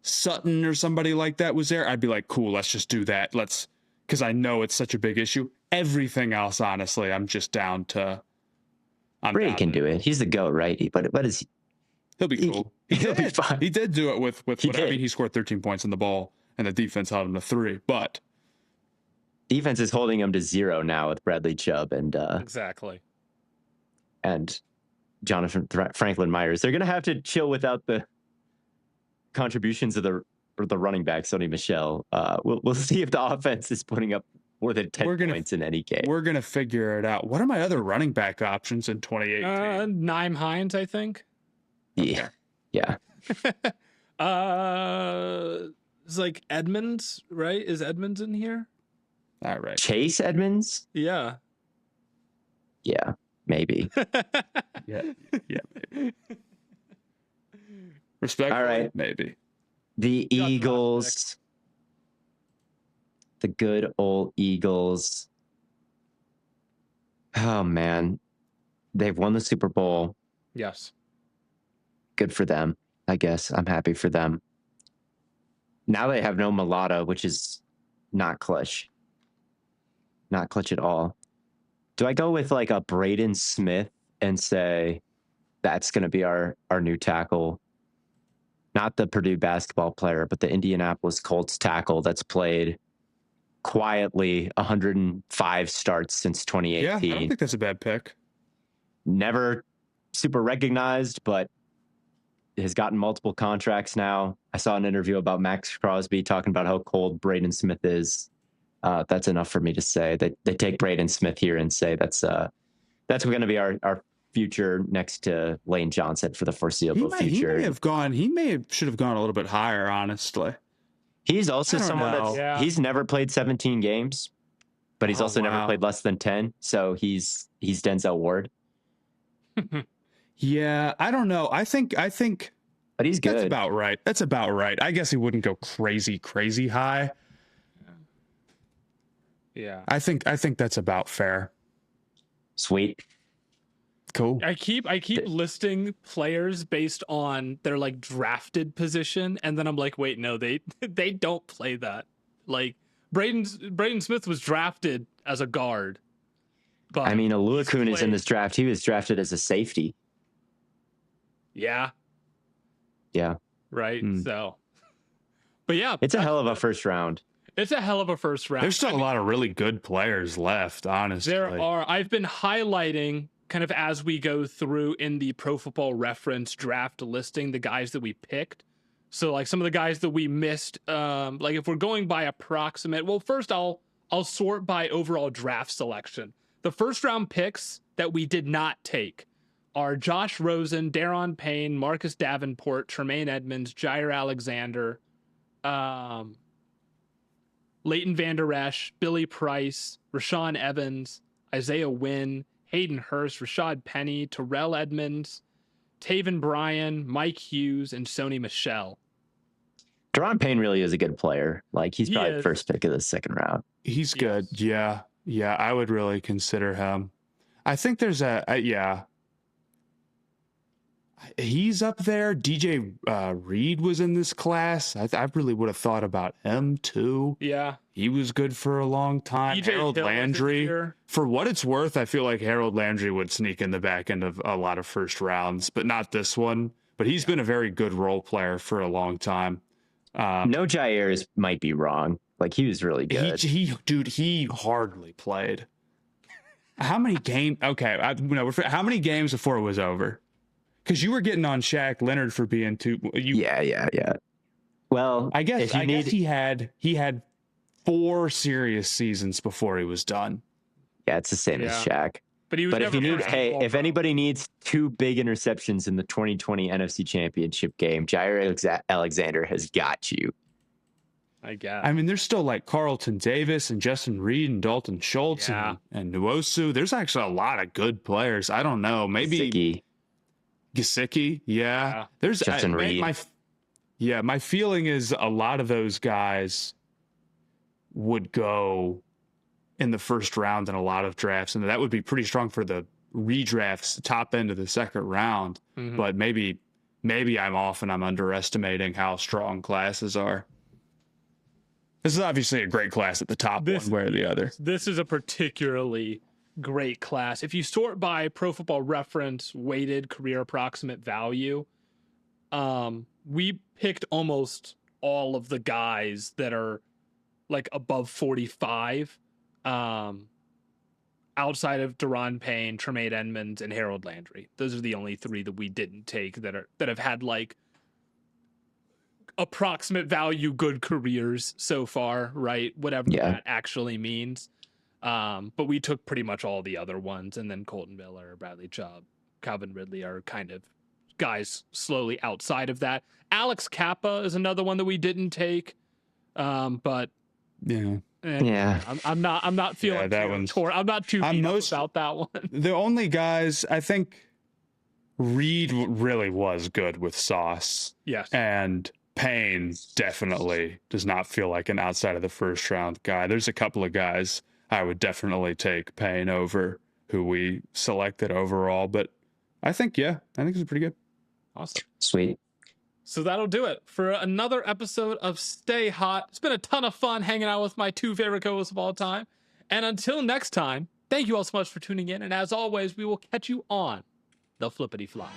Sutton or somebody like that was there, I'd be like, cool, let's just do that. Because I know it's such a big issue. Everything else, honestly, I'm just down to. Brady can do it. He's the GOAT, right? But is he'll be cool. He'll be fine. He did do it with I mean, he scored 13 points in the ball, and the defense held him to 3. But defense is holding him to 0 now with Bradley Chubb and exactly. And Jonathan Franklin Myers. They're gonna have to chill without the contributions of the running back Sony Michel. We'll see if the offense is putting up more than 10 points in any game. We're gonna figure it out. What are my other running back options in 2018? Naeem Hines, I think. Yeah. Yeah. It's like Edmonds, right? Is Edmonds in here? All right. Chase Edmonds? Yeah. Yeah, maybe. yeah, maybe. Respectfully, all right. Maybe. The Eagles. The good old Eagles. Oh, man. They've won the Super Bowl. Yes. Good for them, I guess. I'm happy for them. Now they have no Mulata, which is not clutch. Not clutch at all. Do I go with like a Braden Smith and say that's going to be our new tackle? Not the Purdue basketball player, but the Indianapolis Colts tackle that's played quietly 105 starts since 2018. Yeah, I don't think that's a bad pick. Never super recognized, but has gotten multiple contracts now. I saw an interview about Max Crosby talking about how cold Braden Smith is. That's enough for me to say that they take Braden Smith here and say that's going to be our future next to Lane Johnson for the foreseeable future. He should have gone a little bit higher, honestly. He's also someone he's never played 17 games, but he's also never played less than 10. So he's Denzel Ward. Yeah, I don't know. I think but he's good. That's about right. I guess he wouldn't go crazy high. Yeah. I think that's about fair. Sweet. Cool. I keep listing players based on their like drafted position, and then I'm like, wait, no, they don't play that. Like Braden Smith was drafted as a guard. But I mean, Oluokun is in this draft. He was drafted as a safety. Yeah. Yeah. Right. So, but yeah, it's a hell of a first round. It's a hell of a first round. There's still a lot of really good players left, honestly. There are. I've been highlighting kind of as we go through in the Pro Football Reference draft listing the guys that we picked. So like some of the guys that we missed, like if we're going by approximate, well, first I'll sort by overall draft selection. The first round picks that we did not take are Josh Rosen, Daron Payne, Marcus Davenport, Tremaine Edmonds, Jair Alexander, Leighton Vander Esch, Billy Price, Rashawn Evans, Isaiah Wynn, Hayden Hurst, Rashad Penny, Terrell Edmonds, Taven Bryan, Mike Hughes, and Sony Michel. Daron Payne really is a good player. Like he's probably the first pick of the second round. He's good. Yeah. Yeah. I would really consider him. I think there's he's up there. DJ Reed was in this class. I really would have thought about him too. Yeah. He was good for a long time. Harold Landry. For what it's worth, I feel like Harold Landry would sneak in the back end of a lot of first rounds, but not this one. But he's been a very good role player for a long time. No Jair might be wrong. Like he was really good. He hardly played. How many games? Okay. How many games before it was over? because you were getting on Shaq Leonard for being too. Yeah. Well, I guess if you need, he had 4 serious seasons before he was done. yeah, it's the same as Shaq. But he was. But if you need, first hey, overall, if anybody needs 2 big interceptions in the 2020 NFC Championship game, Jair Alexander has got you. I guess. I mean, there's still like Carlton Davis and Justin Reed and Dalton Schultz and Nwosu. There's actually a lot of good players. I don't know, maybe Gesicki. Yeah. There's Justin Reed. My feeling is a lot of those guys would go in the first round in a lot of drafts, and that would be pretty strong for the redrafts, top end of the second round. Mm-hmm. But maybe I'm off and I'm underestimating how strong classes are. This is obviously a great class at the top, one way or the other. This is a particularly great class. If you sort by Pro Football Reference weighted career approximate value, we picked almost all of the guys that are like above 45, outside of Deron Payne, Tremaine Edmonds, and Harold Landry. Those are the only 3 that we didn't take that have had like approximate value good careers so far, right? Whatever that actually means. But we took pretty much all the other ones, and then Colton Miller, Bradley Chubb, Calvin Ridley are kind of guys slowly outside of that. Alex Kappa is another one that we didn't take. But I'm not feeling that one's torn. I'm not too beat up about that one. The only guys, I think Reed really was good with Sauce. Yes. And Payne definitely does not feel like an outside of the first round guy. There's a couple of guys I would definitely take Payne over who we selected overall, but I think it's pretty good. Awesome. Sweet. So that'll do it for another episode of Stay Hot. It's been a ton of fun hanging out with my 2 favorite co-hosts of all time. And until next time, thank you all so much for tuning in. And as always, we will catch you on the flippity flop.